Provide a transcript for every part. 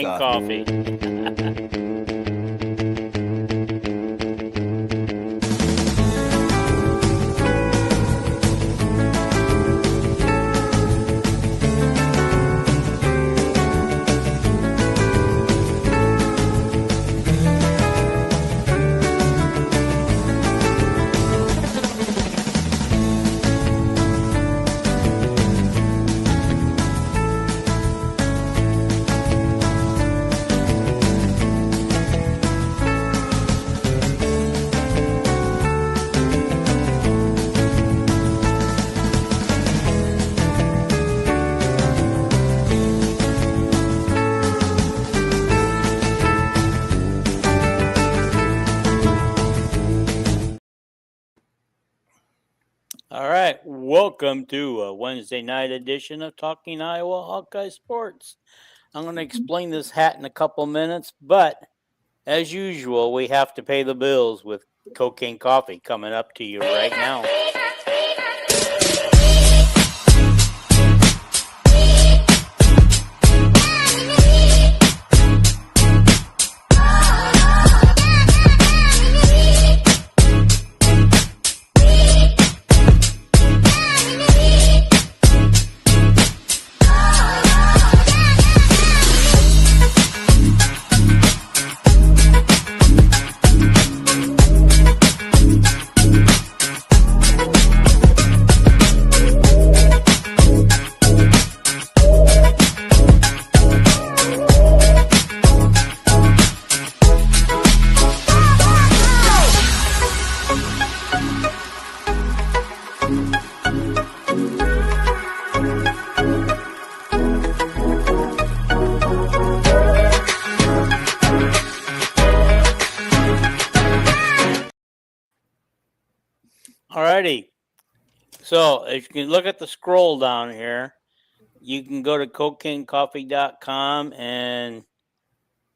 Coffee. All right, welcome to a Wednesday night edition of Talking Iowa Hawkeye Sports. I'm going to explain this hat in a couple minutes, but as usual, we have to pay the bills with Cocaine Coffee coming up to you right now. Alrighty, so if you can look at the scroll down here, you can go to cocainecoffee.com and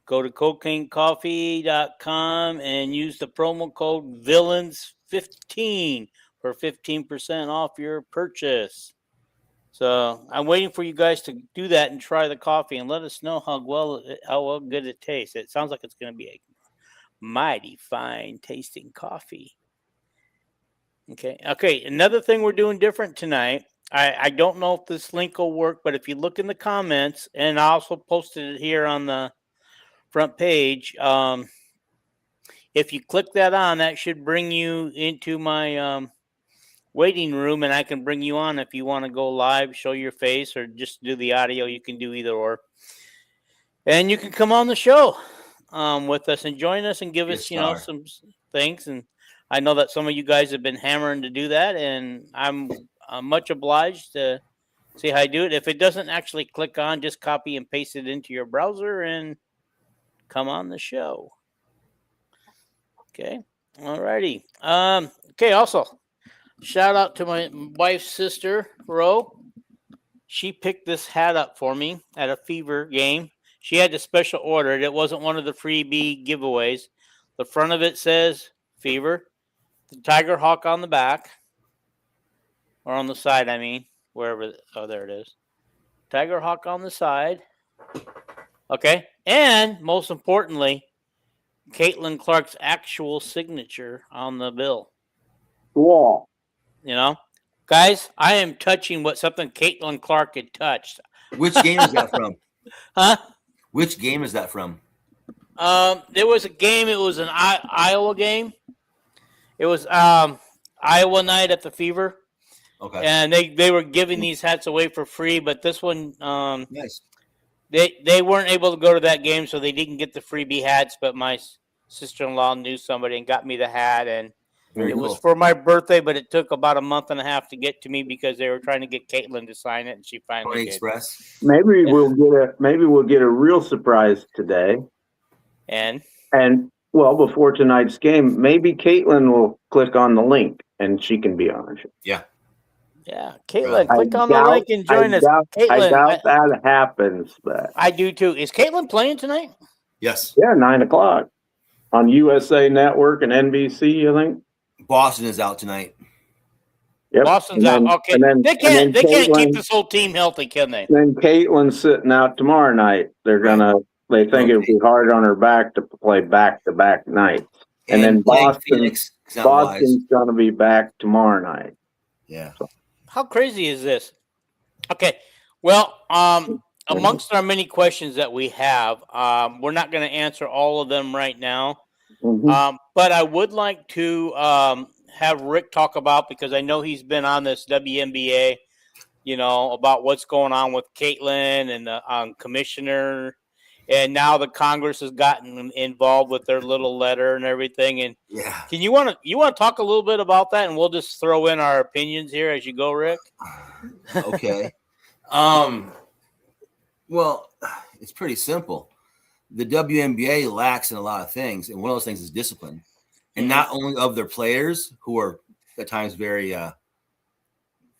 go to cocainecoffee.com and use the promo code VILLAINS15 for 15% off your purchase. So I'm waiting for you guys to do that and try the coffee and let us know how well good it tastes. It sounds like it's going to be a mighty fine tasting coffee. Okay. Another thing we're doing different tonight. I don't know if this link will work, but if you look in the comments, and I also posted it here on the front page, if you click that on, that should bring you into my waiting room, and I can bring you on if you want to go live, show your face, or just do the audio. You can do either or. And you can come on the show with us and join us and give us, some things. And I know that some of you guys have been hammering to do that, and I'm much obliged to see how I do it. If it doesn't actually click on, just copy and paste it into your browser and come on the show. Okay. All righty. Okay. Also, shout out to my wife's sister, Ro. She picked this hat up for me at a Fever game. She had to special order it. It wasn't one of the freebie giveaways. The front of it says Fever. The Tiger Hawk on the back, or on the side, I mean, wherever. Oh, there it is. Tiger Hawk on the side. Okay. And most importantly, Caitlin Clark's actual signature on the bill. Cool. Guys, I am touching something Caitlin Clark had touched. Which game is that from? Huh? Which game is that from? There was a game. It was an Iowa game. It was Iowa night at the Fever. Okay. And they were giving these hats away for free, but this one, nice. They weren't able to go to that game, so they didn't get the freebie hats. But my sister-in-law knew somebody and got me the hat, and it was for my birthday. But it took about a month and a half to get to me because they were trying to get Caitlin to sign it, and she finally did. Express. Maybe we'll get a real surprise today. And well, before tonight's game, maybe Caitlin will click on the link and she can be on it. Yeah. Yeah, Caitlin, click on the link and join us. Caitlin, I doubt that happens, but I do too. Is Caitlin playing tonight? Yes. Yeah, 9:00 on USA Network and NBC, I think. Boston is out tonight. Yep. Boston's out. Okay. They can't keep this whole team healthy, can they? Then Caitlin's sitting out tomorrow night. They're gonna They think it'd be hard on her back to play back-to-back nights. And then playing Phoenix is not wise. Boston's going to be back tomorrow night. Yeah. So. How crazy is this? Okay. Well, amongst our many questions that we have, we're not going to answer all of them right now. Mm-hmm. But I would like to have Rick talk about, because I know he's been on this WNBA, about what's going on with Caitlin and the commissioner. And now the Congress has gotten involved with their little letter and everything. And yeah, can you want to talk a little bit about that, and we'll just throw in our opinions here as you go, Rick? Okay. Well, it's pretty simple. The WNBA lacks in a lot of things, and one of those things is discipline, and not only of their players, who are at times very,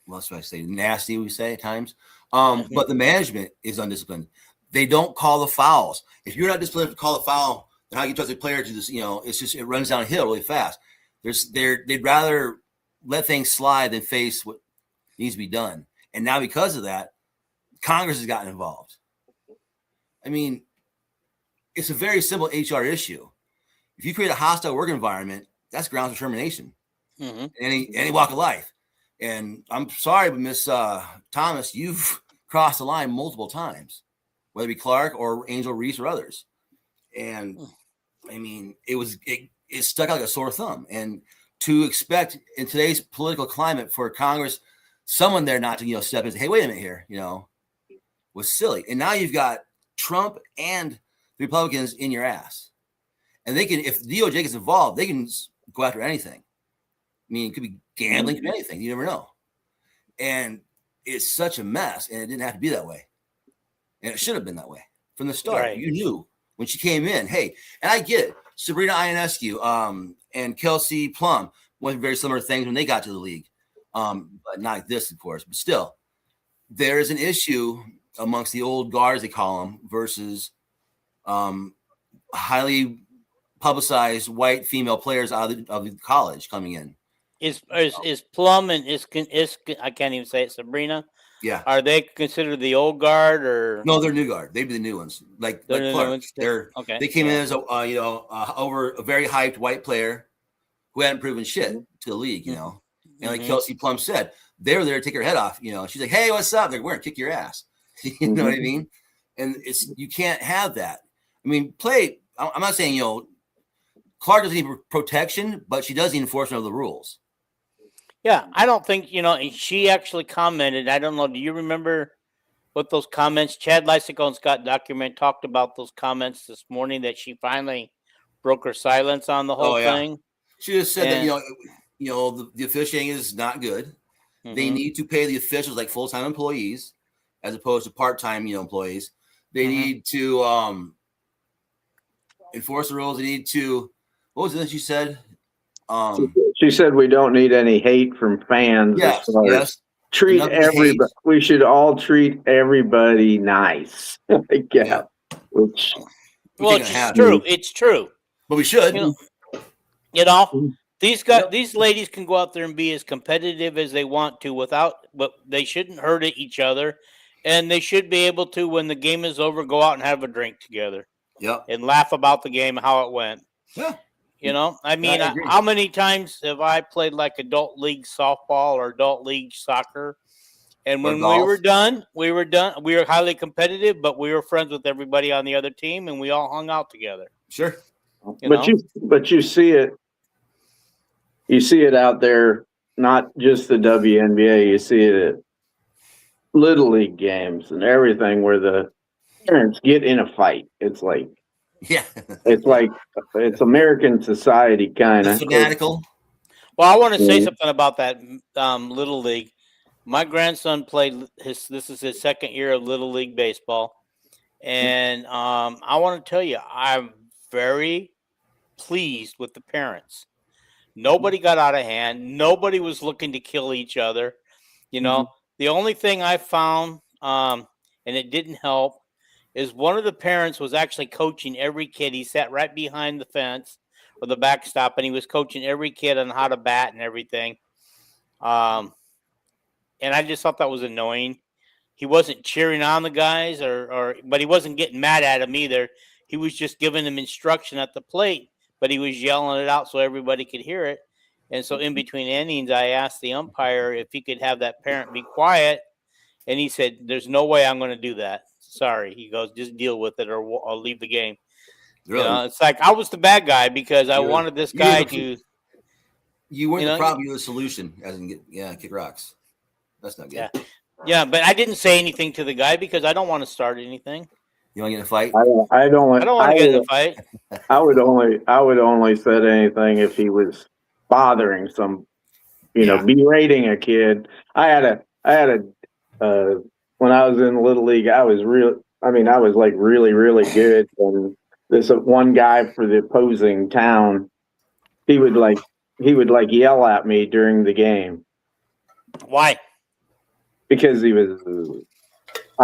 what should I say, nasty. We say at times, but the management is undisciplined. They don't call the fouls. If you're not disciplined to call the foul, then how you trust the player to just, it runs downhill really fast. They'd rather let things slide than face what needs to be done. And now because of that, Congress has gotten involved. I mean, it's a very simple HR issue. If you create a hostile work environment, that's grounds for termination. Any walk of life. And I'm sorry, but Miss Thomas, you've crossed the line multiple times, whether it be Clark or Angel Reese or others. And I mean, it stuck out like a sore thumb. And to expect in today's political climate for Congress, someone there not to, step in and say, hey, wait a minute here, was silly. And now you've got Trump and the Republicans in your ass. And they can, if DOJ gets involved, they can go after anything. I mean, it could be gambling, it could be anything. You never know. And it's such a mess, and it didn't have to be that way. And it should have been that way from the start. Right. You knew when she came in, hey, and I get it. Sabrina Ionescu and Kelsey Plum went very similar things when they got to the league. But not like this, of course. But still, there is an issue amongst the old guards, they call them, versus highly publicized white female players out of the college coming in. Is Plum and is I can't even say it, Sabrina? Yeah. Are they considered the old guard or no? They're new guard. They'd be the new ones, like Clark. Okay. They came in as over a very hyped white player who hadn't proven shit to the league, and like Kelsey Plum said, they were there to take her head off. She's like, hey, what's up? They're going to kick your ass. You know what I mean? And you can't have that. I mean, I'm not saying Clark doesn't need protection, but she does the enforcement of the rules. Yeah, I don't think, she actually commented. I don't know. Do you remember what those comments? Chad Lysico and Scott Document talked about those comments this morning, that she finally broke her silence on the whole thing. She just said that, the officiating is not good. They need to pay the officials like full-time employees as opposed to part-time, employees. They need to enforce the rules. They need to, what was it that she said? She said we don't need any hate from fans. Yes. Treat everybody. We should all treat everybody nice. Yeah. Which, it's true. It's true. But we should. These ladies can go out there and be as competitive as they want to but they shouldn't hurt each other, and they should be able to, when the game is over, go out and have a drink together. Yeah. And laugh about the game, how it went. Yeah. I mean, how many times have I played like adult league softball or adult league soccer? And when we were done. We were highly competitive, but we were friends with everybody on the other team, and we all hung out together. Sure. But you see it. You see it out there, not just the WNBA. You see it at Little League games and everything, where the parents get in a fight. It's like, it's like it's American society kind of fanatical. Well, I want to say something about that Little League. My grandson played this is his second year of Little League baseball, and I want to tell you, I'm very pleased with the parents. Nobody got out of hand. Nobody was looking to kill each other. The only thing I found, and it didn't help, is one of the parents was actually coaching every kid. He sat right behind the fence or the backstop, and he was coaching every kid on how to bat and everything. And I just thought that was annoying. he wasn't cheering on the guys, but he wasn't getting mad at them either. He was just giving them instruction at the plate, but he was yelling it out so everybody could hear it. And so in between innings, I asked the umpire if he could have that parent be quiet. And he said, "There's no way I'm going to do that. Sorry." He goes, "Just deal with it, or I'll leave the game." Really? You know, it's like I was the bad guy because I wanted this guy to. You weren't the problem. You were the solution. As in, kick rocks. That's not good. Yeah, but I didn't say anything to the guy because I don't want to start anything. You want to get in a fight? I don't want to get in a fight. I would only said anything if he was bothering some, berating a kid. I had a when I was in Little League, I was like really, really good. And this one guy for the opposing town, he would yell at me during the game. Why? Because I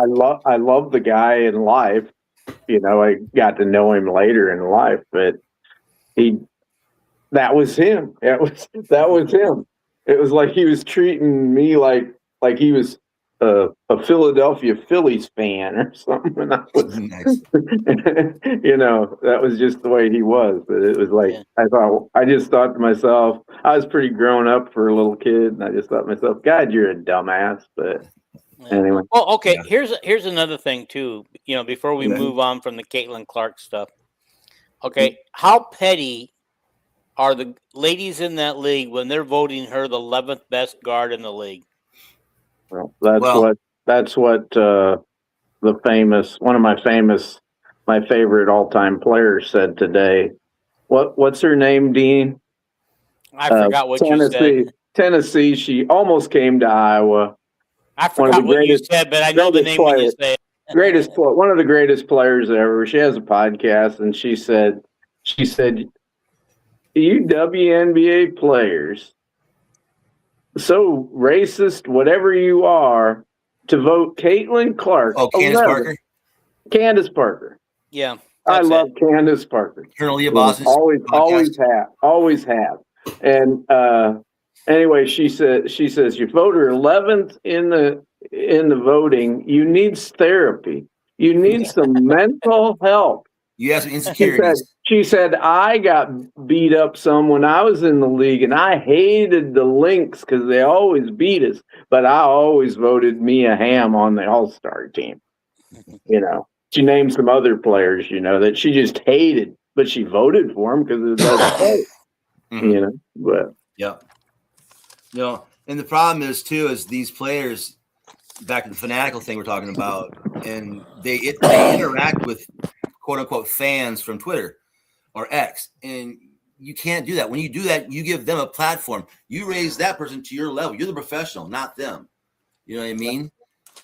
love the guy in life. I got to know him later in life, but that was him. That was him. It was like he was treating me like he was a Philadelphia Phillies fan or something. Nice. That was just the way he was. But it was like, I just thought to myself, I was pretty grown up for a little kid, and I just thought to myself, God, you're a dumbass. But anyway. Well, okay. Yeah. Here's another thing too. Before we move on from the Caitlin Clark stuff. Okay, how petty are the ladies in that league when they're voting her the 11th best guard in the league? Well, that's what one of my favorite all-time players said today. What's her name, Dean? I forgot what you said. Tennessee. She almost came to Iowa. I forgot what you said, but I know the name when you say it. One of the greatest players ever. She has a podcast, and she said, "You WNBA players, so racist, whatever you are, to vote Caitlin Clark." Oh, Candace Parker? Candace Parker. Yeah. I love Candace Parker. Colonel Leah Boston's always have. And anyway, she says you vote her 11th in the voting. You need therapy. You need some mental help. You have some insecurities. She said, I got beat up some when I was in the league, and I hated the Lynx because they always beat us. But I always voted Mia Hamm on the All-Star team. She named some other players, that she just hated, but she voted for them because it doesn't pay. But yeah. And the problem is too is these players. Back to the fanatical thing we're talking about, and they interact with quote unquote fans from Twitter or X, and you can't do that. When you do that, you give them a platform. You raise that person to your level. You're the professional, not them. You know what I mean?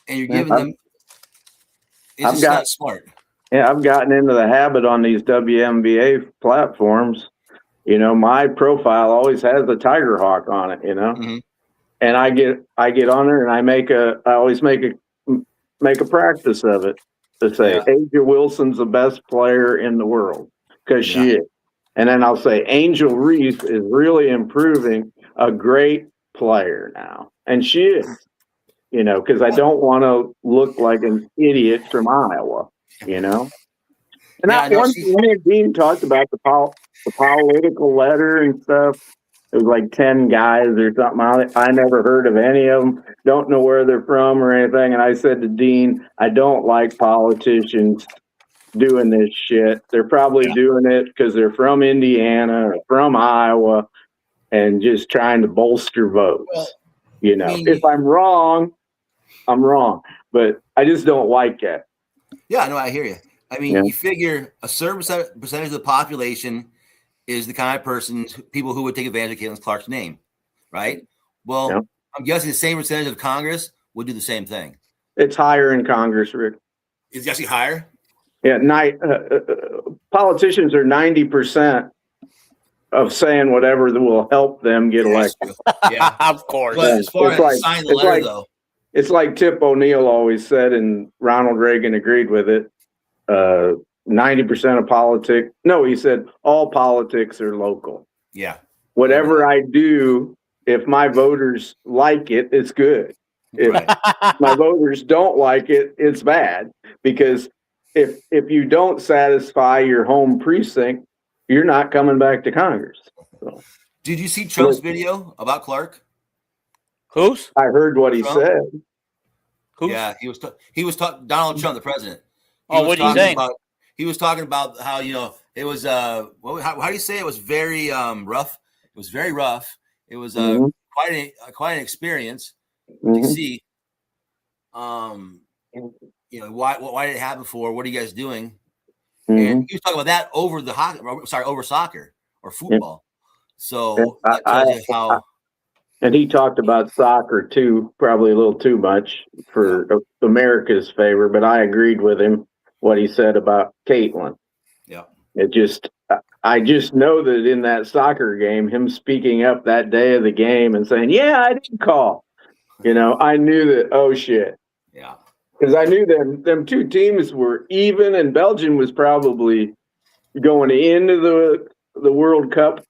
And you're giving them. It's just not smart. Yeah, I've gotten into the habit on these WNBA platforms. My profile always has a tiger hawk on it. Mm-hmm. And I get on there, and I always make a practice of it to say Asia Wilson's the best player in the world because she is, and then I'll say Angel Reese is really improving, a great player now, and she is, because I don't want to look like an idiot from Iowa, And me and Dean talked about the political letter and stuff. It was like 10 guys or something on it. I never heard of any of them. Don't know where they're from or anything. And I said to Dean, I don't like politicians doing this shit. They're probably doing it because they're from Indiana or from Iowa and just trying to bolster votes. Well, if I'm wrong, I'm wrong. But I just don't like it. Yeah, no, I hear you. I mean, you figure a certain percentage of the population is the kind of people who would take advantage of Caitlin Clark's name, right? Well, I'm guessing the same percentage of Congress would do the same thing. It's higher in Congress, Rick. Is it actually higher? Yeah, politicians are 90% of saying whatever that will help them get elected. Yeah, of course. But as far as signing the letter, though. It's like Tip O'Neill always said, and Ronald Reagan agreed with it. 90% of politics. No, he said all politics are local. Yeah. Whatever I do, if my voters like it, it's good. If my voters don't like it, it's bad, because if you don't satisfy your home precinct, you're not coming back to Congress. So, Did you see Trump's video about Clark? Who's? I heard what he Trump? said. Who's? Yeah, he was talking Donald Trump, the president. Oh, what did he say? He was talking about how, you know, it was how do you say it was very rough. It was very rough. It was quite an experience to see. You know, why did it happen for? What are you guys doing? And he was talking about that over soccer or football. So that tells you how. And he talked about soccer too, probably a little too much for America's favor, but I agreed with him what he said about Caitlin. Yeah. I just know that in that soccer game, him speaking up that day of the game and saying, "Yeah, I did call," you know, I knew that. Oh shit. Yeah. Because I knew them two teams were even, and Belgium was probably going into the World Cup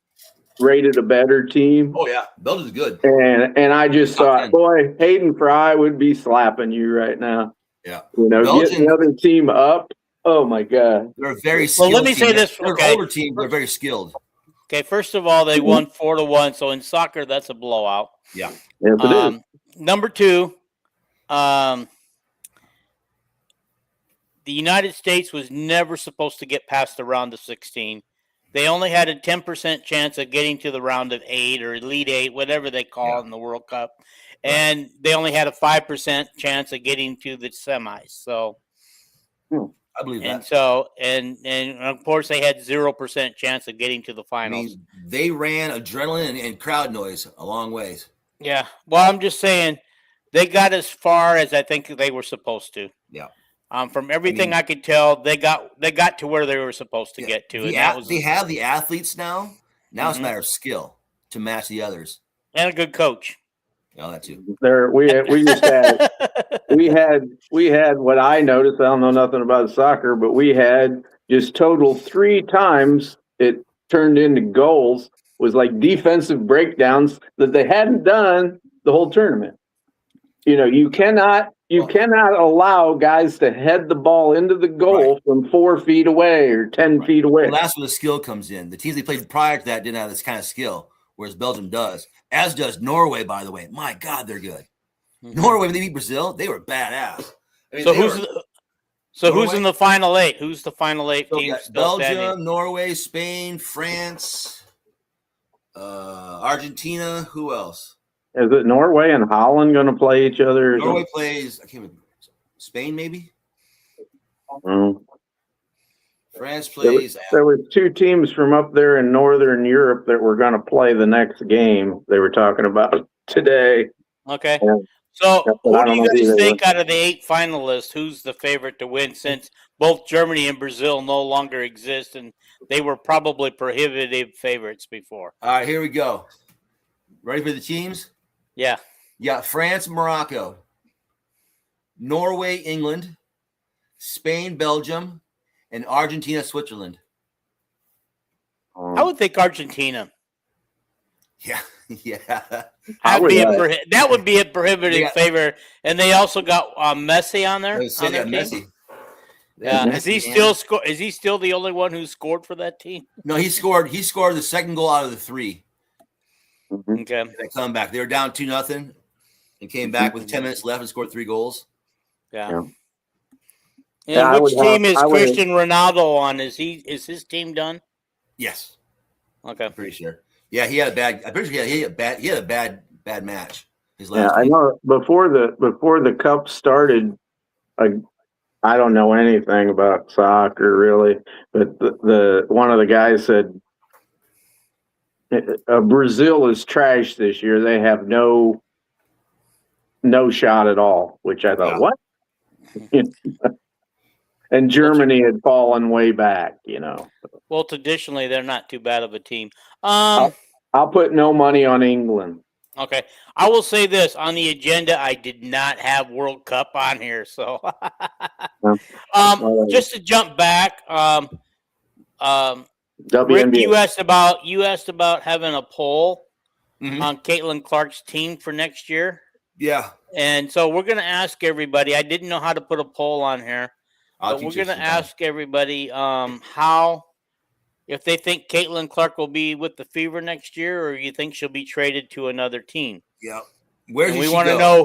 rated a better team. Oh yeah, Belgium's good. And I just thought, boy, Hayden Fry would be slapping you right now. Yeah. You know, Belgium, get the other team up. Oh my God. They're a very skilled. Well, let me say this. They're Okay. older team. They're very skilled. Okay, first of all, they won 4-1. So in soccer, that's a blowout. Yeah. Yes, it is. Number two, the United States was never supposed to get past the round of 16. They only had a 10% chance of getting to the round of 8 or Elite 8, whatever they call it in the World Cup. And they only had a 5% chance of getting to the semis. So I believe that. And so, and of course, they had 0% chance of getting to the I finals. mean, they ran adrenaline and crowd noise a long ways. Yeah. Well, I'm just saying they got as far as I think they were supposed to. Yeah. From everything I could tell, they got to where they were supposed to get to. They have the athletes now. Now it's a matter of skill to match the others. And a good coach. Yeah, that too. We just had we had what I noticed. I don't know nothing about soccer, but we had just total 3 times it turned into goals. Was like defensive breakdowns that they hadn't done the whole tournament. You know, you cannot allow guys to head the ball into the goal from 4 feet away or 10 feet away. Well, that's where the skill comes in. The teams they played prior to that didn't have this kind of skill, whereas Belgium does. As does Norway, by the way. My God, they're good. Norway, when they beat Brazil, they were badass. I mean, who's in the final 8? Who's the final 8 teams? Belgium, standing? Norway, Spain, France, Argentina. Who else? Is it Norway and Holland going to play each other? Norway plays. I can't remember. Spain, maybe. France plays. There was 2 teams from up there in Northern Europe that were going to play the next game. They were talking about today. Okay. Yeah. So, who do you guys think were. out of the 8 finalists, who's the favorite to win, since both Germany and Brazil no longer exist, and they were probably prohibitive favorites before? All right, here we go. Ready for the teams? Yeah. Yeah, France, Morocco, Norway, England, Spain, Belgium, and Argentina, Switzerland. I would think Argentina. Yeah, yeah. That would be a prohibitive favor, and they also got Messi on there. Messi. Yeah, is he still the only one who scored for that team? No, he scored. He scored the second goal out of the 3. Okay, they come back. They were down 2-0, and came back with 10 minutes left and scored 3 goals. Yeah. And which team is Cristiano Ronaldo on? Is his team done? Yes. Okay. I'm pretty sure. Yeah, he had a bad. I'm pretty sure he had a bad match. His last I know before the cup started. I don't know anything about soccer really, but the one of the guys said Brazil is trash this year. They have no shot at all. Which I thought, what? And Germany had fallen way back, you know. Well, traditionally, they're not too bad of a team. I'll put no money on England. Okay. I will say this. On the agenda, I did not have World Cup on here. So, just to jump back, WNBA. Rick, you asked about having a poll on Caitlin Clark's team for next year. Yeah. And so we're going to ask everybody. I didn't know how to put a poll on here, I'll but we're teach you going to sometime. ask everybody if they think Caitlin Clark will be with the Fever next year, or you think she'll be traded to another team. Yeah. Where And does we she want to go? know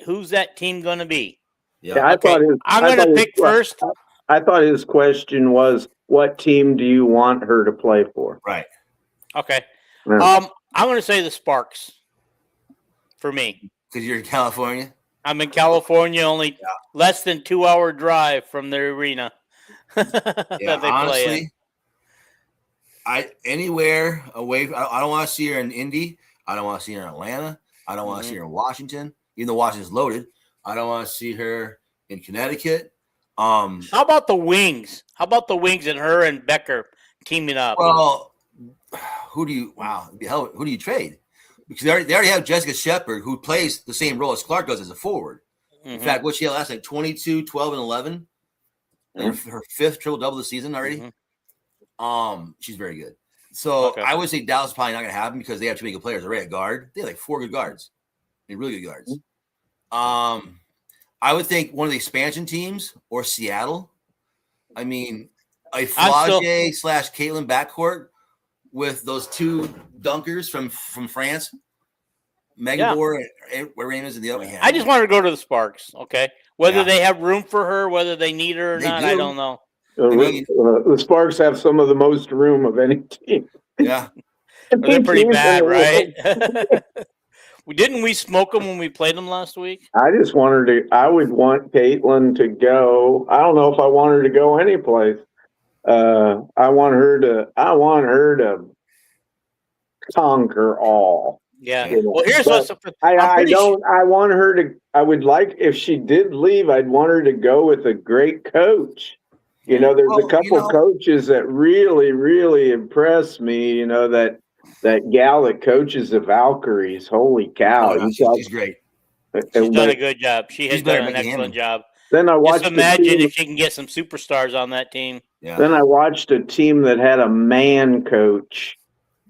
who's that team going to be. Yeah. Yeah, Okay, I'm going to pick first. I thought his question was, what team do you want her to play for? Right. Okay. Yeah. I'm going to say the Sparks for me. Because you're in California? I'm in California, only less than 2-hour drive from the arena that they play in. Honestly, anywhere away. I don't want to see her in Indy. I don't want to see her in Atlanta. I don't want to see her in Washington, even though Washington's loaded. I don't want to see her in Connecticut. How about the Wings? How about the Wings and her and Becker teaming up? Well, who do you trade? Because they already have Jessica Shepard, who plays the same role as Clark does as a forward. In fact, what she had last night, 22, 12, and 11. And her fifth triple-double of the season already. She's very good. So I would say Dallas is probably not going to happen because they have too many good players already at guard. They have like 4 good guards. They're really good guards. I would think one of the expansion teams or Seattle. I mean, a Flage / Caitlin backcourt with those 2 dunkers from France, Megabor and Raymond's in the other hand. I just want her to go to the Sparks, okay? Whether they have room for her, whether they need her or not, I don't know. The Sparks have some of the most room of any team. Yeah. They're pretty bad, right? Didn't we smoke them when we played them last week? I just want her to. I would want Caitlin to go. I don't know if I want her to go anyplace. I want her to conquer all. Yeah. Well, here's what's I want her to. I would like if she did leave. I'd want her to go with a great coach. You know, there's a couple coaches that really, really impress me. You know, that gal that coaches the Valkyries. Holy cow! She's great. She's done a good job. She has done an excellent job. Then I watched. Just imagine if she can get some superstars on that team. Yeah. Then I watched a team that had a man coach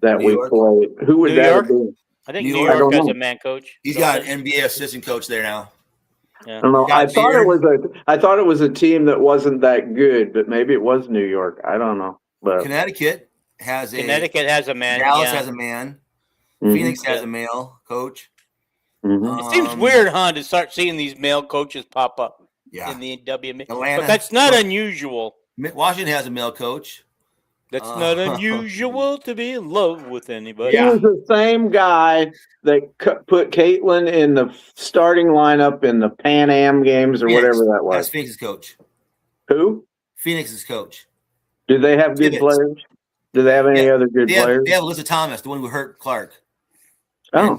that we played. Who would that be? I think New York has a man coach. He's got an NBA assistant coach there now. Yeah. I don't know. I thought it was a team that wasn't that good, but maybe it was New York. I don't know. But Connecticut has a man. Dallas has a man. Phoenix has a male coach. It seems weird, huh, to start seeing these male coaches pop up in the WNBA. But that's not unusual. Washington has a male coach. That's not unusual to be in love with anybody. He was the same guy that put Caitlin in the starting lineup in the Pan Am games or whatever that was. That's Phoenix's coach. Who? Phoenix's coach. Do they have good players? Do they have any other good players? They have Alyssa Thomas, the one who hurt Clark. Oh.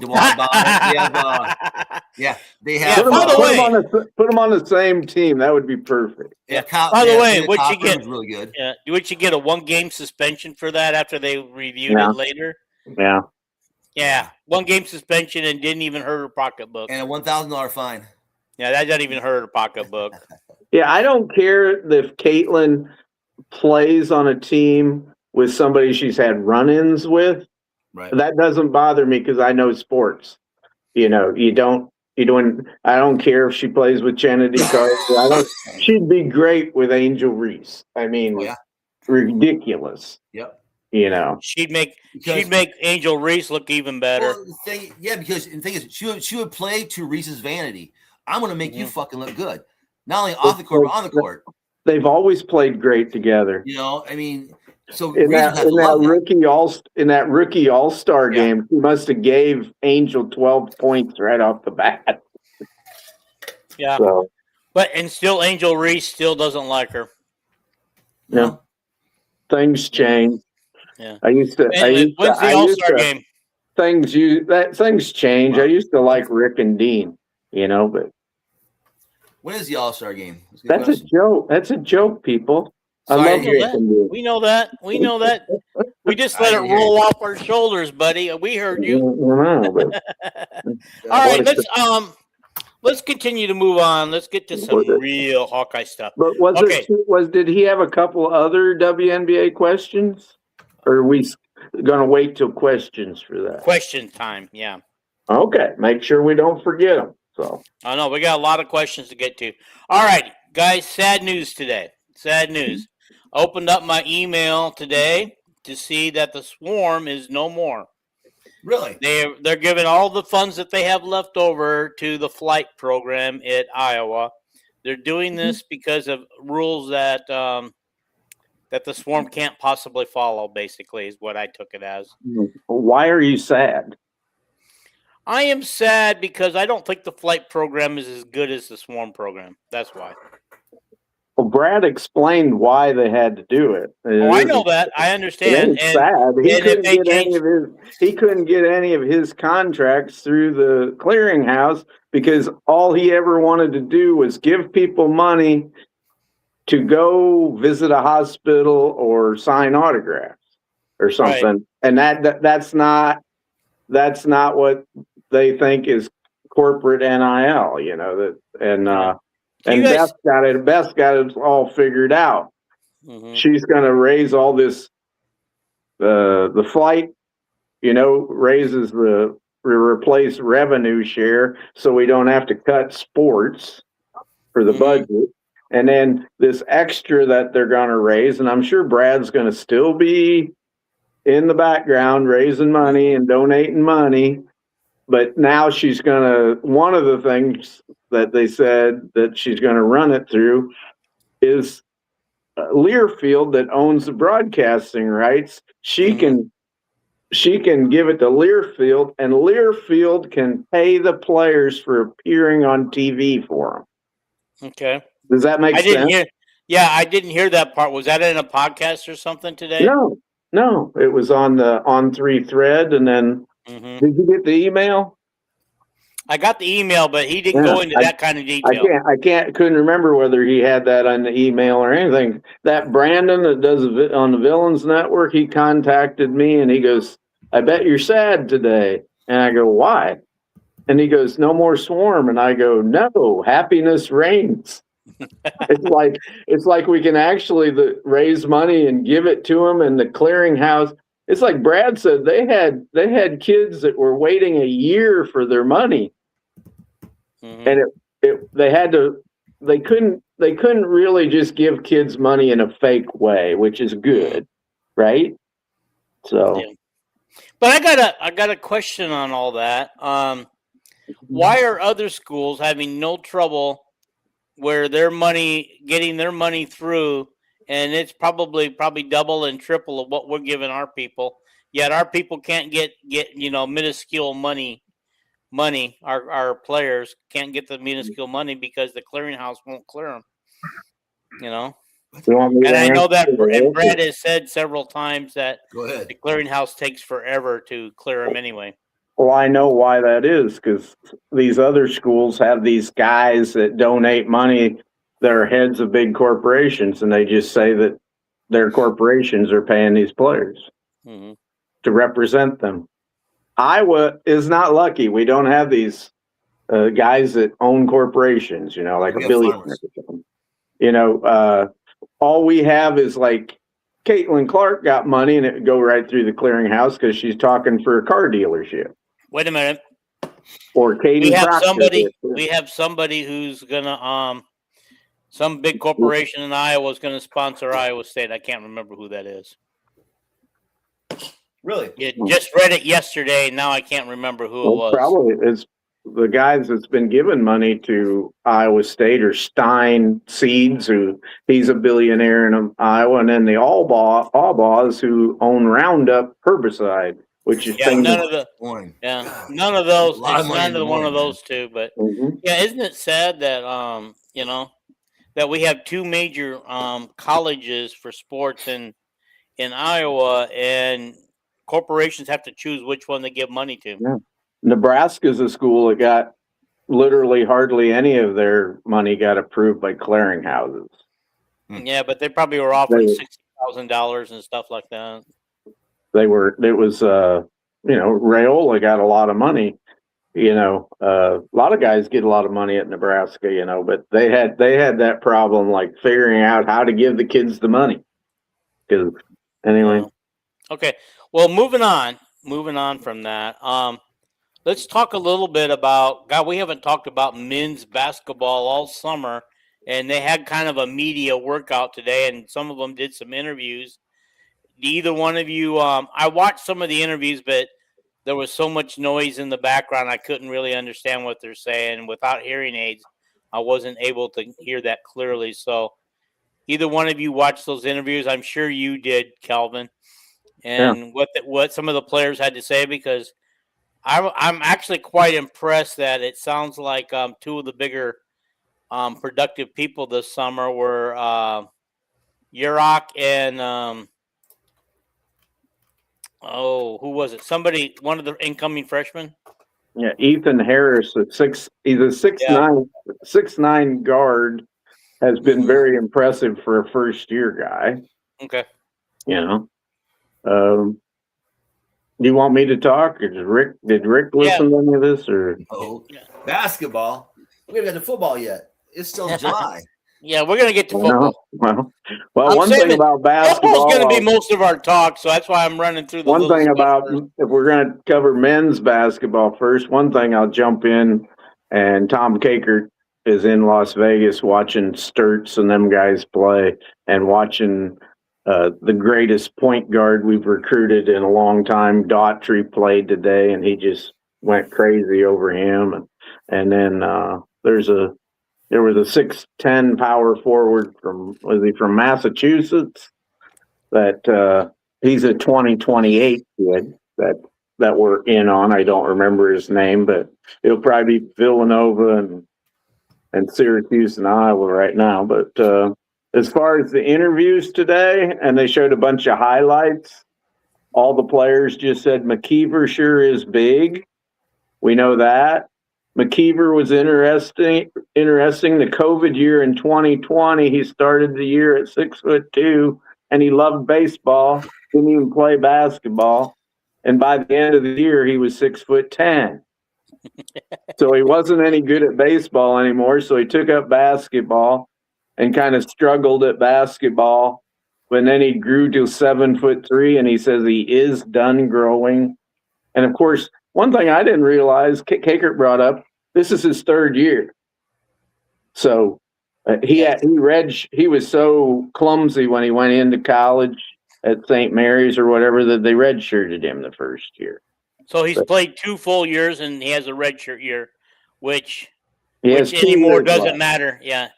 They have. Put them on the same team. That would be perfect. Yeah. By the way, would you get really good? Yeah. Would you get a 1-game suspension for that after they reviewed it later? Yeah. Yeah. 1-game suspension and didn't even hurt her pocketbook. And a $1,000 fine. Yeah, that doesn't even hurt her pocketbook. Yeah, I don't care if Caitlin plays on a team with somebody she's had run-ins with. Right. That doesn't bother me because I know sports. You know, I don't care if she plays with Kennedy Carter. She'd be great with Angel Reese. I mean, ridiculous. Yep. You know, she'd make Angel Reese look even better. Well, because the thing is, she would play to Reese's vanity. I'm going to make you fucking look good, not only off the court but on the court. They've always played great together. You know, I mean. So in that rookie all-star game, he must have gave Angel 12 points right off the bat. Yeah, and still Angel Reese still doesn't like her. No, things change. Yeah, when's the all-star game? Things change. I used to like Rick and Dean, you know, but when is the all-star game? That's a joke. That's a joke, people. We know that. We just let it roll off our shoulders, buddy. We heard you. All right, let's continue to move on. Let's get to some real Hawkeye stuff. But did he have a couple other WNBA questions, or are we going to wait till questions for that? Question time, yeah. Okay, make sure we don't forget them. So I know we got a lot of questions to get to. All right, guys, sad news today. Sad news. Opened up my email today to see that the Swarm is no more. Really? They're giving all the funds that they have left over to the flight program at Iowa. They're doing this because of rules that that the Swarm can't possibly follow. Basically, is what I took it as. why are you sad? I am sad because I don't think the flight program is as good as the Swarm program. That's why. Well, Brad explained why they had to do it. Oh, I know that. I It understand. ain't sad. He and couldn't if they get any of his. He couldn't get any of his contracts through the clearinghouse because all he ever wanted to do was give people money to go visit a hospital or sign autographs or something. Right. And that's not what they think is corporate NIL. You know that and You guys- Beth's got it all figured out. Mhm. She's going to raise all this. The flight, raises the replace revenue share, so we don't have to cut sports for the Mhm. budget. And then this extra that they're going to raise, and I'm sure Brad's going to still be in the background raising money and donating money. But now she's going to, one of the things that they said that she's going to run it through is Learfield, that owns the broadcasting rights. She can give it to Learfield, and Learfield can pay the players for appearing on TV for them. Okay. Does that make sense? I didn't hear that part. Was that in a podcast or something today? No, it was on the On3 thread, and then did you get the email? I got the email, but he didn't go into that kind of detail. Couldn't remember whether he had that on the email or anything. That Brandon that does it on the Villains Network, he contacted me and he goes, "I bet you're sad today." And I go, "Why?" And he goes, "No more Swarm." And I go, "No, happiness reigns." It's like we can actually raise money and give it to them, and the clearinghouse. It's like Brad said, they had kids that were waiting a year for their money, and they couldn't really just give kids money in a fake way, which is good, right? So, yeah. But I got a question on all that. Why are other schools having no trouble where getting their money through, and it's probably double and triple of what we're giving our people, yet our people can't get minuscule money. Our players can't get the minuscule money because the clearinghouse won't clear them. And I know that Brad has said several times that the clearinghouse takes forever to clear them anyway. Well, I know why that is, because these other schools have these guys that donate money that are heads of big corporations, and they just say that their corporations are paying these players to represent them. Iowa is not lucky. We don't have these guys that own corporations, like a billionaire. All we have is like Caitlin Clark got money and it would go right through the clearinghouse because she's talking for a car dealership. Wait a minute. Or Katie Proctor. We have somebody who's gonna some big corporation in Iowa is gonna sponsor Iowa State. I can't remember who that is. Really? Yeah, just read it yesterday. Now I can't remember who it was. Probably it's the guys that's been giving money to Iowa State, or Stein Seeds, who he's a billionaire in Iowa, and then the Allbaws who own Roundup herbicide, which is none of those. It's none of one of those two. But isn't it sad that that we have two major colleges for sports in Iowa, and corporations have to choose which one they give money to. Yeah. Nebraska's a school that got literally hardly any of their money got approved by clearinghouses. Yeah, but they probably were offering $60,000 and stuff like that. Rayola got a lot of money. A lot of guys get a lot of money at Nebraska, but they had that problem, like figuring out how to give the kids the money. Because anyway. Okay. Well, moving on from that. let's talk a little bit about, God, we haven't talked about men's basketball all summer, and they had kind of a media workout today, and some of them did some interviews. Either one of you, I watched some of the interviews, but there was so much noise in the background, I couldn't really understand what they're saying. Without hearing aids, I wasn't able to hear that clearly. So either one of you watched those interviews. I'm sure you did, Calvin. And what some of the players had to say, because I'm actually quite impressed that it sounds like two of the bigger productive people this summer were Yurok and who was it? Somebody, one of the incoming freshmen. Yeah, Ethan Harris, he's a 6'9" guard, has been very impressive for a first year guy. Okay. You know. Do you want me to talk, or did Rick listen to any of this, or basketball? We haven't got to football yet. It's still July. Yeah, we're gonna get to football. Well, one thing about basketball is going to be most of our talk, so that's why I'm running through the one thing about first. If we're going to cover men's basketball first, one thing I'll jump in, and Tom Kakert is in Las Vegas watching Sturts and them guys play, and watching the greatest point guard we've recruited in a long time. Daughtry played today, and he just went crazy over him. And then there was a 6'10" power forward from Massachusetts that he's a 2028 kid that we're in on. I don't remember his name, but it'll probably be Villanova and Syracuse and Iowa right now. But as far as the interviews today, and they showed a bunch of highlights, all the players just said McKeever sure is big. We know that. McKeever was interesting. The COVID year in 2020, he started the year at 6'2", and he loved baseball. Didn't even play basketball, and by the end of the year, he was 6'10". So he wasn't any good at baseball anymore. So he took up basketball and kind of struggled at basketball. But then he grew to 7'3", and he says he is done growing. And of course, one thing I didn't realize, Kakert brought up, this is his third year. So he was so clumsy when he went into college at St. Mary's or whatever that they redshirted him the first year. So he's played 2 full years and he has a redshirt year, which anymore doesn't matter. Yeah.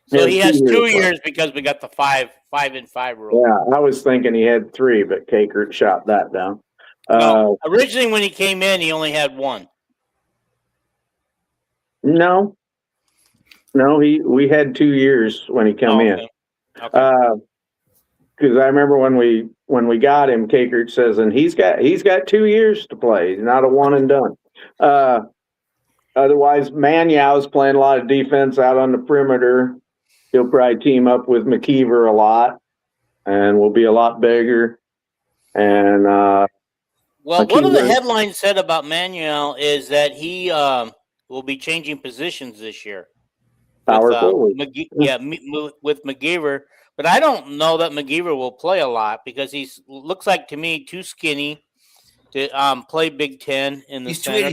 So he has 2 years because we got the 5-and-5 rule. Yeah, I was thinking he had 3, but Kakert shot that down. No, originally when he came in, he only had 1. No, we had 2 years when he came in. Okay. Because I remember when we got him, Kakert says, and he's got 2 years to play. He's not a one and done. Otherwise, Manyow's playing a lot of defense out on the perimeter. He'll probably team up with McKeever a lot, and will be a lot bigger. And well, one of the headlines said about Manuel is that he will be changing positions this year. Power forward. With McGeever. But I don't know that McGeever will play a lot because he looks like to me too skinny to play Big Ten in the center.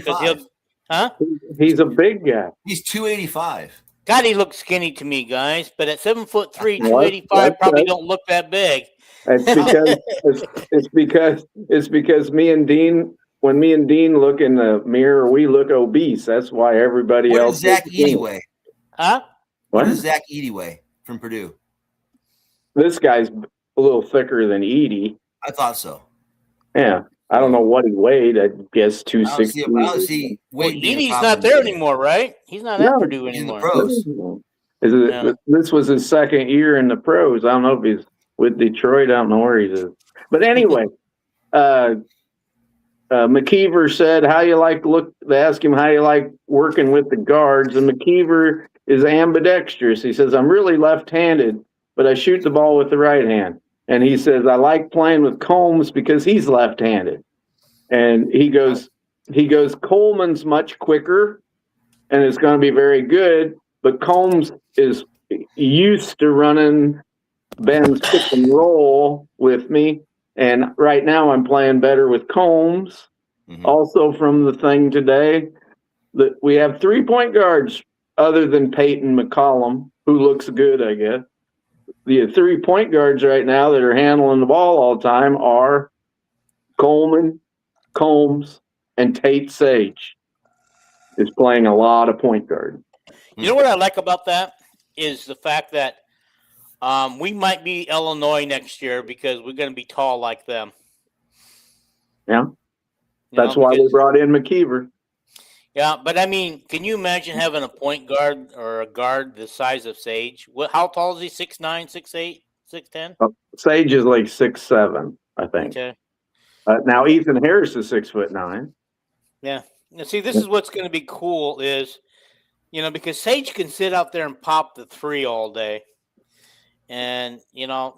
He's a big guy. He's 285. God, he looks skinny to me, guys. But at 7'3", 285, probably don't look that big. It's because me and Dean, when me and Dean look in the mirror, we look obese. That's why everybody else. What does Zach Edey weigh? Huh? What does Zach Edey weigh from Purdue? This guy's a little thicker than Edey. I thought so. Yeah. I don't know what he weighed. I guess 260. Edey's not there anymore, right? He's not at Purdue anymore. This was his second year in the pros. I don't know if he's with Detroit. I don't know where he's at. But anyway, McKeever said, they asked him how you like working with the guards, and McKeever is ambidextrous. He says, I'm really left-handed, but I shoot the ball with the right hand. And he says, I like playing with Combs because he's left-handed. And he goes, Coleman's much quicker and is going to be very good, but Combs is used to running Ben's pick and roll with me. And right now I'm playing better with Combs. Also from the thing today, that we have 3 point guards other than Peyton McCollum, who looks good, I guess. The 3 point guards right now that are handling the ball all the time are Coleman, Combs, and Tate Sage is playing a lot of point guard. You know what I like about that is the fact that we might be Illinois next year because we're going to be tall like them. Yeah. That's why we brought in McKeever. Yeah, but I mean, can you imagine having a point guard or a guard the size of Sage? How tall is he? 6'9", 6'8", 6'10"? Sage is like 6'7", I think. Okay. Now Ethan Harris is 6'9". Yeah. Now, see, this is what's going to be cool is, because Sage can sit out there and pop the three all day. And,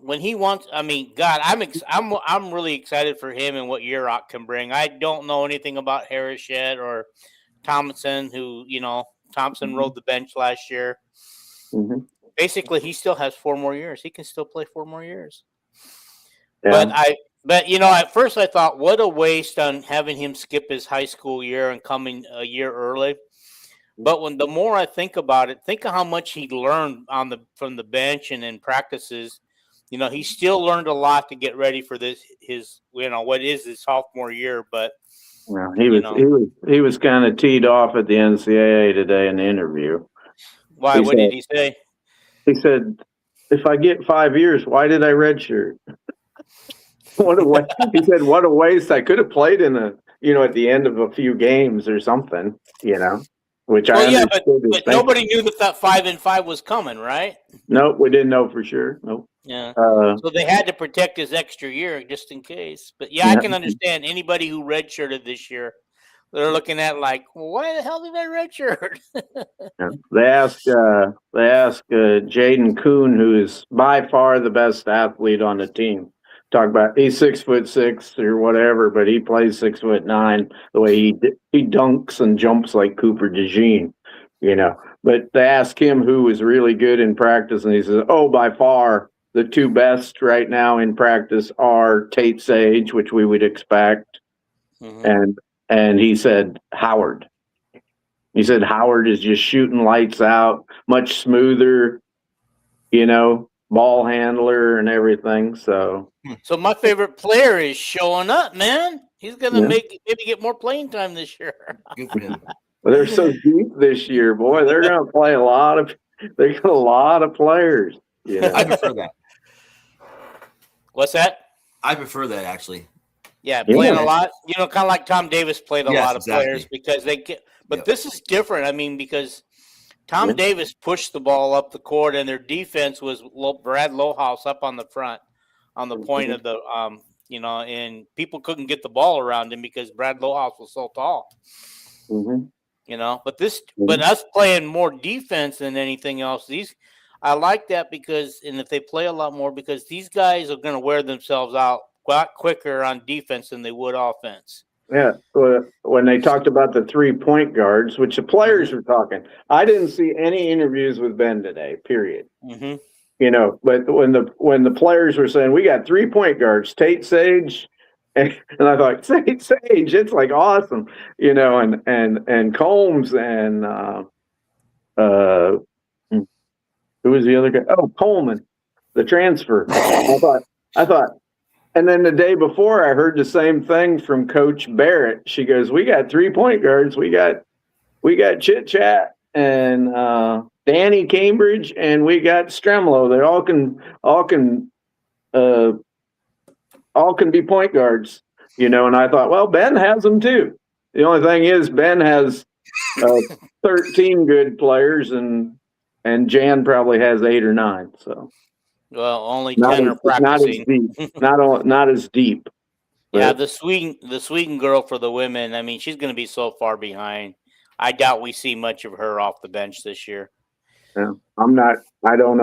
when he wants, I mean, God, I'm really excited for him and what Yurok can bring. I don't know anything about Harris yet or Thompson, who, Thompson rode the bench last year. Mm-hmm. Basically, he still has 4 more years. He can still play 4 more years. Yeah. But at first I thought, what a waste on having him skip his high school year and coming a year early. But the more I think about it, think of how much he learned from the bench and in practices. He still learned a lot to get ready for what is his sophomore year. But well, he was kind of teed off at the NCAA today in the interview. Why? What did he say? He said, "If I get 5 years, why did I redshirt?" He said, "What a waste! I could have played in at the end of a few games or something, Which I understood. But nobody knew that 5-5 was coming, right? Nope, we didn't know for sure. Nope. Yeah. So they had to protect his extra year just in case. But I can understand anybody who redshirted this year. They're looking at like, well, why the hell did I redshirt? Yeah. They asked Jaden Kuhn, who is by far the best athlete on the team. Talk about he's 6'6" or whatever, but he plays 6'9". The way he dunks and jumps like Cooper DeJean, But they asked him who was really good in practice, and he says, "Oh, by far the 2 best right now in practice are Tate Sage, which we would expect, and he said Howard. He said Howard is just shooting lights out, much smoother, ball handler and everything." So my favorite player is showing up, man. He's gonna maybe get more playing time this year. Good for him. Well, they're so deep this year, boy. They're gonna play they got a lot of players. I prefer that. What's that? I prefer that actually. Yeah, playing a lot. Kind of like Tom Davis played a lot of players because they get. But this is different. I mean, because Tom Davis pushed the ball up the court, and their defense was Brad Lohaus up on the front, on the point of the, and people couldn't get the ball around him because Brad Lohaus was so tall. Mm-hmm. But us playing more defense than anything else, I like that because, and if they play a lot more, because these guys are going to wear themselves out a lot quicker on defense than they would offense. Yeah, when they talked about the 3 point guards, which the players were talking, I didn't see any interviews with Ben today. Period. Mm-hmm. But when the players were saying we got 3 point guards, Tate Sage, and I thought Tate Sage, it's like awesome, and Combs and who was the other guy? Oh, Coleman, the transfer. I thought. And then the day before, I heard the same thing from Coach Barrett. She goes, "We got 3 point guards. We got Chit Chat and Danny Cambridge, and we got Stremlo. They all can be point guards, And I thought, well, Ben has them too. The only thing is, Ben has 13 good players, and Jan probably has 8 or 9. So. Well, only 10 are practicing. Not as deep. Yeah, the Sweden girl for the women, I mean, she's going to be so far behind. I doubt we see much of her off the bench this year. Yeah, I don't know. I don't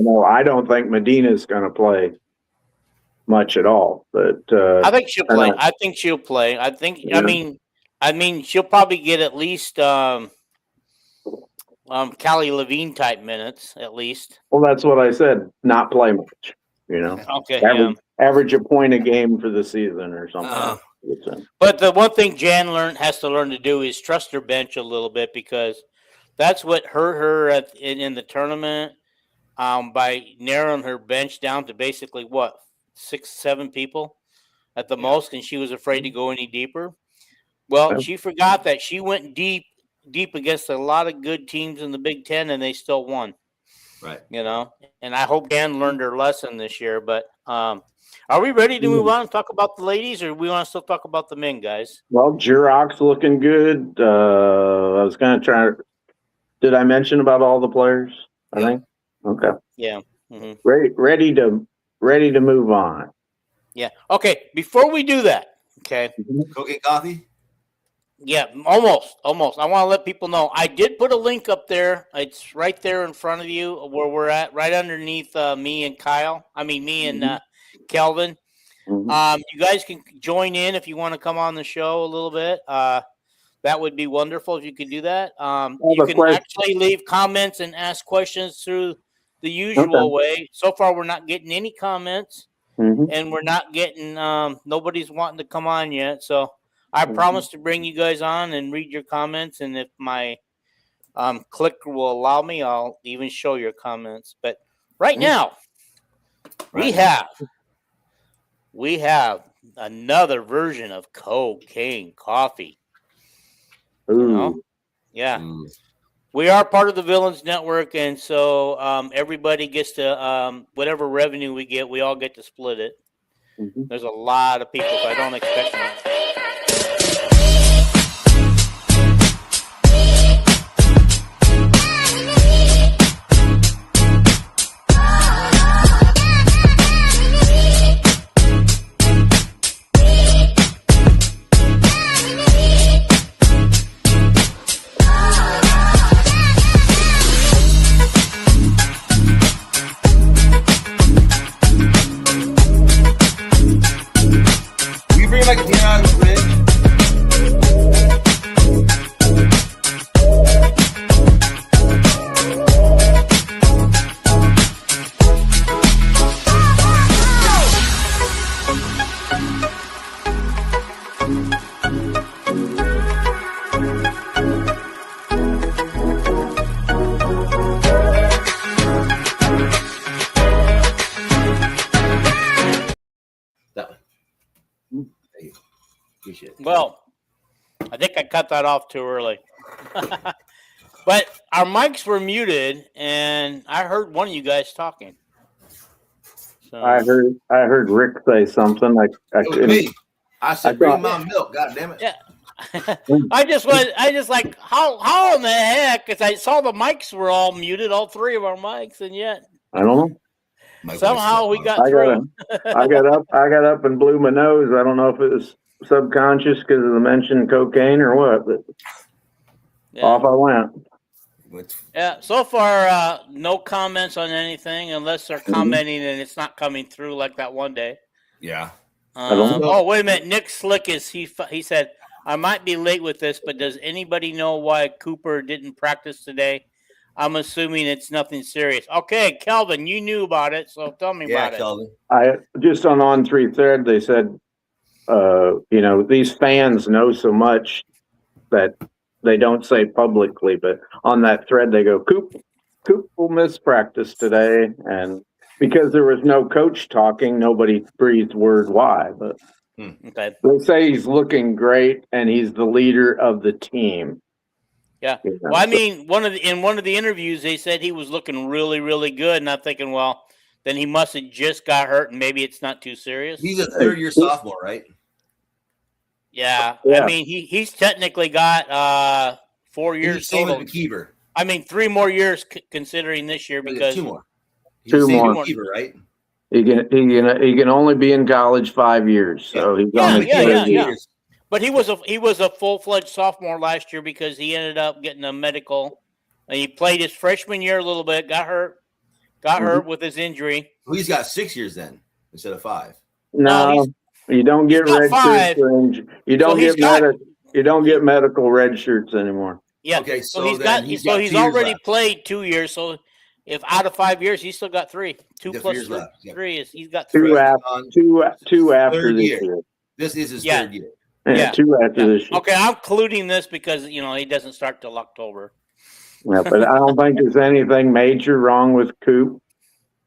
know. I don't think Medina's going to play much at all. But I think she'll play. I think she'll play. I think. Yeah. I mean, she'll probably get at least Callie Levine type minutes at least. Well, that's what I said. Not play much. Okay, average a point a game for the season or something. But the one thing Jan has to learn to do is trust her bench a little bit, because that's what hurt her in the tournament, by narrowing her bench down to basically 6, 7 people at the most, and she was afraid to go any deeper. Well, she forgot that she went deep against a lot of good teams in the Big Ten, and they still won. Right. And I hope Jan learned her lesson this year. But are we ready to move on and talk about the ladies, or do we want to still talk about the men, guys? Well, Jurok's looking good. I was going to try. Did I mention about all the players? I think. Okay. Yeah. Mm-hmm. Ready to move on. Yeah. Okay. Before we do that, okay. Go get coffee. Yeah, almost. I want to let people know I did put a link up there. It's right there in front of you where we're at, right underneath me and Kyle. I mean, me and Kelvin. Mm-hmm. You guys can join in if you want to come on the show a little bit. That would be wonderful if you could do that. You can actually leave comments and ask questions through the usual way. So far, we're not getting any comments, and we're not getting nobody's wanting to come on yet. So I promise to bring you guys on and read your comments, and if my clicker will allow me, I'll even show your comments. But right now, we have another version of cocaine coffee. Yeah. We are part of the Villains Network, and so everybody gets to whatever revenue we get, we all get to split it. There's a lot of people, so I don't expect them. Well, I think I cut that off too early. But our mics were muted, and I heard one of you guys talking. So, I heard Rick say something. It was me. I said, "Bring my milk." God damn it! Yeah. I just like how in the heck? Because I saw the mics were all muted, all three of our mics, and yet I don't know. Somehow we got through. I got up and blew my nose. I don't know if it was subconscious because of the mentioned cocaine or what, but off I went. Yeah, so far, no comments on anything unless they're commenting and it's not coming through like that one day. Yeah. Oh, wait a minute. Nick Slick he said, I might be late with this, but does anybody know why Cooper didn't practice today? I'm assuming it's nothing serious. Okay, Kelvin, you knew about it, so tell me about Kelvin. I just on 3 thread, they said, these fans know so much that they don't say publicly, but on that thread they go, Coop will miss practice today, and because there was no coach talking, nobody breathed word why. But okay. They say he's looking great and he's the leader of the team. Yeah. Well, I mean, in one of the interviews, they said he was looking really, really good, and I'm thinking, well, then he must have just got hurt, and maybe it's not too serious. He's a third-year sophomore, right? Yeah. I mean, he's technically got 4 years total. I mean, 3 more years considering this year because 2 more. Two more, right? He can only be in college 5 years, so he's only 2 years. But he was a full-fledged sophomore last year because he ended up getting a medical. And he played his freshman year a little bit, got hurt with his injury. Well, he's got 6 years then instead of 5. No, you don't get red shirts. You don't get medical red shirts anymore. Yeah. Okay. So he's already played 2 years. So if out of 5 years, he's still got 3. 2 Different plus years left, yeah. 3 is he's got Two 3. after, two after Third this year. year. This is his Yeah. third year. Yeah, 2 after this year. Okay, I'm including this because he doesn't start till October. Yeah, but I don't think there's anything major wrong with Coop.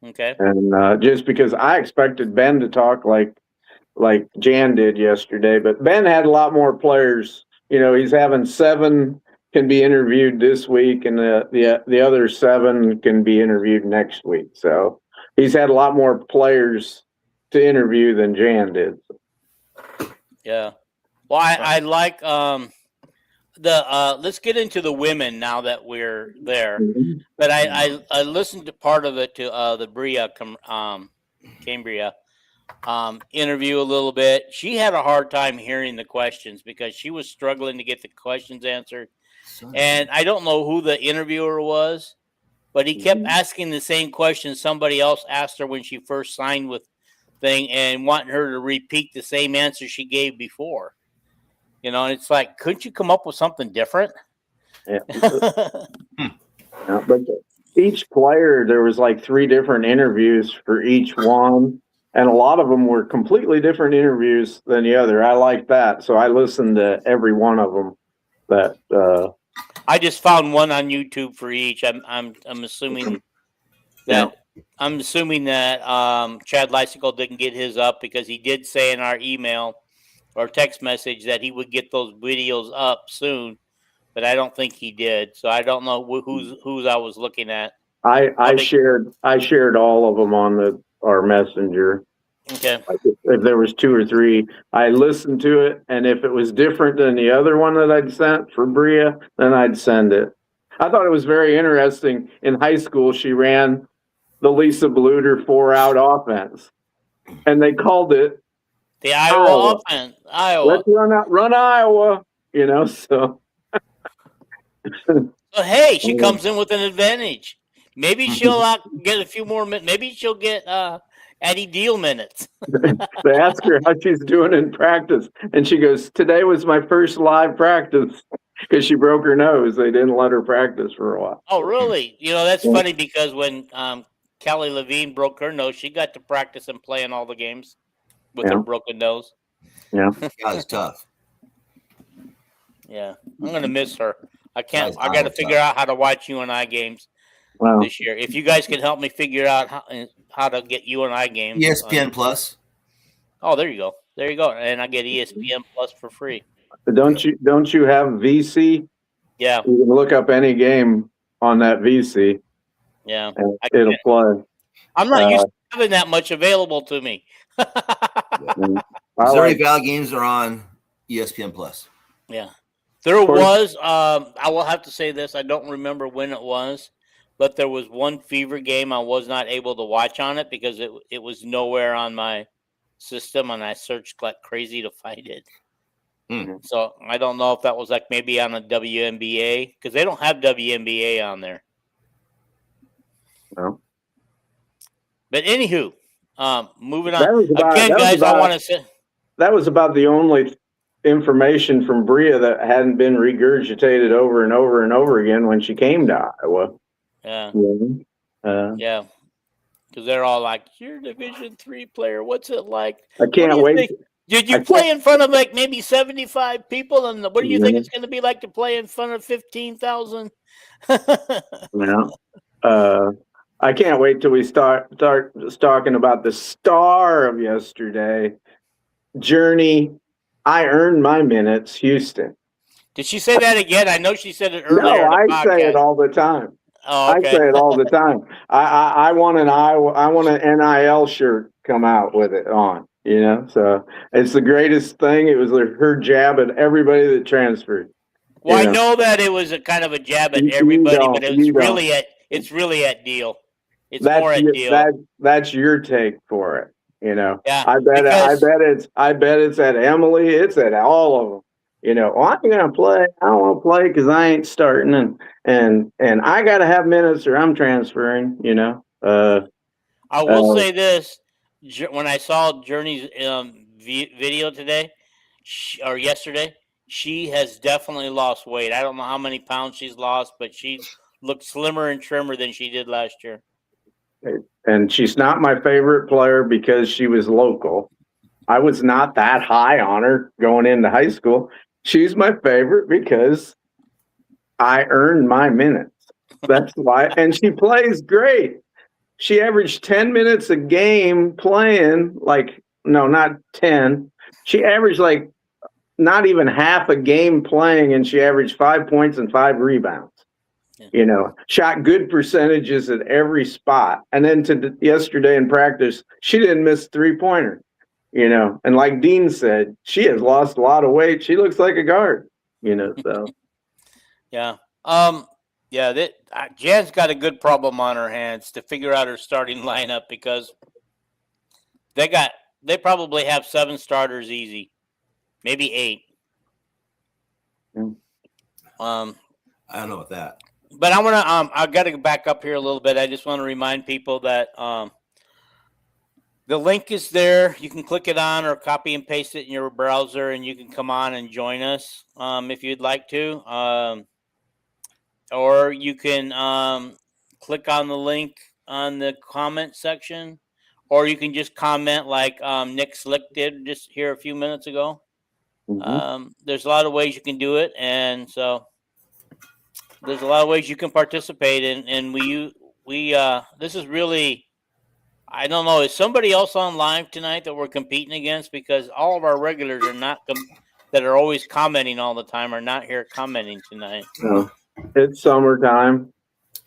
Okay. And just because I expected Ben to talk like Jan did yesterday, but Ben had a lot more players. He's having 7 can be interviewed this week, and the other 7 can be interviewed next week. So he's had a lot more players to interview than Jan did. Yeah. Well, I like let's get into the women now that we're there. Mhm. But I listened to part of it to the Bria Cambria interview a little bit. She had a hard time hearing the questions because she was struggling to get the questions answered. And I don't know who the interviewer was, but he kept asking the same question somebody else asked her when she first signed with thing and wanting her to repeat the same answer she gave before. And it's like, couldn't you come up with something different? Yeah. But each player, there was like 3 different interviews for each one. And a lot of them were completely different interviews than the other. I like that. So I listened to every one of them. I just found one on YouTube for each. I'm assuming that Chad Lysicle didn't get his up because he did say in our email or text message that he would get those videos up soon, but I don't think he did. So I don't know whose I was looking at. I shared all of them on our messenger. Okay. If there was 2 or 3, I listened to it, and if it was different than the other one that I'd sent for Bria, then I'd send it. I thought it was very interesting. In high school, she ran the Lisa Bluter 4-out offense, and they called it the Iowa offense. Iowa. Let's run Iowa. So. So hey, she comes in with an advantage. Maybe she'll get a few more minutes. Maybe she'll get Addie Deal minutes. They ask her how she's doing in practice, and she goes, "Today was my first live practice," because she broke her nose. They didn't let her practice for a while. Oh, really? That's funny because when Kelly Levine broke her nose, she got to practice and play in all the games with her broken nose. Yeah, that was tough. Yeah, I'm gonna miss her. I can't. I got to figure out how to watch UNI games this year. If you guys can help me figure out how to get UNI games, ESPN Plus. Oh, there you go. There you go. And I get ESPN Plus for free. Don't you have VC? Yeah. You can look up any game on that VC. Yeah. And it'll play. I'm not used to having that much available to me. Missouri Valley games are on ESPN Plus. Yeah. There was, I will have to say this, I don't remember when it was, but there was one Fever game I was not able to watch on it because it was nowhere on my system, and I searched like crazy to find it. So I don't know if that was like maybe on a WNBA, because they don't have WNBA on there. No. But anywho, moving on. Again, guys, I want to say that was about the only information from Bria that hadn't been regurgitated over and over and over again when she came to Iowa. Yeah. Yeah. Because they're all like, "You're a Division III player. What's it like?" I can't wait. Did you play in front of like maybe 75 people? And what do you think it's going to be like to play in front of 15,000? Yeah. I can't wait till we start talking about the star of yesterday, Journey. I earned my minutes, Houston. Did she say that again? I know she said it earlier. No, I say it all the time. Oh, okay. I say it all the time. I want an NIL shirt come out with it on. So it's the greatest thing. It was her jab at everybody that transferred. Well, I know that it was a kind of a jab at everybody, but it's really at Deal. It's more at Deal. That's your take for it. Yeah. I bet it's at Emily. It's at all of them. Well, I'm gonna play. I don't want to play because I ain't starting, and I got to have minutes or I'm transferring. I will say this: when I saw Journey's video today or yesterday, she has definitely lost weight. I don't know how many pounds she's lost, but she's look slimmer and trimmer than she did last year. And she's not my favorite player because she was local. I was not that high on her going into high school. She's my favorite because I earned my minutes. That's why. And she plays great. She averaged 10 minutes a game playing, no, not 10. She averaged not even half a game playing, and she averaged 5 points and 5 rebounds. Yeah. Shot good percentages at every spot. And then yesterday in practice, she didn't miss 3-pointer. And like Dean said, she has lost a lot of weight. She looks like a guard, so. Yeah. Jan's got a good problem on her hands to figure out her starting lineup because they probably have 7 starters easy, maybe 8. Yeah. I don't know about that. But I want to I got to back up here a little bit. I just want to remind people that the link is there. You can click it on or copy and paste it in your browser, and you can come on and join us if you'd like to. Or you can click on the link on the comment section, or you can just comment like Nick Slick did just here a few minutes ago. Mm-hmm. There's a lot of ways you can do it, and so there's a lot of ways you can participate in. And we this is really, I don't know, is somebody else on live tonight that we're competing against? Because all of our regulars are not that are always commenting all the time are not here commenting tonight. No. It's summertime.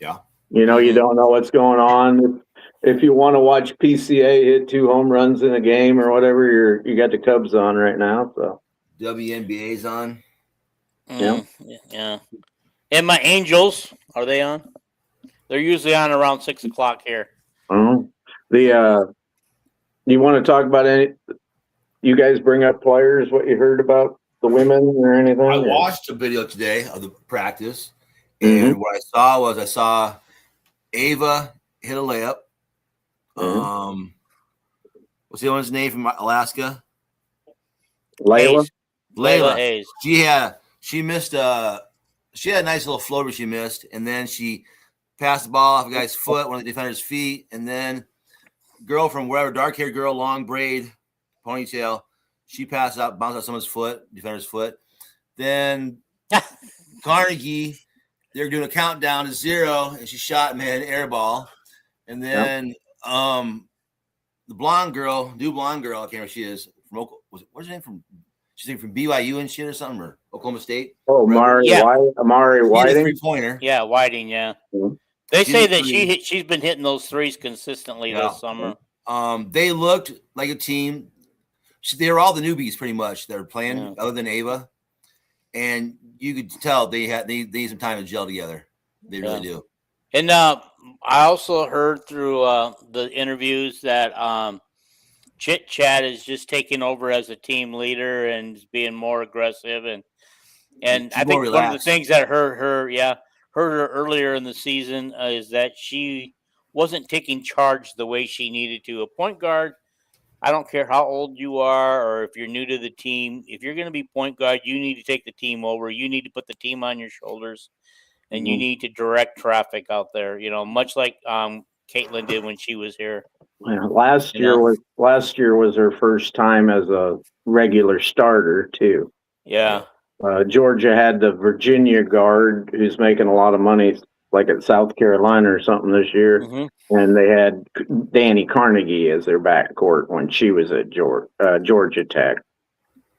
Yeah. You don't know what's going on. If you want to watch PCA hit 2 home runs in a game or whatever, you got the Cubs on right now. So WNBA's on. Yeah. And my Angels, are they on? They're usually on around 6 o'clock here. Oh, you want to talk about any? You guys bring up players, what you heard about the women or anything? I watched a video today of the practice, and what I saw Ava hit a layup. What's the one's name from Alaska? Layla Hayes. She missed she had a nice little floater she missed, and then she passed the ball off a guy's foot, one of the defender's feet, and then girl from wherever, dark-haired girl, long braid, ponytail, she passed out, bounced out someone's foot, defender's foot. Then Carnegie, they were doing a countdown to 0, and she shot an air ball. And then the blonde girl, I can't remember who she is, from what's her name from? She's from BYU and shit or something, or Oklahoma State. Oh, Amari Whiting. 3-pointer. Yeah, Whiting. Yeah. Mm-hmm. They say that she's been hitting those threes consistently this summer. They looked like a team. They were all the newbies pretty much that were playing, other than Ava, and you could tell they need some time to gel together. They really do. And I also heard through the interviews that Chit Chat is just taking over as a team leader and is being more aggressive, and I think one of the things that hurt her earlier in the season is that she wasn't taking charge the way she needed to. A point guard, I don't care how old you are or if you're new to the team, if you're going to be point guard, you need to take the team over. You need to put the team on your shoulders, and you need to direct traffic out there, much like Caitlin did when she was here. Yeah, last year was her first time as a regular starter too. Yeah. Georgia had the Virginia guard who's making a lot of money, like at South Carolina or something this year, and they had Danny Carnegie as their backcourt when she was at Georgia Tech.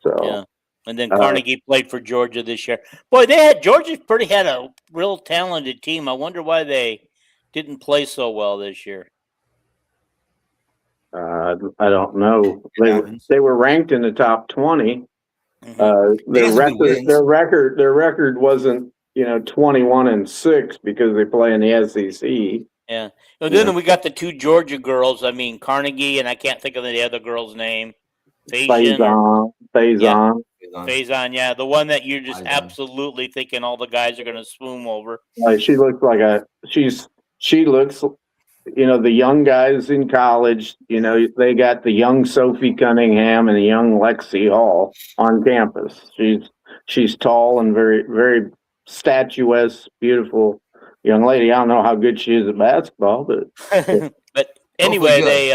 So and then Carnegie played for Georgia this year. Boy, Georgia had a real talented team. I wonder why they didn't play so well this year. I don't know. They were ranked in the top 20. Their record wasn't 21-6 because they play in the SEC. Yeah. And then we got the 2 Georgia girls. I mean, Carnegie, and I can't think of the other girl's name. Faison. Yeah, the one that you're just absolutely thinking all the guys are going to swoon over. She looks like she looks. The young guys in college, they got the young Sophie Cunningham and the young Lexi Hall on campus. She's tall and very, very statuesque, beautiful young lady. I don't know how good she is at basketball, but but anyway, good. they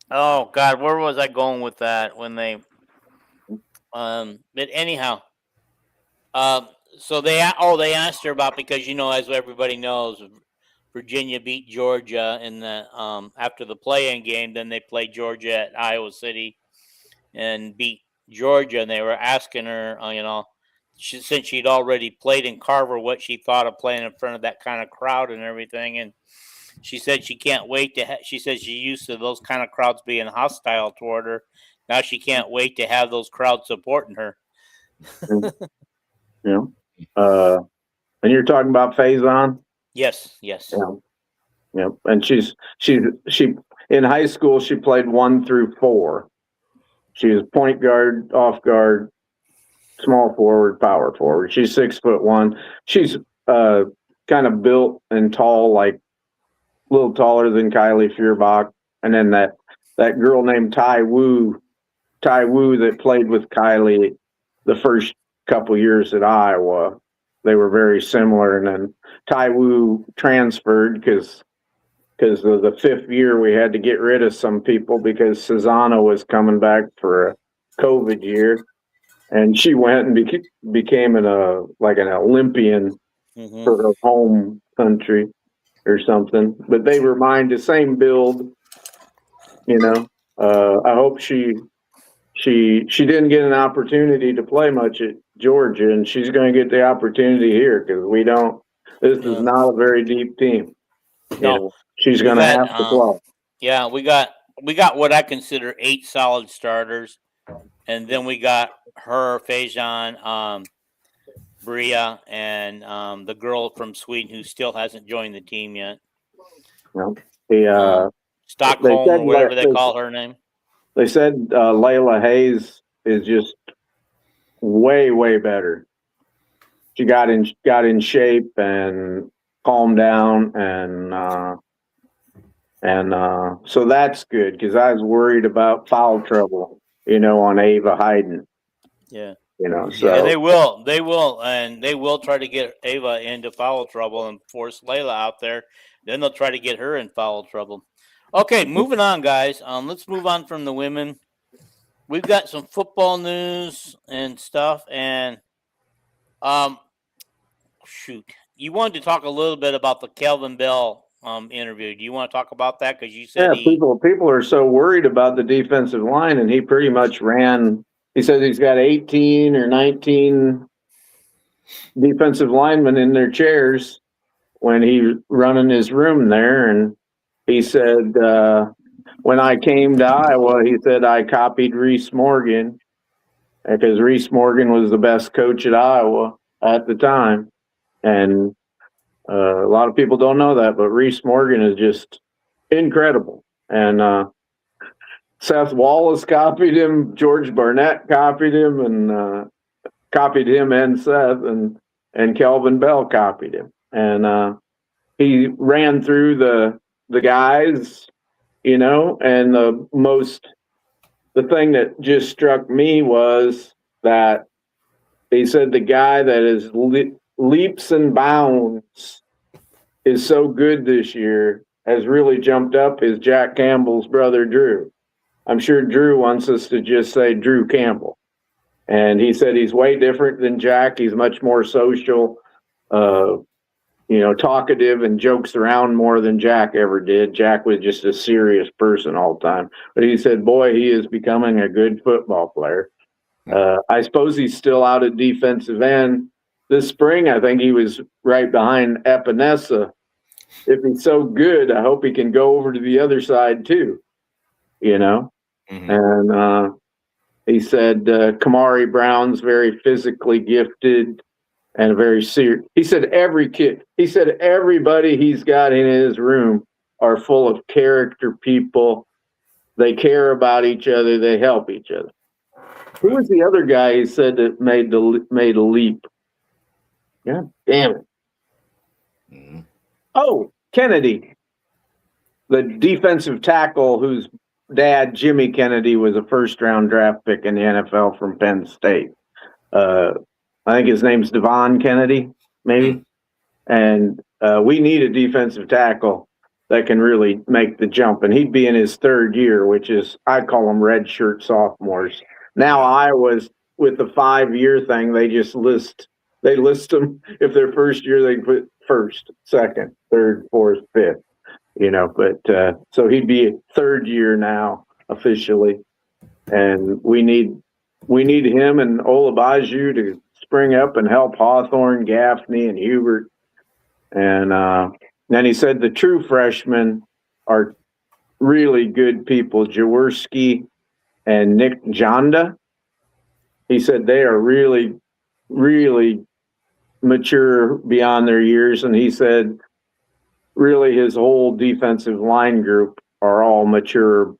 oh God, where was I going with that when they but anyhow, so they asked her about, because as everybody knows, Virginia beat Georgia in the after the play-in game. Then they played Georgia at Iowa City and beat Georgia, and they were asking her, since she'd already played in Carver, what she thought of playing in front of that kind of crowd and everything. And she said she can't wait to. She said she's used to those kind of crowds being hostile toward her. Now she can't wait to have those crowds supporting her. And you're talking about Faison? Yes. Yeah. And she in high school she played 1 through 4. She was point guard, off guard, small forward, power forward. She's 6'1". She's kind of built and tall, like a little taller than Kylie Feuerbach. And then that girl named Tai Wu that played with Kylie the first couple years at Iowa. They were very similar. And then Tai Wu transferred because of the 5th year we had to get rid of some people because Cezanne was coming back for a COVID year. And she went and became an Olympian for her home country or something. But they remind the same build, I hope she didn't get an opportunity to play much at Georgia, and she's going to get the opportunity here because we don't. This is not a very deep team. No, she's going to have to play. Yeah, we got what I consider 8 solid starters, and then we got her, Faison, Bria, and the girl from Sweden who still hasn't joined the team yet. No, Stockholm, or whatever they call her name. They said Layla Hayes is just way, way better. She got in shape and calmed down, and so that's good because I was worried about foul trouble, on Ava Hayden. Yeah. So yeah, they will try to get Ava into foul trouble and force Layla out there. Then they'll try to get her in foul trouble. Okay, moving on, guys. Let's move on from the women. We've got some football news and stuff, and you wanted to talk a little bit about the Kelvin Bell interview. Do you want to talk about that? Because you said people are so worried about the defensive line, and he pretty much ran. He said he's got 18 or 19 defensive linemen in their chairs when he running his room there, and he said when I came to Iowa, he said I copied Reese Morgan because Reese Morgan was the best coach at Iowa at the time, and a lot of people don't know that, but Reese Morgan is just incredible. And Seth Wallace copied him, George Barnett copied him, and copied him and Seth, and Kelvin Bell copied him. And he ran through the guys, and the thing that just struck me was that he said the guy that is leaps and bounds is so good this year has really jumped up is Jack Campbell's brother, Drew. I'm sure Drew wants us to just say Drew Campbell. And he said he's way different than Jack. He's much more social, talkative and jokes around more than Jack ever did. Jack was just a serious person all the time. But he said, boy, he is becoming a good football player. I suppose he's still out at defensive end. This spring, I think he was right behind Epinesa. If he's so good, I hope he can go over to the other side too, And he said Kamari Brown's very physically gifted and very serious. He said everybody he's got in his room are full of character people. They care about each other. They help each other. Who was the other guy he said that made a leap? Yeah, damn it. Mm-hmm. Oh, Kennedy, the defensive tackle whose dad, Jimmy Kennedy, was a first-round draft pick in the NFL from Penn State. I think his name's Devon Kennedy, maybe. And we need a defensive tackle that can really make the jump. And he'd be in his third year, which is, I call them red shirt sophomores. Now Iowa's with the 5-year thing, they list them. If they're first year, they put first, second, third, fourth, fifth, but so he'd be third year now officially. And we need him and Olabaju to spring up and help Hawthorne, Gaffney, and Hubert. And then he said the true freshmen are really good people, Jaworski and Nick Jonda. He said they are really, really mature beyond their years. And he said really his whole defensive line group are all mature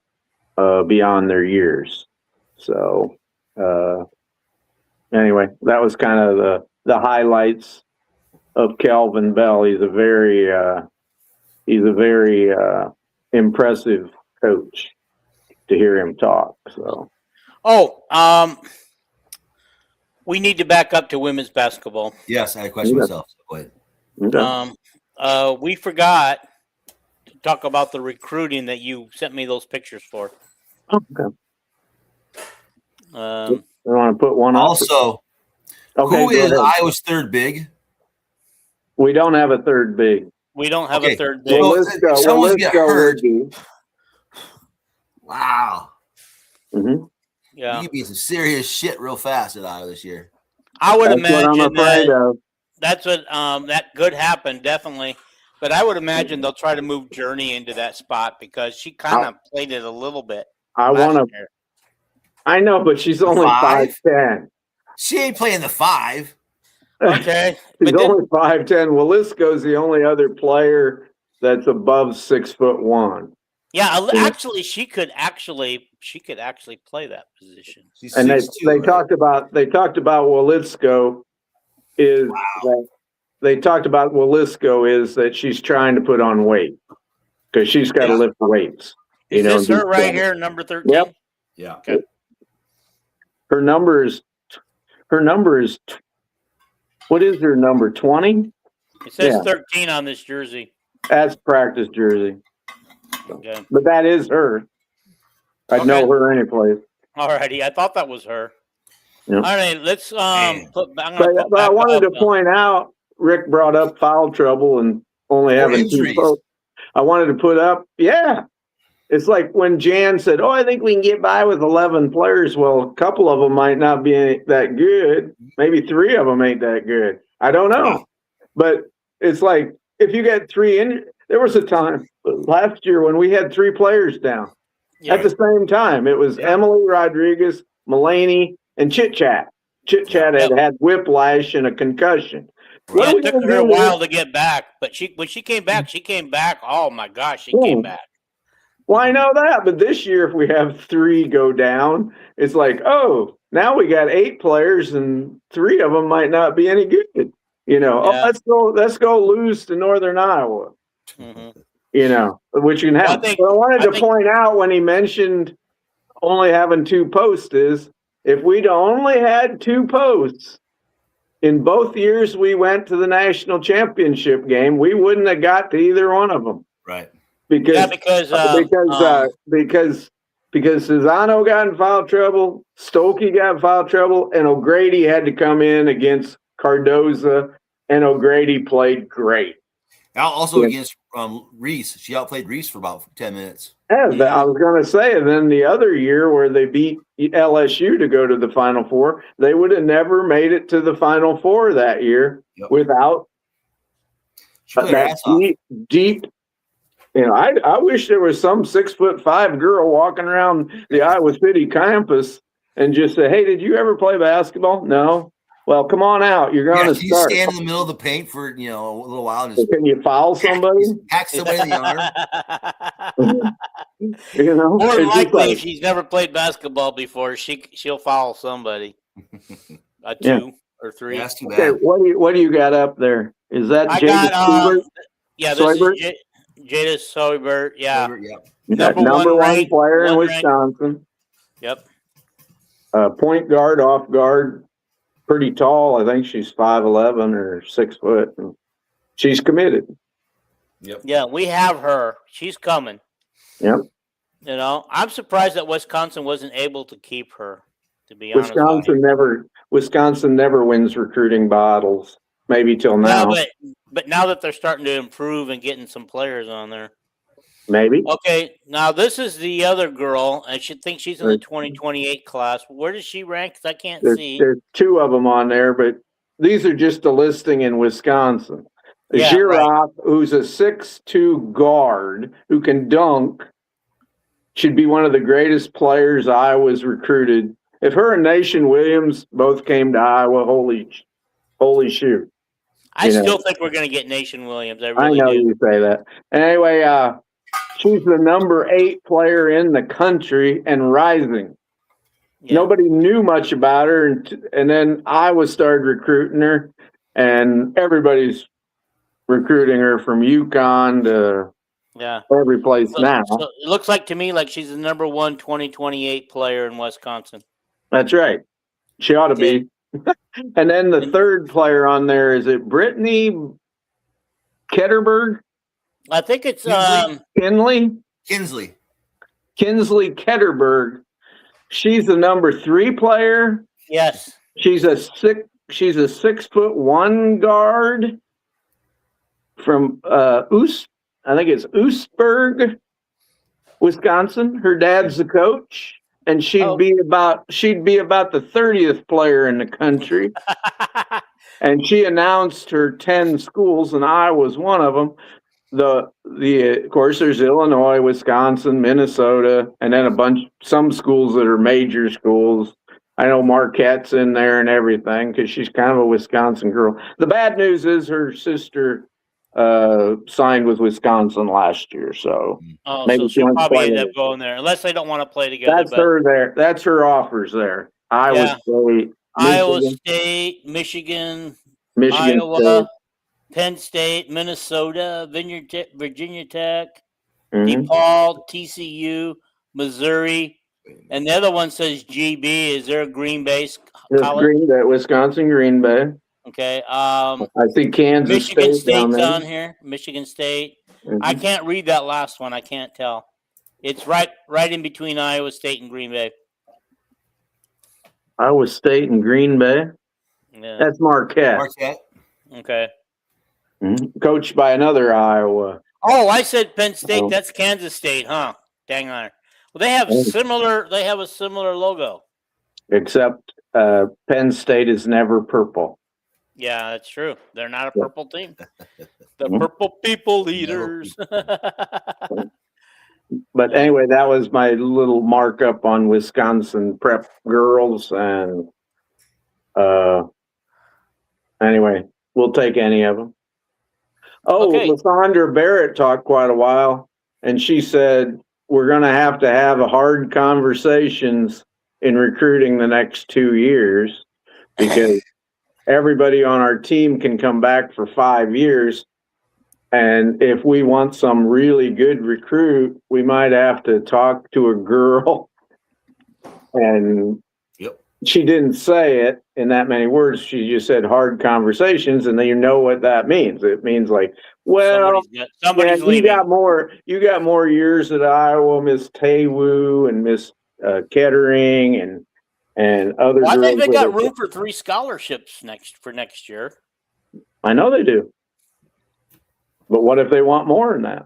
beyond their years. So anyway, that was kind of the highlights of Calvin Bell. He's a very impressive coach to hear him talk. So we need to back up to women's basketball. Yes, I had a question myself. So go ahead. Okay. We forgot to talk about the recruiting that you sent me those pictures for. Okay. Um, I want to put one up. Also, Okay, who go is ahead. Iowa's third big? We don't have a third big. we don't have Okay. a third Well, big. Well, Willisco, someone's get hurt. would be. Wow. Mhm. Yeah, You could be some serious shit real fast at Iowa this year. I would That's what I'm imagine afraid that of. that's what that could happen, definitely. But I would imagine they'll try to move Journey into that spot because she kind of played it a little bit. I last want to. year. I know, but she's only 5'10". 5'10". She ain't playing the 5. Okay, She's but then, only 5'10". Willisco's the only other player that's above 6'1". yeah, actually, she could actually play that position. She's And 6'2", they right? talked about Willisco is that they talked about Willisco is that she's trying to put on weight because she's got to lift weights. Is this and be her right strong. here, number 13? Yep. Yeah. Okay. Her number is what is her number? 20? It says Yeah. 13 on this jersey. That's practice jersey. Okay. But that is her. I'd know her anyplace. Alrighty, I thought that was her. Yeah. All right, let's Man. put. But I wanted to point out, Rick brought up foul trouble and only having 2 injuries. posts. I wanted to put up, it's like when Jan said, I think we can get by with 11 players. Well, a couple of them might not be that good. Maybe 3 of them ain't that good. I don't know. Wow. But it's like, if you get 3 in, there was a time last year when we had 3 players down at the same time. It was Emily Rodriguez, Mulaney, and Chit Chat. Chit Chat had whiplash and a concussion. What Yeah, are we it took gonna her a do while to get back, but when she came back. Oh my gosh, she came back. Well, I know that, but this year, if we have 3 go down, it's like, now we got 8 players, and 3 of them might not be any good. Let's go lose to Northern Iowa. Mm-hmm. Which can happen. think- But I wanted I to point out when he mentioned only having 2 posts is if we'd only had 2 posts in both years we went to the national championship game, we wouldn't have got to either one of them. Right. Because Cesano got in foul trouble, Stokey got in foul trouble, and O'Grady had to come in against Cardoza, and O'Grady played great. Also against Reese. She outplayed Reese for about 10 minutes. Yeah, I was going to say, and then the other year where they beat LSU to go to the Final Four, they would have never made it to the Final Four that year without that deep. I wish there was some 6'5" girl walking around the Iowa City campus and just say, "Hey, did you ever play basketball?" No. Well, come on out. You're going to Can start. you stand in the middle of the paint for a little while and just Can you foul somebody? hack somebody in the arm? More than It's just likely, like- if she's never played basketball before, she'll foul somebody. A 2 or 3. Yeah, that's too Okay, bad. what do you got up there? Is that I Jada got Stewart? this Soibert? is Jada Soibert. Yeah. That Number number one one ranked- player in one ranked. Wisconsin. Yep. Point guard, off guard, pretty tall. I think she's 5'11" or 6 foot. She's committed. Yep. Yeah, we have her. She's coming. Yep. You know, I'm surprised that Wisconsin wasn't able to keep her. To be honest, with you. Wisconsin never wins recruiting battles. Maybe till now. No, but now that they're starting to improve and getting some players on there. Maybe. Okay, now this is the other girl. I should think she's in the 2028 class. Where does she rank? 'Cause I can't see. There's two of them on there, but these are just a listing in Wisconsin. Yeah, Giraffe, who's a 6'2" guard who can dunk, should be one of the greatest players Iowa's recruited. If her and Nation Williams both came to Iowa, holy shoot. I still think we're going to get Nation Williams. I I really know do. you say that. Anyway, she's the number 8 player in the country and rising. Yeah. Nobody knew much about her, and then Iowa started recruiting her, and everybody's recruiting her from UConn to every place now. So it looks like to me like she's the number 1 2028 player in Wisconsin. That's right. She ought to be. And then the third player on there, is it Brittany Ketterberg? I think it's Kinsley Ketterberg. She's the number 3 player. Yes. She's a 6'1" guard from I think it's Oostburg, Wisconsin. Her dad's the coach. And she'd be about the 30th player in the country. And she announced her 10 schools, and Iowa's one of them. Of course, there's Illinois, Wisconsin, Minnesota, and then some schools that are major schools. I know Marquette's in there and everything because she's kind of a Wisconsin girl. The bad news is her sister signed with Wisconsin last year, so maybe she'll probably end up going there unless they don't want to play together. That's her there. That's her offers there. Iowa State, Michigan Iowa, State. Penn State, Minnesota, Virginia Tech, DePaul, TCU, Missouri, and the other one says GB. Is there a Green Bay college? Wisconsin Green Bay. Okay. I see Kansas Michigan State's on here. Michigan State. I can't read that last one. I can't tell. It's right in between Iowa State and Green Bay. Iowa State and Green Bay. Yeah. That's Marquette. Okay. Coached by another Iowa. Oh, I said Penn State. That's Kansas State, huh? Dang on. Well, they have similar. They have a similar logo. Except Penn State is never purple. Yeah, that's true. They're not a purple team. The purple people leaders. But anyway, that was my little markup on Wisconsin prep girls. And anyway, we'll take any of them. Lysandra Barrett talked quite a while, and she said, we're going to have hard conversations in recruiting the next 2 years because everybody on our team can come back for 5 years. And if we want some really good recruit, we might have to talk to a girl. And she didn't say it in that many words. She just said hard conversations, and then you know what that means. It means like, well, somebody's leaving. You got more years at Iowa, Miss Taewoo and Miss Kettering and other. I think they got room for 3 scholarships next year. I know they do. But what if they want more than that?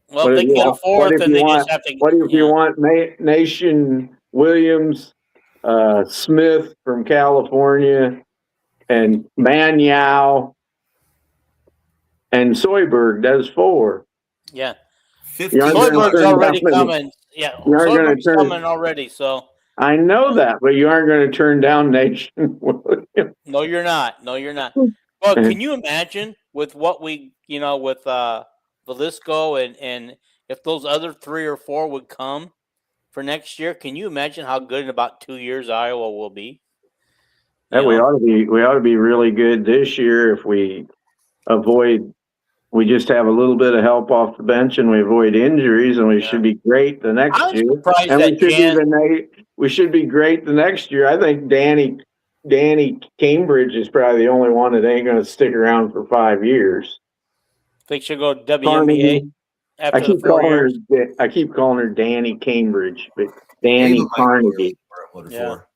Well, they get a 4th, and they just have to. What if you want Nation Williams, Smith from California, and Manyao, and Soyberg does 4? Yeah. Soyberg's already coming. Yeah, Soyberg's coming already. So I know that, but you aren't going to turn down Nation Williams. No, you're not. Well, can you imagine with what we, with Velisco and if those other 3 or 4 would come for next year? Can you imagine how good in about 2 years Iowa will be? Yeah, we ought to be really good this year if we just have a little bit of help off the bench and we avoid injuries, and we should be great the next year. And we should be great the next year. I think Danny Cambridge is probably the only one that ain't going to stick around for 5 years. Think she'll go WNBA Carnegie. after I the keep 4 calling years? her. I keep calling her Danny Cambridge, but Danny Ava might go Carnegie. after Yeah. 4.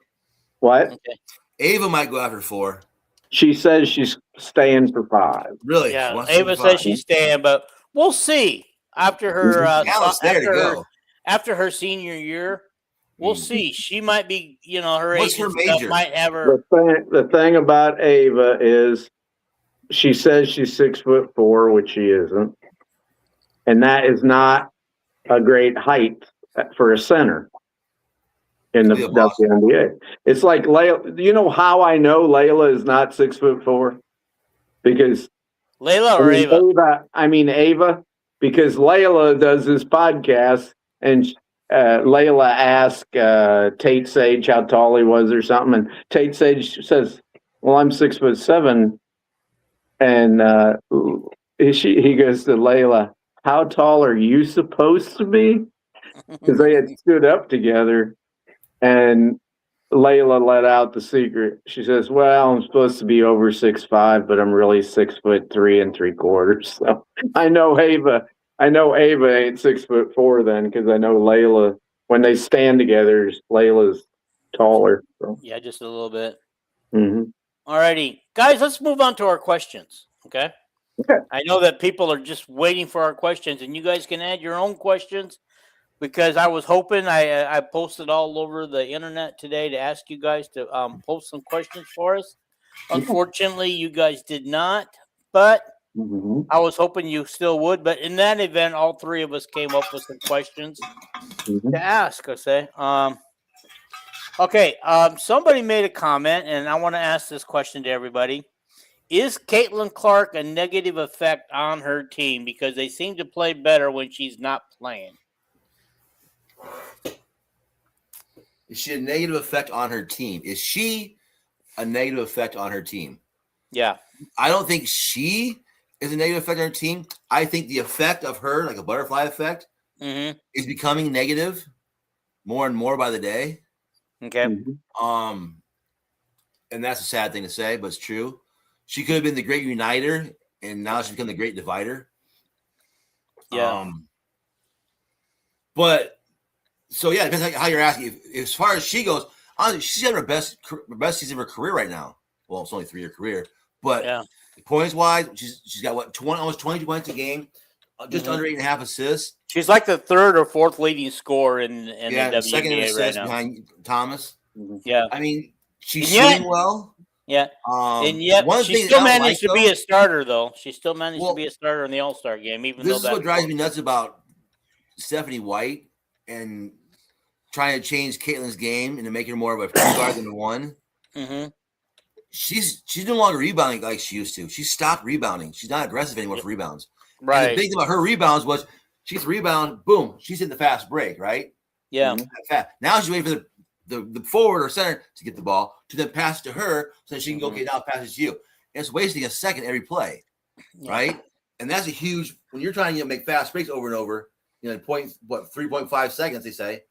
What? Okay. Ava might go after 4. She says she's staying for 5. Really? Yeah. Wants to Ava go 5. says she's staying, but we'll see after her Talent's there to go. after her senior year. We'll see. She might be, her What's age her and stuff major? might have her. The thing about Ava is she says she's 6'4", which she isn't, and that is not a great height for a center in the Be a boss. WNBA. It's like Layla. Do you know how I know Layla is not 6'4"? Because Layla or Ava? Ava, because Layla does this podcast, and Layla asked Tate Sage how tall he was or something, and Tate Sage says, "Well, I'm 6'7", and he goes to Layla, "How tall are you supposed to be?" Because they had stood up together, and Layla let out the secret. She says, "Well, I'm supposed to be over 6'5", but I'm really 6'3 3/4". So I know Ava ain't 6'4" then, because I know Layla, when they stand together, Layla's taller. So. Yeah, just a little bit. Mm-hmm. All righty, guys, let's move on to our questions. Okay. Okay. I know that people are just waiting for our questions, and you guys can add your own questions, because I was hoping I posted all over the internet today to ask you guys to post some questions for us. Unfortunately, you guys did not, but Mm-hmm. I was hoping you still would. But in that event, all 3 of us came up with some questions Mm-hmm. to ask. Okay. Somebody made a comment, and I want to ask this question to everybody. Is Caitlin Clark a negative effect on her team because they seem to play better when she's not playing? Is she a negative effect on her team? Is she a negative effect on her team? Yeah. I don't think she is a negative effect on her team. I think the effect of her, like a butterfly effect, is becoming negative more and more by the day. Okay. And that's a sad thing to say, but it's true. She could have been the great uniter, and now she's become the great divider. Yeah. But so yeah, it depends how you're asking. As far as she goes, honestly, she's having her best season of her career right now. Well, it's only a 3-year career, but points wise, she's got what, almost 22 points a game, just under 8.5 assists. She's like the 3rd or 4th leading scorer in the WNBA second in assists right now, behind Thomas. Yeah, I mean, she's shooting well. Yeah, and yet she still managed to be a starter, though. She still managed to be a starter in the All-Star game, even though this is what drives me nuts about Stephanie White and trying to change Caitlin's game and to make her more of a point guard than a 1. She's no longer rebounding like she used to. She stopped rebounding. She's not aggressive anymore for rebounds. Right. And the big thing about her rebounds was she's rebound, boom, she's in the fast break, right? Yeah. Now she's waiting for the forward or center to get the ball to then pass to her so that she can go, okay, now pass it to you. And it's wasting a second every play, right? And that's a huge, when you're trying to make fast breaks over and over, 3.5 seconds, they say,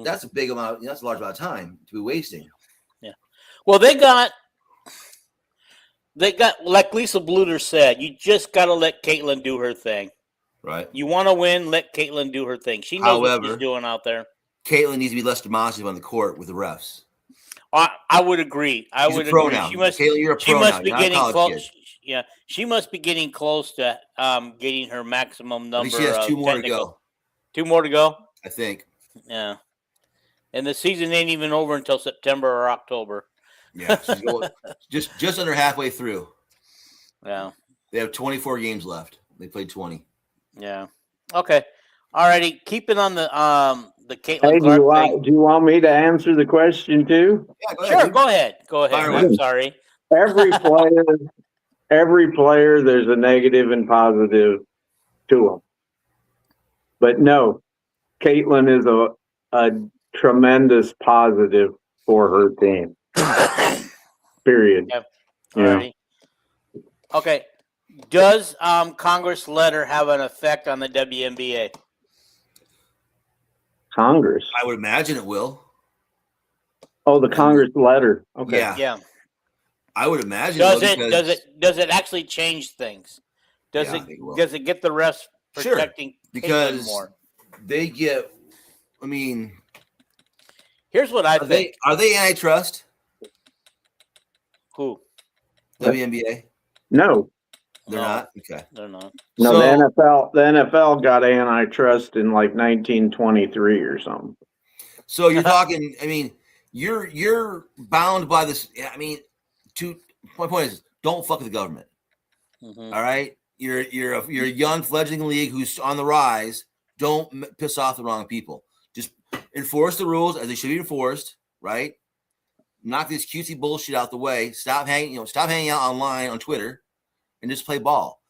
that's a big amount, that's a large amount of time to be wasting. Yeah. Well, they got, like Lisa Bluter said, you just got to let Caitlin do her thing. Right. You want to win, let Caitlin do her thing. She knows what she's doing out there. Caitlin needs to be less demonstrative on the court with the refs. I would agree. She's a pro now. Caitlin, you're a pro now. Be getting close. Yeah, she must be getting close to getting her maximum number. She has 2 more to go. 2 more to go? I think. Yeah. And the season ain't even over until September or October. Yeah, she's going just under halfway through. Yeah. They have 24 games left. They played 20. Yeah. Okay. All righty. Keep it on the Caitlin Hey, Clark thing. Do you want me to answer the question too? Yeah, go ahead. Sure, go ahead. Go ahead. I'm sorry. Every player, there's a negative and positive to them. But no, Caitlin is a tremendous positive for her team. Period. Yep. Alrighty. Okay. Does Congress letter have an effect on the WNBA? Congress? I would imagine it will. Oh, the Congress letter. Okay. Yeah. I would imagine. Does it actually change things? Does Yeah, I it think it will. does it get the refs Sure, protecting Caitlyn because more? they get. I mean, Here's what I are think. they antitrust? Who? WNBA? No, They're No, not. Okay. they're not. no, So the NFL got antitrust in like 1923 or something. So you're talking. I mean, you're bound by this. I mean, my point is, don't fuck with the government. Mhm. All right, you're a young fledgling league who's on the rise. Don't piss off the wrong people. Just enforce the rules as they should be enforced. Right. Knock this cutesy bullshit out the way. Stop hanging out online on Twitter, and just play ball,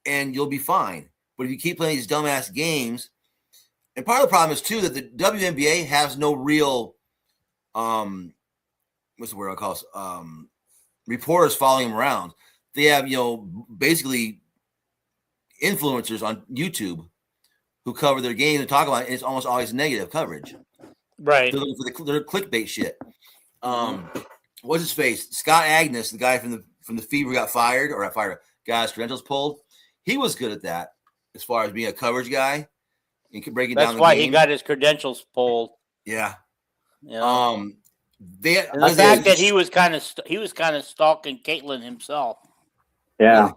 and you'll be fine. But if you keep playing these dumbass games, and part of the problem is too that the WNBA has no real, what's the word I call it? Reporters following them around. They have, basically influencers on YouTube who cover their games and talk about it, and it's almost always negative coverage. Right. They're looking for their clickbait shit. What's his face? Scott Agnes, the guy from the Fever got fired, got his credentials pulled. He was good at that as far as being a coverage guy and breaking down the game. That's why he got his credentials pulled. Yeah. And the fact that he was kind of stalking Caitlyn himself. Yeah.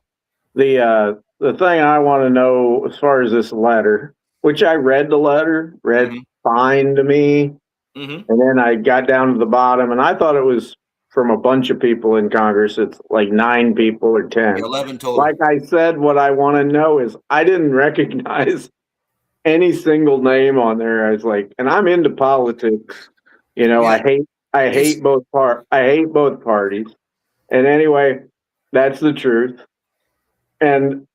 The thing I want to know as far as this letter, which I read the letter, fine to me. And then I got down to the bottom and I thought it was from a bunch of people in Congress. It's like 9 people or 10. 11 total. Like I said, what I want to know is I didn't recognize any single name on there. I was like, and I'm into politics. I hate both parties. And anyway, that's the truth. And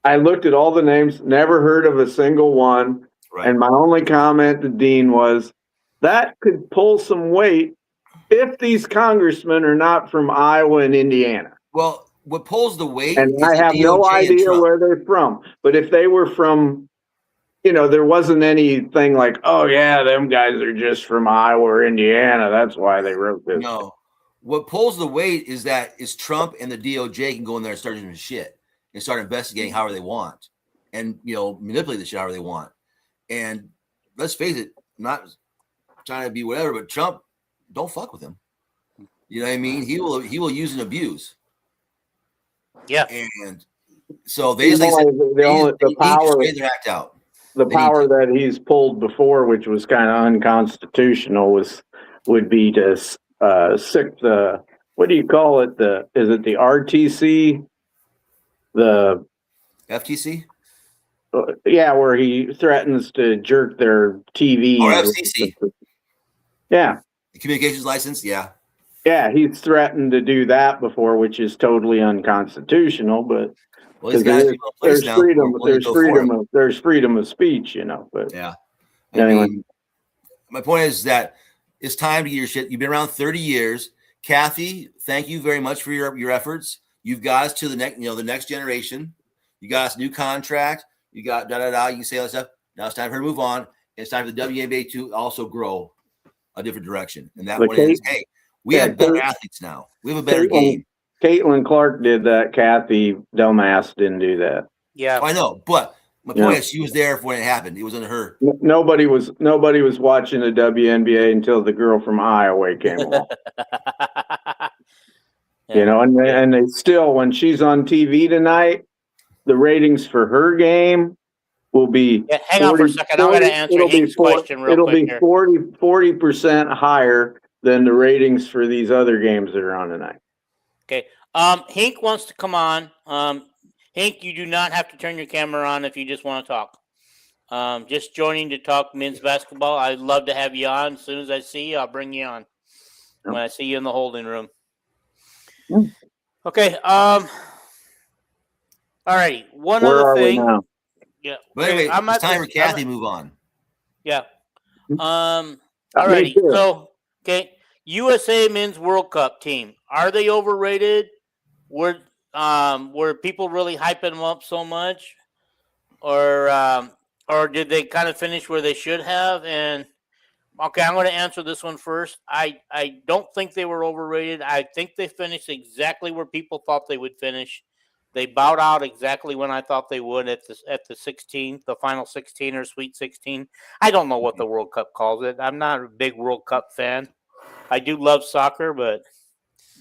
I looked at all the names, never heard of a single one. Right. And my only comment to Dean was that could pull some weight if these congressmen are not from Iowa and Indiana. Well, what pulls the weight and is I have no idea Trump. where they're from. But if they were from, there wasn't anything like, oh yeah, them guys are just from Iowa or Indiana. That's why they wrote this. No. What pulls the weight is Trump and the DOJ can go in there and start doing shit and start investigating however they want and, manipulate the shit however they want. And let's face it, I'm not trying to be whatever, but Trump, don't fuck with him. You know what I mean? He will use and abuse. Yeah. And so they need to straighten their act out. The power that he's pulled before, which was kind of unconstitutional, would be to sick the, what do you call it? Is it the RTC? The FTC? Yeah, where he threatens to jerk their TV. Or FCC. Yeah. The communications license, yeah. Yeah, he's threatened to do that before, which is totally unconstitutional, but these guys there's freedom of speech, But yeah. Anyway. My point is that it's time to get your shit. You've been around 30 years. Kathy, thank you very much for your efforts. You've got us to the next generation. You got us a new contract. You got You can say all that stuff. Now it's time for her to move on. It's time for the WNBA to also grow a different direction. And that one is, hey, we have better athletes now. We have a better game. Caitlin Clark did that. Kathy dumbass didn't do that. Yeah, I know. But my point is, she was there when it happened. It was under her. Nobody was watching the WNBA until the girl from Iowa came along. And they still, when she's on TV tonight, the ratings for her game will be. Yeah, hang on for a second. I'm going to answer Hank's question real quick. It'll be 40% higher than the ratings for these other games that are on tonight. Okay. Hank wants to come on. Hank, you do not have to turn your camera on if you just want to talk. Just joining to talk men's basketball. I'd love to have you on. As soon as I see you, I'll bring you on. When I see you in the holding room. Okay. All righty. One other thing. Where are we now? Yeah. But anyway, it's time for Kathy to move on. Yeah. All righty. So, okay. USA Men's World Cup team. Are they overrated? Were people really hyping them up so much? Or did they kind of finish where they should have? And okay, I'm going to answer this one first. I don't think they were overrated. I think they finished exactly where people thought they would finish. They bowed out exactly when I thought they would at the 16, the final 16 or Sweet 16. I don't know what the World Cup calls it. I'm not a big World Cup fan. I do love soccer, but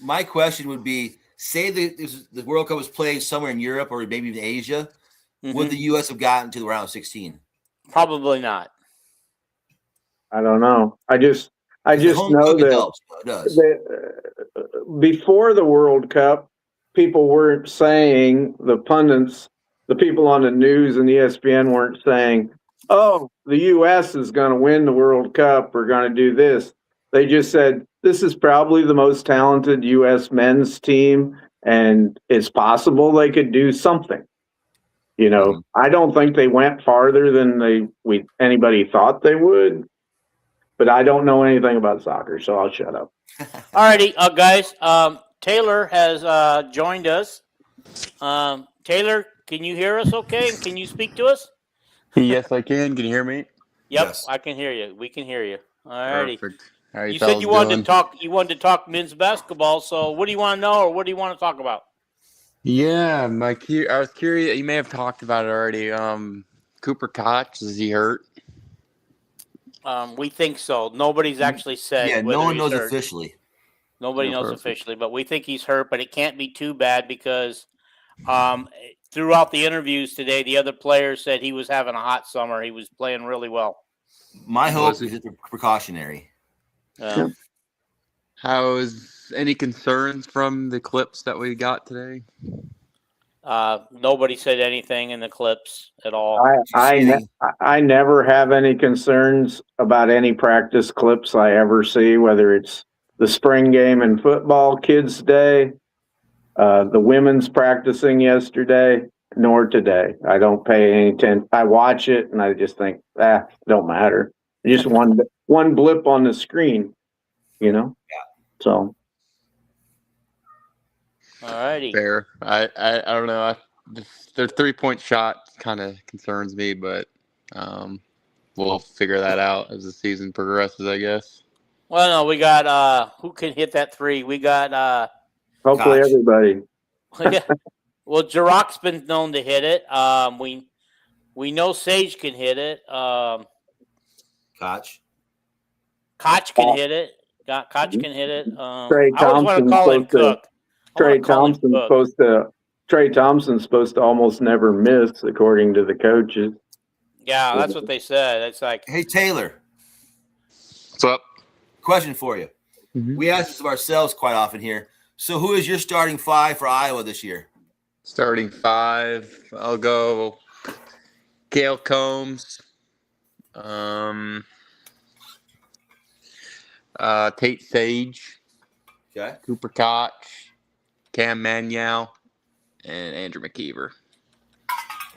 my question would be: say the World Cup was played somewhere in Europe or maybe even Asia, would the U.S. have gotten to the round of 16? Probably not. I don't know. I just home know cooking that, helps. It does. Before the World Cup, people weren't saying, the pundits, the people on the news and ESPN weren't saying, "Oh, the U.S. is going to win the World Cup. We're going to do this." They just said, "This is probably the most talented U.S. men's team, and it's possible they could do something." You know, I don't think they went farther than anybody thought they would, but I don't know anything about soccer, so I'll shut up. All righty, guys. Taylor has joined us. Taylor, can you hear us okay? Can you speak to us? Yes, I can. Can you hear me? Yep, Yes. I can hear you. We can hear you. All righty. Perfect. How are You fellas said you wanted doing? to talk. You wanted to talk men's basketball. So, what do you want to know, or what do you want to talk about? Yeah, I was curious. You may have talked about it already. Cooper Koch, is he hurt? We think so. Nobody's actually said. Yeah, whether no one he's knows hurt. officially. Nobody knows Perfect. officially, but we think he's hurt. But it can't be too bad because throughout the interviews today, the other players said he was having a hot summer. He was playing really well. My hope Was he? is it's precautionary. How's any concerns from the clips that we got today? Nobody said anything in the clips at all. I never have any concerns about any practice clips I ever see, whether it's the spring game in football, Kids Day, the women's practicing yesterday, nor today. I don't pay any attention. I watch it and I just think, don't matter. Just one blip on the screen, you know? Yeah. So. All righty. Fair. I don't know. Their 3-point shot kind of concerns me, but we'll figure that out as the season progresses, I guess. Well, no, we got who can hit that three? We got Hopefully Koch. everybody. well, Jiroc's been known to hit it. We know Sage can hit it. Koch. Koch can hit it. Koch can hit it. Trey I always want to call him Cook. Trey Thompson's supposed to almost never miss, according to the coaches. Yeah, that's what they said. It's like, Hey, Taylor. What's up? Question for you. We ask this of ourselves quite often here. So who is your starting five for Iowa this year? Starting five, I'll go Cale Combs, Tate Sage, Okay. Cooper Koch, Cam Manyow, and Andrew McKeever.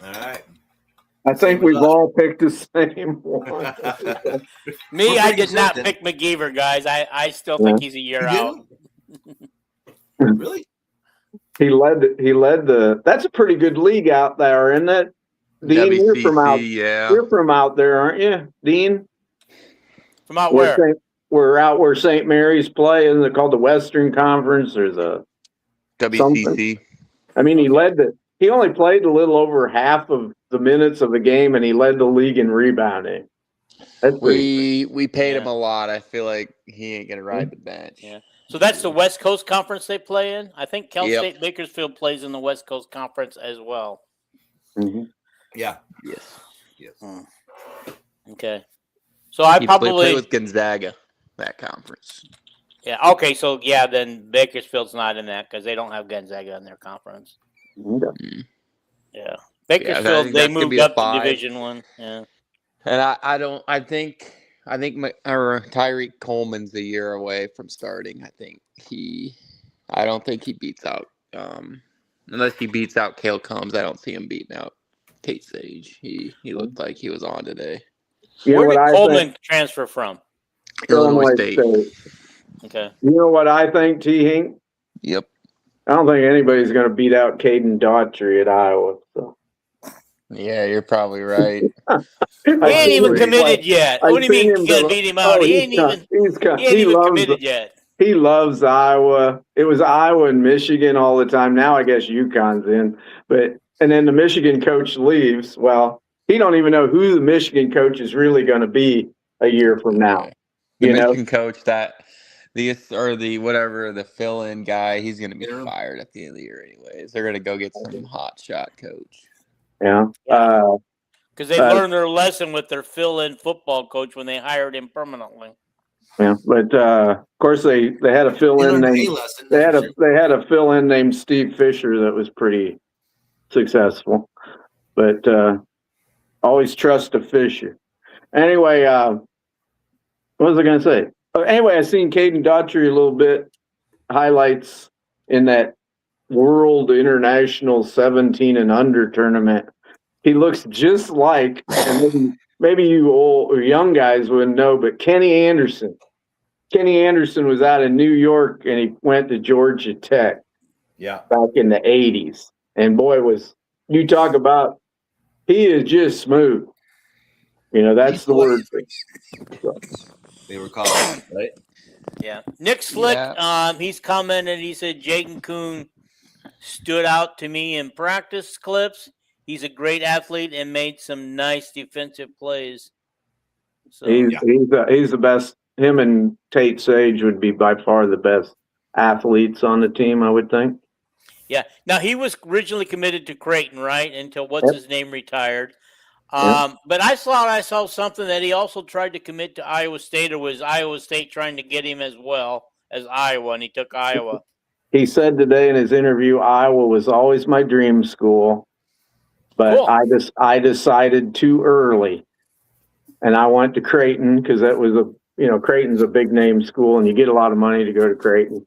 All right. I think we've all picked the same one. me, We're I pretty did not consistent. pick McGeever, guys. I still think he's a year out. Really? He led the. That's a pretty good league out there, isn't it? Dean, WCC, yeah. you're from out there, aren't you, Dean? From out where? We're out where St. Mary's play. Isn't it called the Western Conference or the WCC. something? I mean, he only played a little over half of the minutes of the game, and he led the league in rebounding. That's We paid him a lot. I feel like he ain't gonna ride the bench. Yeah. So that's the West Coast Conference they play in. I think Cal Yep. State Bakersfield plays in the West Coast Conference as well. Mhm. Yeah. Yes. Okay. So I He probably played with Gonzaga, that conference. Yeah. Okay. So yeah, then Bakersfield's not in that because they don't have Gonzaga in their conference. Okay. Yeah. I Bakersfield think they that's gonna moved be a up to 5. Division One. Yeah. And I think Tyreek Coleman's a year away from starting. I don't think he beats out unless he beats out Cale Combs. I don't see him beating out Tate Sage. He looked like he was on today. You know Where what did I Coleman think? transfer from? Illinois State. Okay. You know what I think, T. Hink? Yep. I don't think anybody's going to beat out Caden Daughtry at Iowa. So. Yeah, you're probably right. He ain't even committed yet. What do you mean he's gonna beat him out? He ain't even He committed loves yet. he loves Iowa. It was Iowa and Michigan all the time. Now I guess UConn's in, and then the Michigan coach leaves. Well, he don't even know who the Michigan coach is really going to be a year from now. The You know, Michigan coach the fill-in guy, he's going to be fired at the end of the year anyways. They're going to go get some hot shot coach. yeah. Because they learned their lesson with their fill-in football coach when they hired him permanently. Yeah, but of course they had a fill-in named they had a fill-in named Steve Fisher that was pretty successful. But always trust a Fisher. Anyway, what was I going to say? Anyway, I seen Caden Daughtry a little bit highlights in that World International 17 and under tournament. He looks just like, and maybe you old or young guys wouldn't know, but Kenny Anderson. Kenny Anderson was out in New York and he went to Georgia Tech. Yeah. Back in the 80s. And boy, you talk about, he is just smooth. You know, that's the word. They were called, right? Yeah. Nick Slick, he's commented, he said, Jaden Kuhn stood out to me in practice clips. He's a great athlete and made some nice defensive plays. So he's the best. Him and Tate Sage would be by far the best athletes on the team, I would think. Yeah. Now, he was originally committed to Creighton, right? Until his name retired. But I saw something that he also tried to commit to Iowa State, or was Iowa State trying to get him as well as Iowa, and he took Iowa. He said today in his interview, Iowa was always my dream school, but cool. I decided too early, and I went to Creighton because that was Creighton's a big name school, and you get a lot of money to go to Creighton.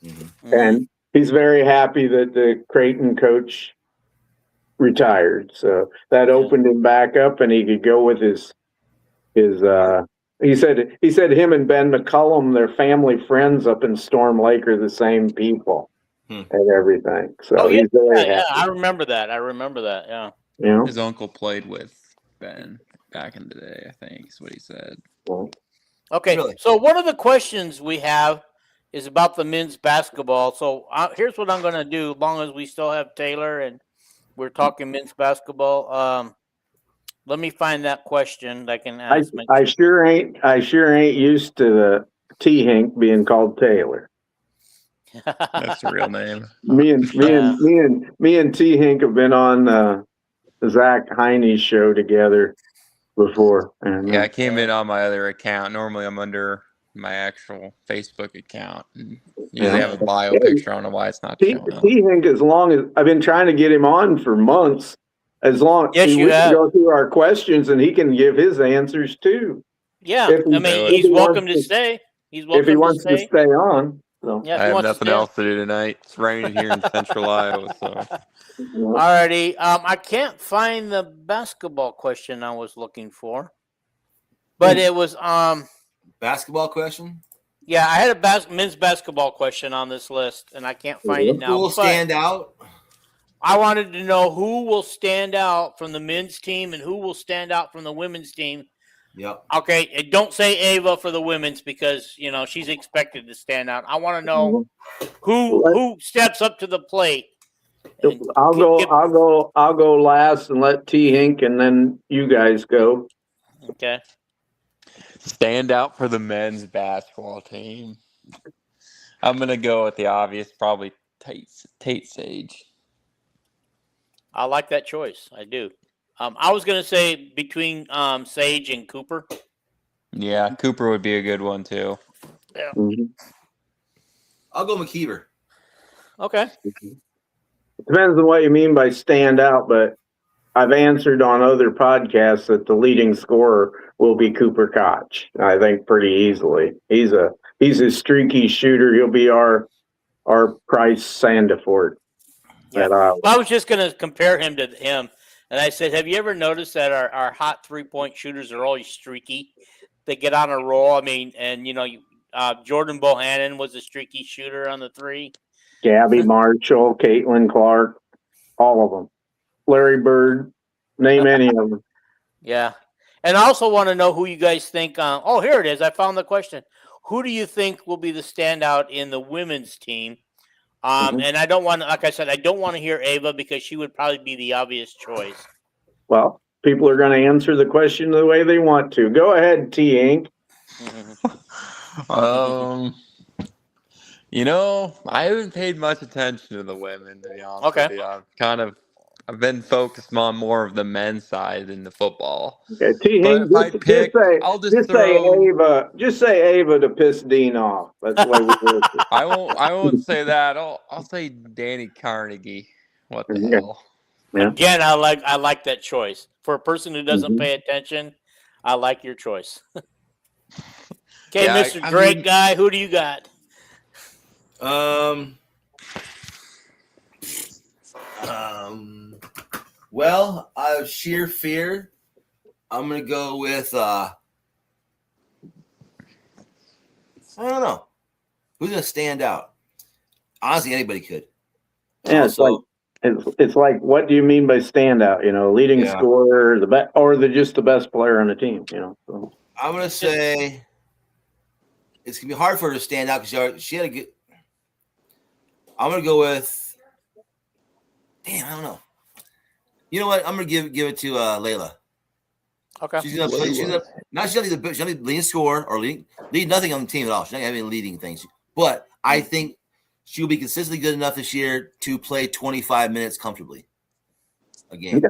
Mm-hmm. And he's very happy that the Creighton coach retired, so that opened him back up, and he could go with his. He said him and Ben McCullum, their family friends up in Storm Lake, are the same people and everything. So he's very happy. I remember that. Yeah. You know? His uncle played with Ben back in the day, I think is what he said. Okay, so one of the questions we have is about the men's basketball. So here's what I'm going to do, as long as we still have Taylor and we're talking men's basketball. Let me find that question that I can ask. I sure ain't used to the T-Hink being called Taylor. That's the real name. Me and T-Hink have been on Zach Heine's show together before. And, I came in on my other account. Normally I'm under my actual Facebook account. Usually have a bio picture. I don't know why it's not showing up. T-Hink, as long as I've been trying to get him on for months, as long as we can go through our questions and he can give his answers too. Yeah, he's welcome to stay. He's welcome if he wants to stay on. So. Yeah, I have nothing else to do tonight. It's raining here in Central Iowa, so. Alrighty, I can't find the basketball question I was looking for, but it was basketball question. Yeah, I had a men's basketball question on this list, and I can't find it now. Who will stand out? I wanted to know who will stand out from the men's team and who will stand out from the women's team. Yep. Okay, and don't say Ava for the women's because she's expected to stand out. I want to know who steps up to the plate. I'll go last and let T-Hink and then you guys go. Okay. Stand out for the men's basketball team. I'm gonna go with the obvious, probably Tate Sage. I like that choice. I do. I was gonna say between Sage and Cooper. Yeah, Cooper would be a good one too. Yeah. Mm-hmm. I'll go McKeever. Okay. Depends on what you mean by stand out, but I've answered on other podcasts that the leading scorer will be Cooper Koch. I think pretty easily. He's a streaky shooter. He'll be our Price Sandiford. Yeah. I was just going to compare him to him, and I said, have you ever noticed that our hot 3-point shooters are always streaky? They get on a roll. I mean, and Jordan Bohannon was a streaky shooter on the three. Gabby Marshall, Caitlin Clark, all of them. Larry Bird, name any of them. Yeah. And I also want to know who you guys think. Oh, here it is. I found the question. Who do you think will be the standout in the women's team? And I don't want to, like I said, I don't want to hear Ava because she would probably be the obvious choice. Well, people are going to answer the question the way they want to. Go ahead, T Inc. You know, I haven't paid much attention to the women, to be honest Okay. with you. I've been focused on more of the men's side than the football. Okay, T But Inc. if I pick, I'll just throw. Just say Ava to piss Dean off. That's the way we do it. I won't say that. I'll say Danny Carnegie. What the Yeah. hell? Yeah. Again, I like that choice. For a person who doesn't pay attention, I like your choice. Okay, Yeah, Mr. Drake guy, who do you got? Well, out of sheer fear, I'm gonna go with I don't know. Who's gonna stand out? Honestly, anybody could. Yeah, it's like what do you mean by standout? You know, leading scorer, just the best player on the team. You know, so. I'm gonna say it's gonna be hard for her to stand out because she had a good. I'm gonna go with. Damn, I don't know. You know what? I'm gonna give it to Layla. Okay. She's gonna play. She's gonna lead score or lead nothing on the team at all. She's not having leading things, but I think she'll be consistently good enough this year to play 25 minutes comfortably a game. Okay.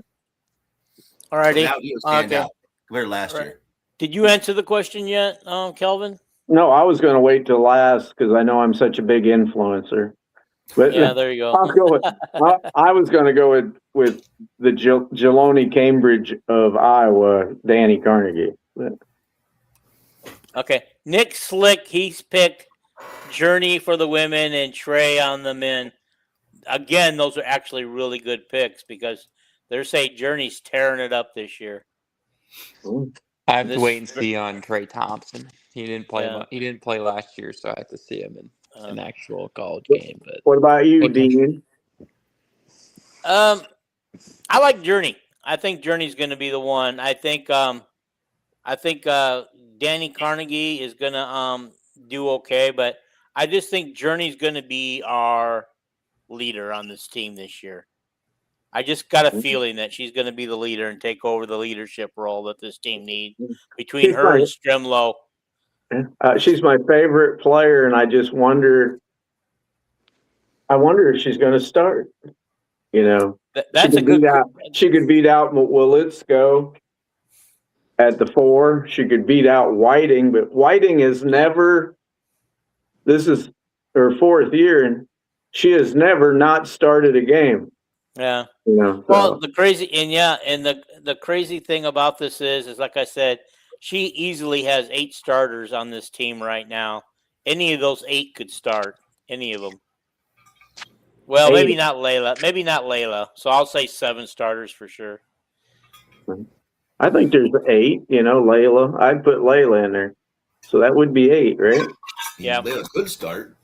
All righty. Stand out compared to last year. Did you answer the question yet, Kelvin? No, I was going to wait till last because I know I'm such a big influencer. But Yeah, there you go. I'll go with, I was going to go with the Jeloni Cambridge of Iowa, Danny Carnegie. But. Okay. Nick Slick, he's picked Journey for the women and Trey on the men. Again, those are actually really good picks because they're saying Journey's tearing it up this year. I have to wait and see on Trey Thompson. He didn't play. Yeah. He didn't play last year, so I have to see him in an actual college game. But what about you, Dean? I like Journey. I think Journey's going to be the one. I think Danny Carnegie is going to do okay, but I just think Journey's going to be our leader on this team this year. I just got a feeling that she's going to be the leader and take over the leadership role that this team needs between her and Strimlow. She's my favorite player, and I just wonder. I wonder if she's going to start. You know, that's a good. She could beat out Walitsko at the 4. She could beat out Whiting, but Whiting is never. This is her 4th year, and she has never not started a game. Yeah. You know, well, the crazy thing about this is like I said, she easily has 8 starters on this team right now. Any of those 8 could start. Any of them. Well, 8. Maybe not Layla. So I'll say 7 starters for sure. I think there's 8. You know, Layla. I'd put Layla in there, so that would be 8, right? Yeah, Layla could start.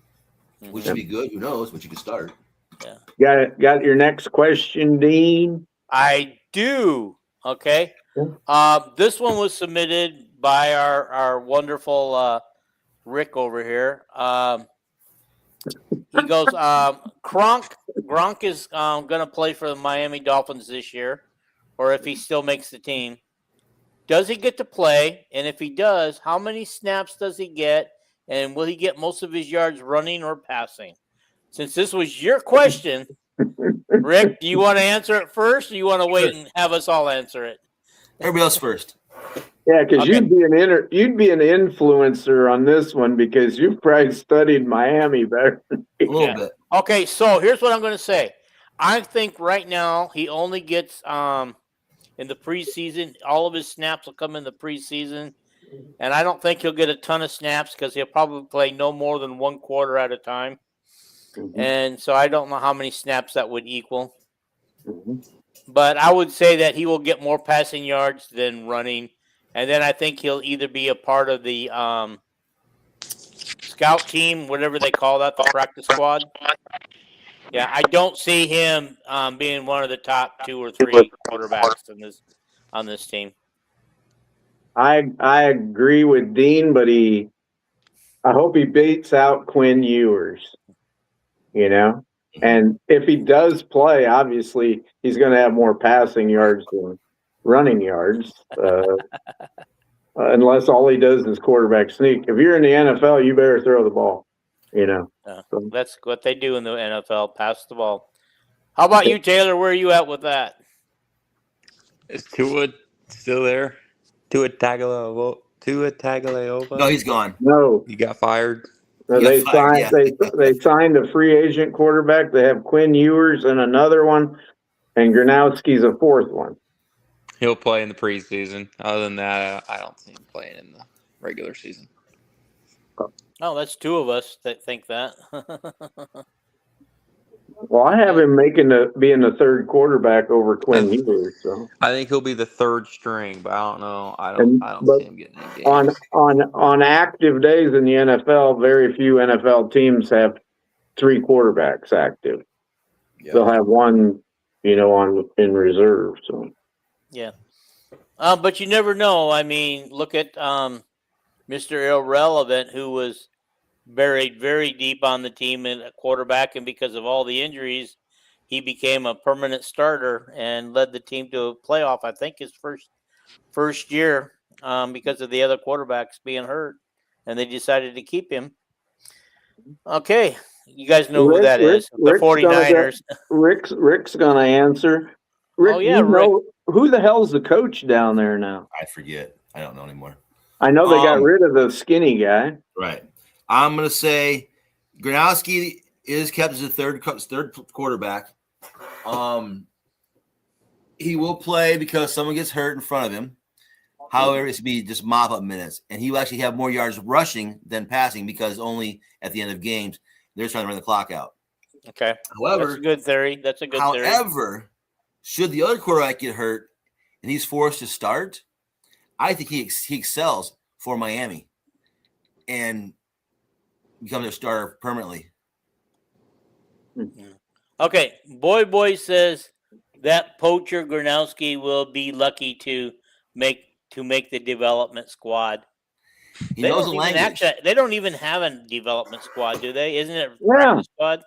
Would she be good? Who knows? But you could start. Yeah. Got your next question, Dean? I do. Okay. This one was submitted by our wonderful Rick over here. He goes, Gronk is going to play for the Miami Dolphins this year, or if he still makes the team. Does he get to play? And if he does, how many snaps does he get? And will he get most of his yards running or passing? Since this was your question, Rick, do you want to answer it first, or you want to wait and have us all answer it? Everybody else first. Yeah, because you'd be an influencer on this one because you've probably studied Miami better. A little bit. Okay, so here's what I'm going to say. I think right now he only gets in the preseason. All of his snaps will come in the preseason, and I don't think he'll get a ton of snaps because he'll probably play no more than 1 quarter at a time. Mm-hmm. And so I don't know how many snaps that would equal. Mm-hmm. But I would say that he will get more passing yards than running. And then I think he'll either be a part of the scout team, whatever they call that, the practice squad. Yeah, I don't see him being one of the top 2 or 3 quarterbacks on this team. I agree with Dean, but I hope he beats out Quinn Ewers. You know, and if he does play, obviously he's going to have more passing yards than running yards. Unless all he does is quarterback sneak. If you're in the NFL, you better throw the ball. You know, so. That's what they do in the NFL, pass the ball. How about you, Taylor? Where are you at with that? Is Tua still there? Tua Tagovailoa? No, he's gone. No, He got fired. they fired, signed. They signed a free agent quarterback. They have Quinn Ewers and another one, and Gronowski's a fourth one. He'll play in the preseason. Other than that, I don't see him playing in the regular season. Oh, that's two of us that think that. Well, I have him being the third quarterback over Quinn Ewers. So I think he'll be the third string, but I don't know. I don't see him getting any games. on active days in the NFL, very few NFL teams have three quarterbacks active. Yeah. They'll have one, in reserve. So yeah, but you never know. I mean, look at Mr. Irrelevant, who was buried very deep on the team at quarterback, and because of all the injuries, he became a permanent starter and led the team to a playoff. I think his first year, because of the other quarterbacks being hurt, and they decided to keep him. Okay, you guys know who that is? The 49ers. Rick's gonna answer. Rick, Rick. Who the hell's the coach down there now? I forget. I don't know anymore. I know they got rid of the skinny guy. Right. I'm going to say Gronowski is kept as a third quarterback. He will play because someone gets hurt in front of him. However, it's be just mop-up minutes. And he will actually have more yards rushing than passing because only at the end of games, they're trying to run the clock out. Okay. However, that's a good theory. Theory. However, should the other quarterback get hurt and he's forced to start, I think he excels for Miami and becomes their starter permanently. Okay. Boy says that poacher Gronowski will be lucky to make the development squad. He knows the language. They don't even have a development squad, do they? Isn't it a practice squad?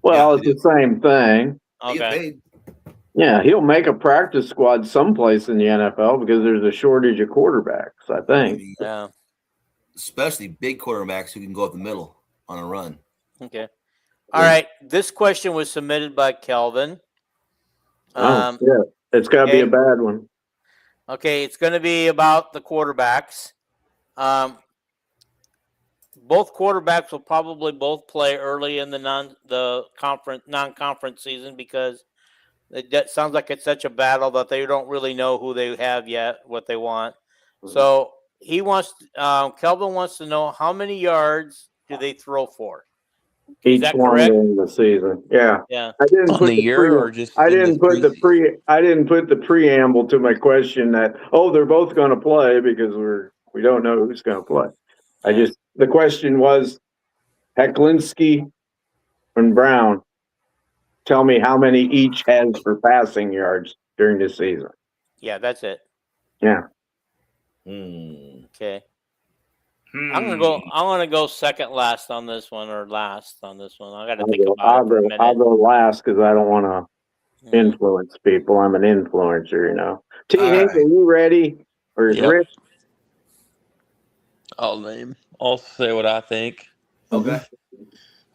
Well, it's the same thing. Okay. Yeah, he'll make a practice squad someplace in the NFL because there's a shortage of quarterbacks, I think. Yeah. Especially big quarterbacks who can go up the middle on a run. Okay. All right. This question was submitted by Kelvin. Yeah, it's got to be a bad one. Okay, it's going to be about the quarterbacks. Both quarterbacks will probably both play early in the non-conference season because it sounds like it's such a battle that they don't really know who they have yet, what they want. So Kelvin wants to know how many yards do they throw for? Each one in the season. Yeah. Yeah. I didn't put the year or just I didn't put the preamble to my question that they're both going to play because we don't know who's going to play. The question was Hecklinski and Brown. Tell me how many each has for passing yards during the season. Yeah, that's it. Yeah. Okay. I'm gonna go second last on this one, or last on this one. I got to think about it for a minute. I'll go last because I don't want to influence people. I'm an influencer, T. Hank, are you ready? Or is Rick? I'll say what I think. Okay.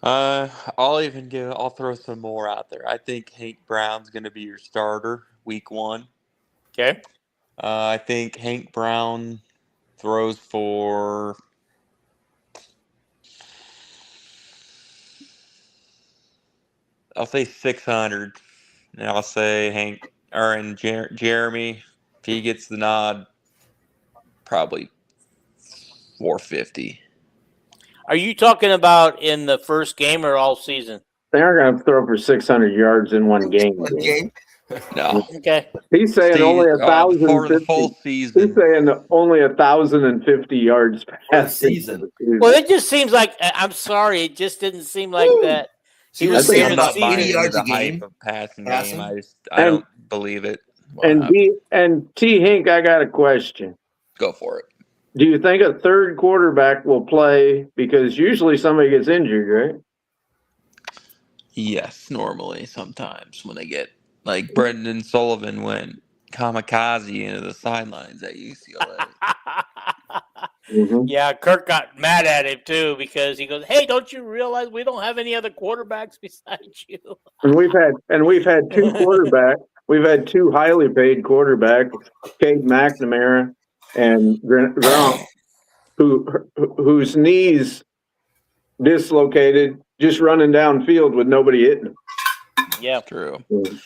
I'll throw some more out there. I think Hank Brown's going to be your starter week 1. Okay. I think Hank Brown throws for I'll say 600. And I'll say Jeremy, if he gets the nod, probably 450. Are you talking about in the first game or all season? They aren't going to throw for 600 yards in one game. No. Okay. He's saying only 1,000 for the full season. He's saying only 1,050 yards per season. Well, it just seems like it just didn't seem like that. He was saying about 80 yards a game. game. Passing game. I don't believe it. And T. Hink, I got a question. Go for it. Do you think a third quarterback will play? Because usually somebody gets injured, right? Yes, normally sometimes when they get like Brendan Sullivan went kamikaze into the sidelines at UCLA. Mm-hmm. Yeah, Kirk got mad at him too because he goes, "Hey, don't you realize we don't have any other quarterbacks besides you?" And we've had two quarterbacks. We've had two highly paid quarterbacks, Cade McNamara and Gronk, whose knees dislocated just running downfield with nobody hitting them. Yeah, True. Mm.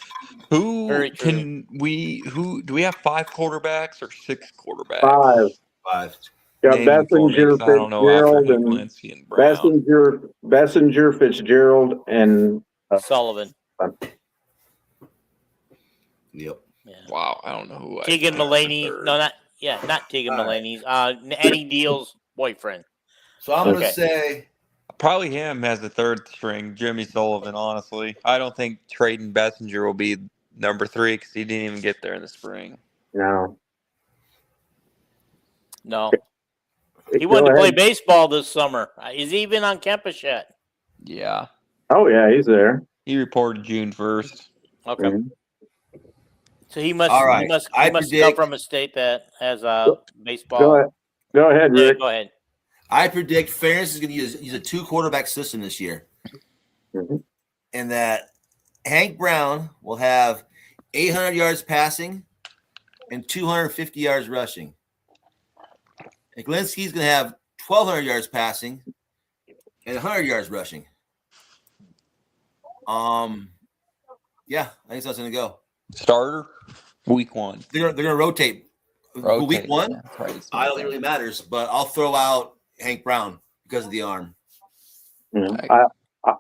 Who Very true. can we? Who do we have? 5 quarterbacks or 6 quarterbacks? Five. 5. Got Name them for me, Bessinger, 'cause I don't know after Fitzgerald, and Hicklinski and Brown. Bessinger, Fitzgerald, and Sullivan. Yep. Yeah. Wow, I don't know who. Tegan Mulaney. No, not Tegan All right. Mulaney's. Eddie Deal's boyfriend. So I'm going Okay. to say Probably him as the 3rd string, Jimmy Sullivan. Honestly, I don't think Trayton Bessinger will be number 3 because he didn't even get there in the spring. no. No, he wanted to play baseball this summer. Is he even on campus yet? Yeah, Oh yeah, he's there. he reported June 1st. Okay, Mhm. so he must. All right. He must I come predict- from a state that has baseball. Go ahead, Yeah, Rick. go ahead. I predict Ferris is going to use a 2-quarterback system this year, Mhm. and that Hank Brown will have 800 yards passing and 250 yards rushing. And Glinski's going to have 1,200 yards passing and 100 yards rushing. Yeah, I think that's how it's going to go. Starter, week 1. They're going to rotate. Week 1, Yeah, that's right. I don't think it really matters, but I'll throw out Hank Brown because of the arm. Yeah.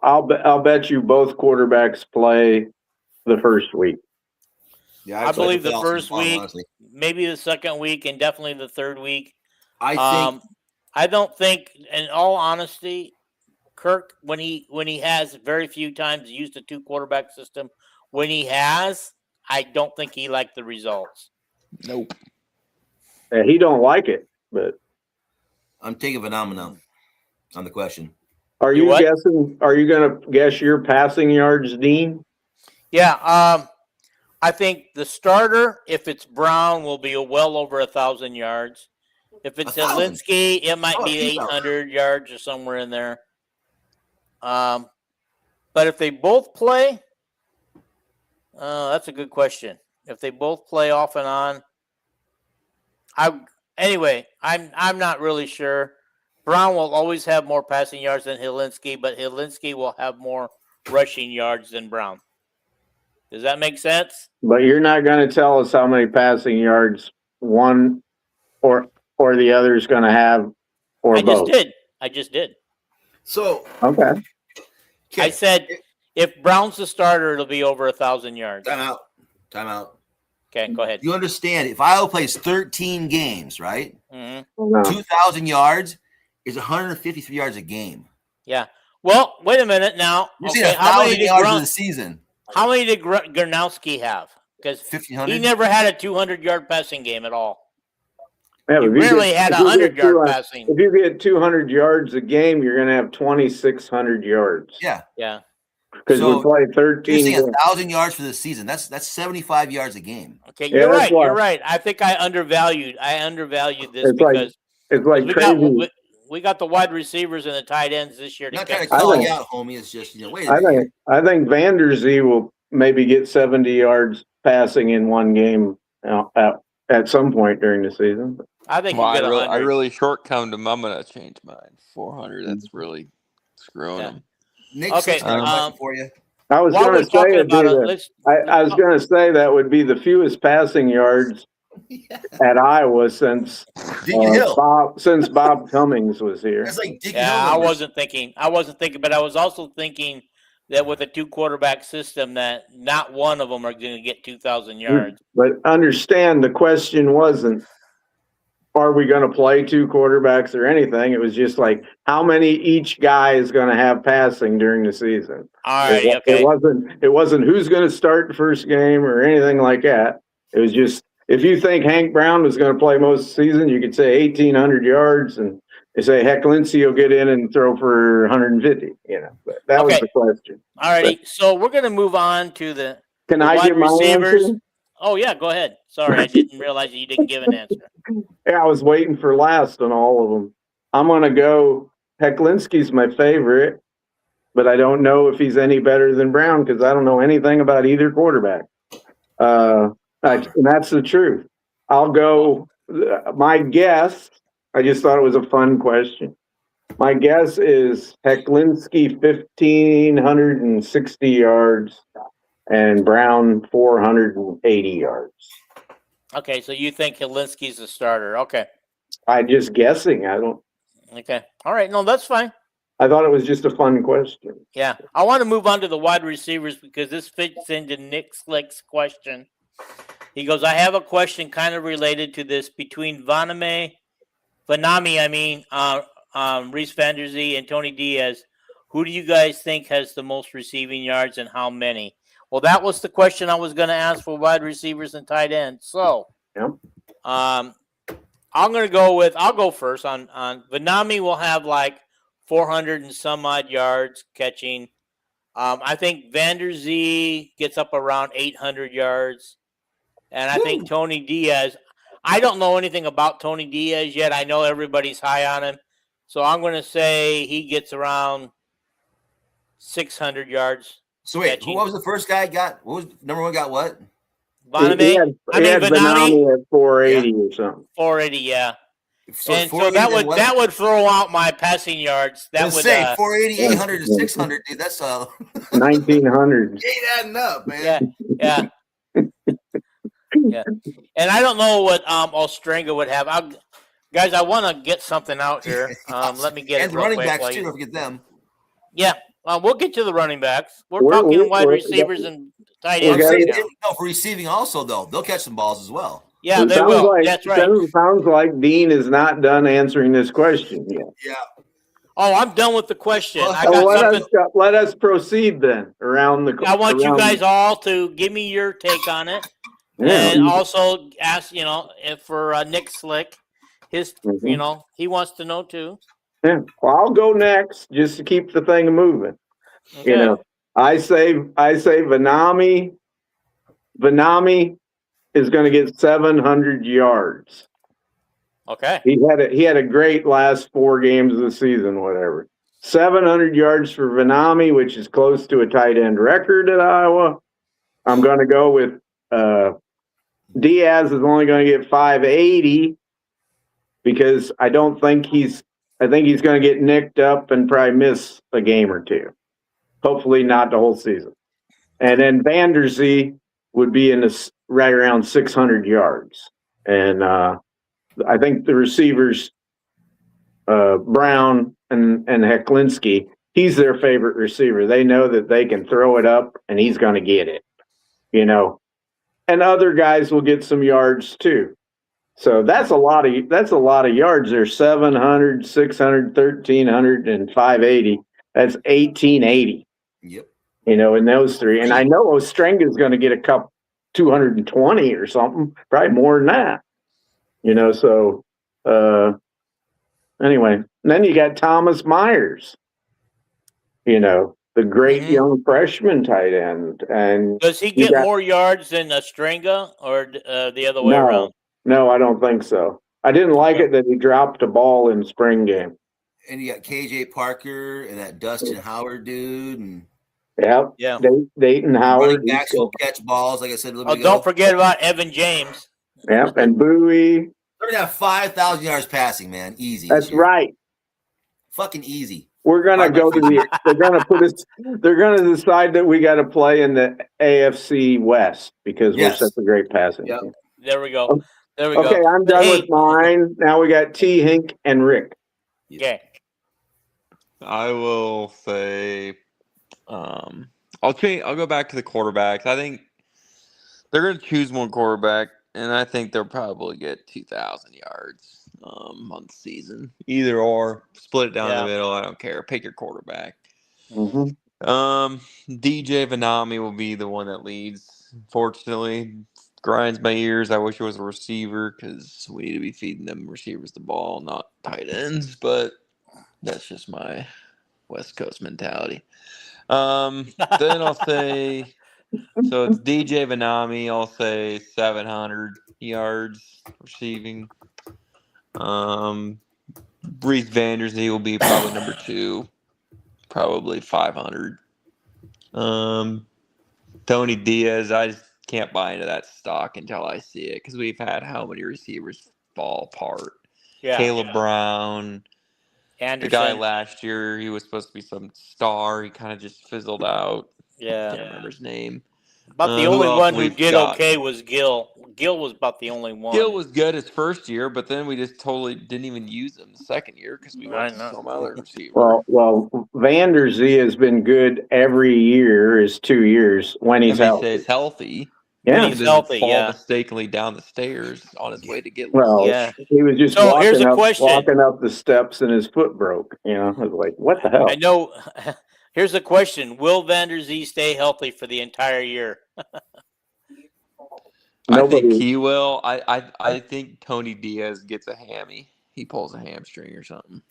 I'll bet you both quarterbacks play the first week. Yeah, I believe the first week, honestly. maybe the second week, and definitely the third week. I think I don't think, in all honesty, Kirk, when he has very few times used a 2-quarterback system, when he has, I don't think he liked the results. Nope. He don't like it, but I'm taking phenomenon on the question. are You you what? guessing? Are you going to guess your passing yards, Dean? Yeah, I think the starter, if it's Brown, will be well over 1,000 yards. If it's 1,000? Hilinski, it might Oh, be 2,000. 800 yards or somewhere in there. But if they both play, that's a good question. If they both play off and on, I'm not really sure. Brown will always have more passing yards than Hilinski, but Hilinski will have more rushing yards than Brown. Does that make sense? But you're not going to tell us how many passing yards one or the other is going to have, or I both. just did. So Okay. I said if Brown's the starter, it'll be over 1,000 yards. Time out. Okay, go ahead. You understand, if Iowa plays 13 games, right? Mhm. No. 2,000 yards is 153 yards a game. Yeah. Well, wait a minute now. You're Okay, saying 1,000 yards in the season. How many did Gronowski have? Because 1,500. he never had a 200-yard passing game at all. Yeah, He if you rarely get- had if you get 100-yard passing. If you get 200 yards a game, you're going to have 2,600 yards. Yeah. Yeah. Because So, we play You're 13 saying games. 1,000 yards for the season. That's 75 yards a game. Okay, Yeah, you're that's right. why- You're right. I think I undervalued this It's like- because It's like we crazy. got the wide receivers and the tight ends this year I'm to not trying to catch call think- you out, homie. It's just, wait a I minute. think Vanderzee will maybe get 70 yards passing in one game at some point during the season. I think Well, he'll get 100. I really short-counted him. I'm gonna change mine. 400. That's really screwing Yeah. him. Nick, Okay, got a question for you. I was While going we're to say talking it'd be about it, the- I was going to say that would be the fewest passing yards at Iowa since Deacon Hill. Bob Cummings was here. That's like Deacon Yeah, Hill. I numbers. wasn't thinking, but I was also thinking that with a 2-quarterback system, that not one of them are going to get 2,000 yards. But understand, the question wasn't, are we going to play 2 quarterbacks or anything? It was just like, how many each guy is going to have passing during the season? All right, okay. It wasn't who's going to start the first game or anything like that. It if you think Hank Brown was going to play most of the season, you could say 1,800 yards, and they say Heck Lindsey will get in and throw for 150. But that was Okay. the question. All righty. So we're going to move on to the I wide give my receivers. answer? Oh, yeah, go ahead. Sorry, I didn't realize you didn't give an answer. Yeah, I was waiting for last on all of them. I'm going to go Hecklinski's my favorite, but I don't know if he's any better than Brown because I don't know anything about either quarterback. And that's the truth. I'll go. My guess, I just thought it was a fun question. My guess is Hecklinski 1,560 yards and Brown 480 yards. Okay, so you think Helinski's the starter. Okay. I'm just guessing. I don't. Okay. All right. No, that's fine. I thought it was just a fun question. Yeah. I want to move on to the wide receivers because this fits into Nick Slick's question. He goes, I have a question kind of related to this between Vanami, Reese Vanderzee and Tony Diaz. Who do you guys think has the most receiving yards and how many? Well, that was the question I was going to ask for wide receivers and tight ends. So, I'll go first on Vanami will have like 400 and some odd yards catching. I think Vanderzee gets up around 800 yards. And I think Tony Diaz, I don't know anything about Tony Diaz yet. I know everybody's high on him. So I'm going to say he gets around 600 yards. So wait, catching. what was the first guy got? What was number one got what? Vanami? He had Vanami at 480 or something. 480, yeah. So and so that would throw out my passing yards. That would say 480, 800, and 600, dude. That's 1,900. Ain't adding up, man. Yeah. Yeah. And I don't know what Ostrenga would have. Guys, I want to get something out here. Let me get and it. And running backs too. Don't forget them. Yeah. We'll get to the running backs. We're talking wide receivers and tight ends. No, for receiving also though, they'll catch some balls as well. Yeah, they will. That's right. Sounds like Dean is not done answering this question yet. Yeah. Oh, I'm done with the question. Let us proceed then around the. I want you guys all to give me your take on it, and also ask for Nick Slick, his he wants to know too. Yeah, well, I'll go next just to keep the thing moving. Okay. I say Vanami is going to get 700 yards. Okay. He had a great last 4 games of the season, whatever. 700 yards for Vanami, which is close to a tight end record at Iowa. I'm going to go with Diaz is only going to get 580 because I think he's going to get nicked up and probably miss a game or two. Hopefully not the whole season. And then Vanderzee would be right around 600 yards. And I think the receivers, Brown and Hecklinski, he's their favorite receiver. They know that they can throw it up and he's going to get it, And other guys will get some yards too. So that's a lot of yards. There's 700, 600, 1,300, and 580. That's 1,880. Yep. In those 3. And I know Ostrenga is going to get a couple 220 or something, probably more than that. So anyway, and then you got Thomas Myers, the great young freshman tight end. And does he get more yards than Ostrenga or the other way around? No, I don't think so. I didn't like it that he dropped a ball in spring game. And you got KJ Parker and that Dustin Howard dude, and Dayton Howard. Running backs will catch balls, like I said a little bit ago. Don't forget about Evan James. Yep, and Bowie. They're gonna have 5,000 yards passing, man. Easy. That's right. Fucking easy. We're gonna go to the. They're gonna put us. They're gonna decide that we got to play in the AFC West because we're such a great passing team. There we go. Okay, I'm done with mine. Now we got T, Hink, and Rick. Okay. I will say, I'll go back to the quarterbacks. I think they're going to choose one quarterback, and I think they'll probably get 2,000 yards on the season. Either or, split it down the middle. I don't care. Pick your quarterback. Mm-hmm. DJ Vanami will be the one that leads. Fortunately, grinds my ears. I wish it was a receiver because we need to be feeding them receivers the ball, not tight ends. But that's just my West Coast mentality. Then I'll say, so it's DJ Vanami. I'll say 700 yards receiving. Reese Vanderzee will be probably number 2, probably 500. Tony Diaz, I just can't buy into that stock until I see it because we've had how many receivers fall apart. Yeah. Caleb Brown, Anderson. the guy last year, he was supposed to be some star. He kind of just fizzled out. Yeah. Can't remember his name. About the Who only else one who we've did got? okay was Gill. Gill was about the only one. Gill was good his first year, but then we just totally didn't even use him the second year because we went to some other receiver. Well, Vanderzee has been good every year, is 2 years when he's If he healthy. stays healthy, Yeah. When he he's doesn't healthy, fall yeah. mistakenly down the stairs on his way to get Well, Yeah. he was just So here's a question. walking up the steps and his foot broke. You know, I was like, what the hell? I know. Here's a question: will Vanderzee stay healthy for the entire year? I think he will. I think Tony Diaz gets a hammy. He pulls a hamstring or something.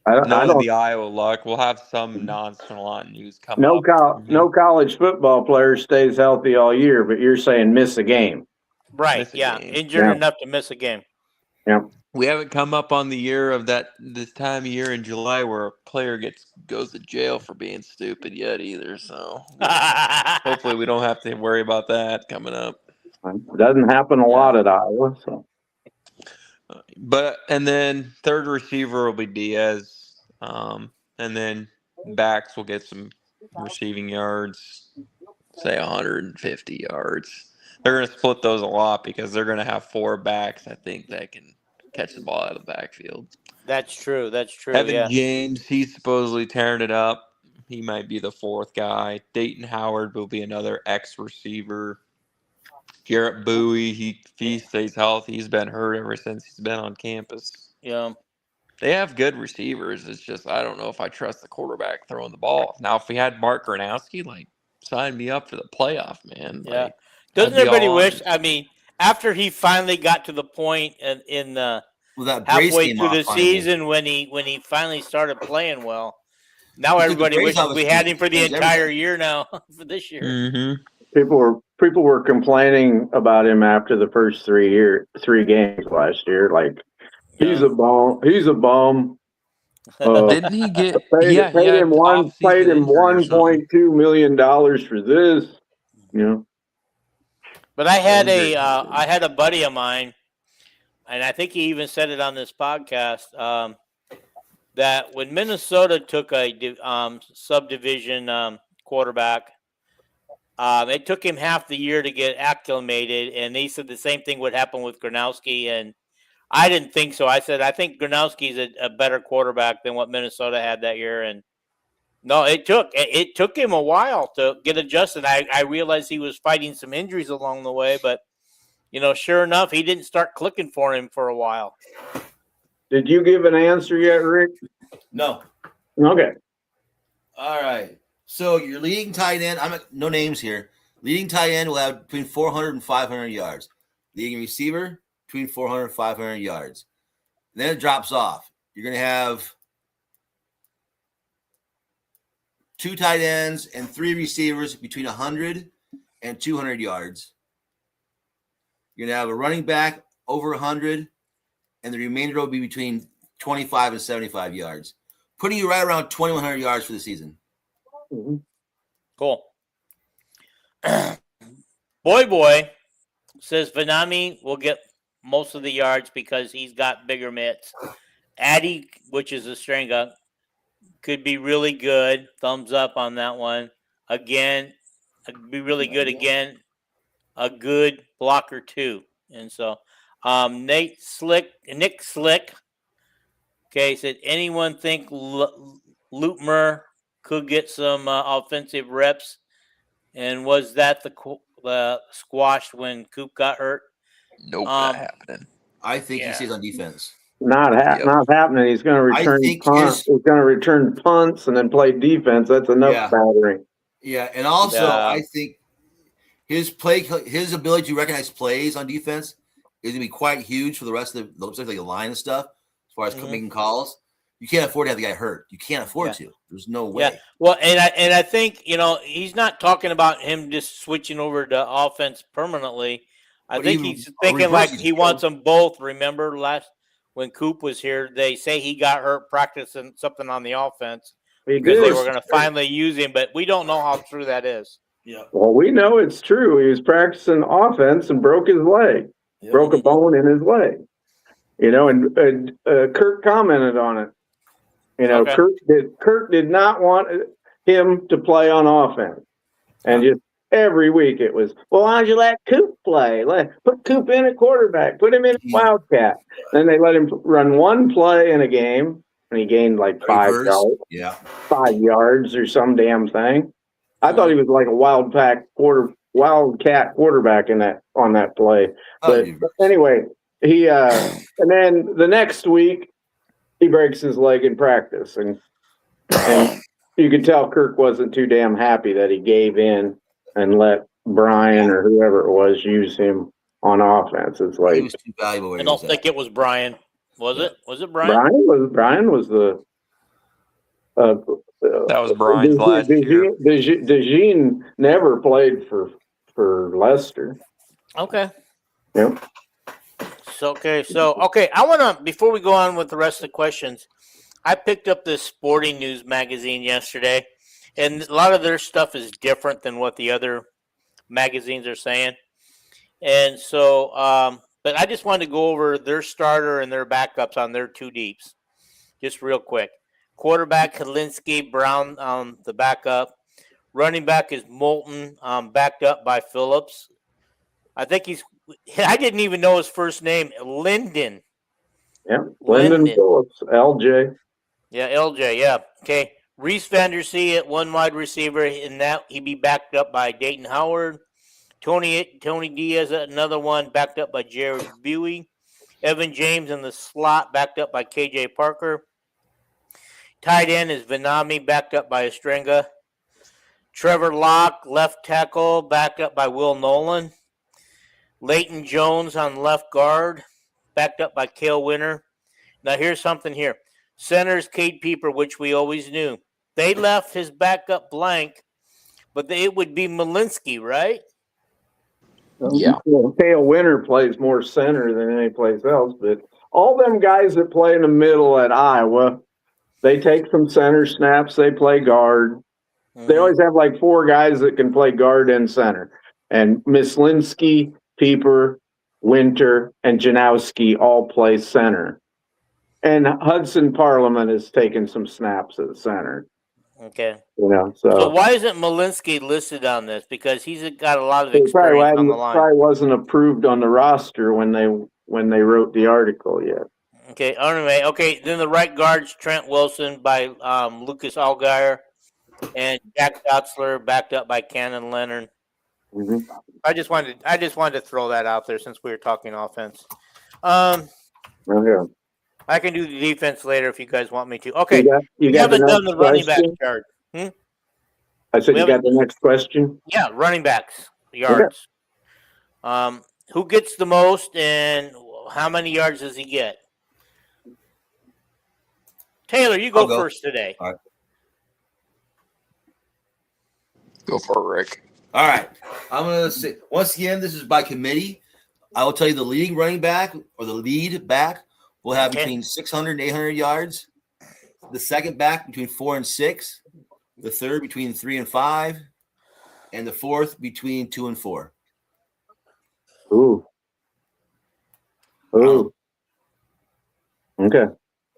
I Knowing don't. the Iowa luck, we'll have some nonchalant news come No, up. no college football player stays healthy all year, but you're saying miss a game. Right. Miss a Yeah. game. Injured Yeah. enough to miss a game. Yeah. We haven't come up on the year of this time of year in July where a player goes to jail for being stupid yet either. So hopefully we don't have to worry about that coming up. It doesn't happen a lot at Iowa. So. And then third receiver will be Diaz, and then backs will get some receiving yards, say 150 yards. They're going to split those a lot because they're going to have 4 backs, I think, that can catch the ball out of the backfield. That's true. That's true. Evan James, he's supposedly tearing it up. He might be the 4th guy. Dayton Howard will be another ex-receiver. Garrett Bowie, if he stays healthy, he's been hurt ever since he's been on campus. Yeah. They have good receivers. It's just I don't know if I trust the quarterback throwing the ball. Now, if we had Mark Gronowski, sign me up for the playoff, man. Yeah. Doesn't everybody wish? I mean, after he finally got to the point in the halfway through the season when he finally started playing well, now everybody wishes we had him for the entire year now for this year. Mm-hmm. People were complaining about him after the first 3 games last year. Like he's a bum. He's a bum. Didn't he get? Paid him $1.2 million for this. You know. But I had a buddy of mine, and I think he even said it on this podcast, that when Minnesota took a subdivision quarterback, it took him half the year to get acclimated, and they said the same thing would happen with Gronowski, and I didn't think so. I said, I think Gronowski's a better quarterback than what Minnesota had that year, and no, it took him a while to get adjusted. I realized he was fighting some injuries along the way, but, sure enough, he didn't start clicking for him for a while. Did you give an answer yet, Rick? No. Okay. All right. So your leading tight end, no names here. Leading tight end will have between 400 and 500 yards. Leading receiver, between 400 and 500 yards. Then it drops off. You're going to have 2 tight ends and 3 receivers between 100 and 200 yards. You're going to have a running back over 100, and the remainder will be between 25 and 75 yards, putting you right around 2,100 yards for the season. Mm-hmm. Cool. Boy says Vanami will get most of the yards because he's got bigger mitts. Addy, which is a stringa, could be really good. Thumbs up on that one. Again, be really good again. A good blocker too. And so Nick Slick, okay, said anyone think Lutmer could get some offensive reps? And was that the squashed when Coop got hurt? Nope, not happening. I think he stays on defense. Not happening. He's going to return punts. He's going to return punts and then play defense. That's enough battering. Yeah, and also I think his ability to recognize plays on defense is going to be quite huge for the rest of the line and stuff. As far as making calls, you can't afford to have the guy hurt. You can't afford to. There's no way. Yeah. Well, and I think he's not talking about him just switching over to offense permanently. I think he's thinking like he wants them both. Remember when Coop was here, they say he got hurt practicing something on the offense because they were going to finally use him, but we don't know how true that is. Yeah. Well, we know it's true. He was practicing offense and broke his leg, broke a bone in his leg. And Kirk commented on it. Kirk did not want him to play on offense, and just every week it was, well, why don't you let Coop play? Put Coop in at quarterback. Put him in at Wildcat. Then they let him run one play in a game, and he gained like 5 yards. Yeah, 5 yards or some damn thing. I thought he was like a Wildcat quarterback on that play. But anyway, he and then the next week he breaks his leg in practice, and you could tell Kirk wasn't too damn happy that he gave in and let Brian or whoever it was use him on offense. It's like he was too valuable. I don't think it was Brian. Was it? Was it Brian? Brian was the. That was Brian's last year. DeJean never played for Leicester. Okay. Yep. So I want to, before we go on with the rest of the questions, I picked up this Sporting News magazine yesterday, and a lot of their stuff is different than what the other magazines are saying. And so, but I just wanted to go over their starter and their backups on their two deeps, just real quick. Quarterback Kalinsky, Brown the backup. Running back is Moulton, backed up by Phillips. I didn't even know his first name, Linden. Yeah, Linden Phillips, LJ. Yeah, LJ, yeah. Okay. Reese Vandersee at one wide receiver, and that he'd be backed up by Dayton Howard. Tony Diaz at another one, backed up by Jared Buey. Evan James in the slot, backed up by KJ Parker. Tight end is Vanami, backed up by Estrenga. Trevor Locke, left tackle, backed up by Will Nolan. Leighton Jones on left guard, backed up by Cale Winter. Now here's something here. Center's Cade Pieper, which we always knew. They left his backup blank, but it would be Malinsky, right? Yeah. Cale Winter plays more center than any place else, but all them guys that play in the middle at Iowa, they take some center snaps, they play guard. Mm-hmm. They always have like 4 guys that can play guard and center. And Mislinski, Pieper, Winter, and Janowski all play center. And Hudson Parliament has taken some snaps at center. Okay. So why isn't Malinsky listed on this? Because he's got a lot of experience on the line. Probably wasn't approved on the roster when they wrote the article yet. Okay. Anyway, then the right guard's Trent Wilson by Lucas Allgaier, and Jack Dotzler backed up by Cannon Leonard. Mm-hmm. I just wanted to throw that out there since we were talking offense. Okay. I can do the defense later if you guys want me to. Okay. You haven't done the running back yard. I said you got the next question? Yeah, running backs yards. Okay. Who gets the most and how many yards does he get? Taylor, you go first today. All right. Go for it, Rick. All right. I'm going to say, once again, this is by committee. I will tell you the leading running back or the lead back will have between 600 and 800 yards. The second back between 4 and 6. The third between 3 and 5. And the fourth between 2 and 4. Ooh. Okay.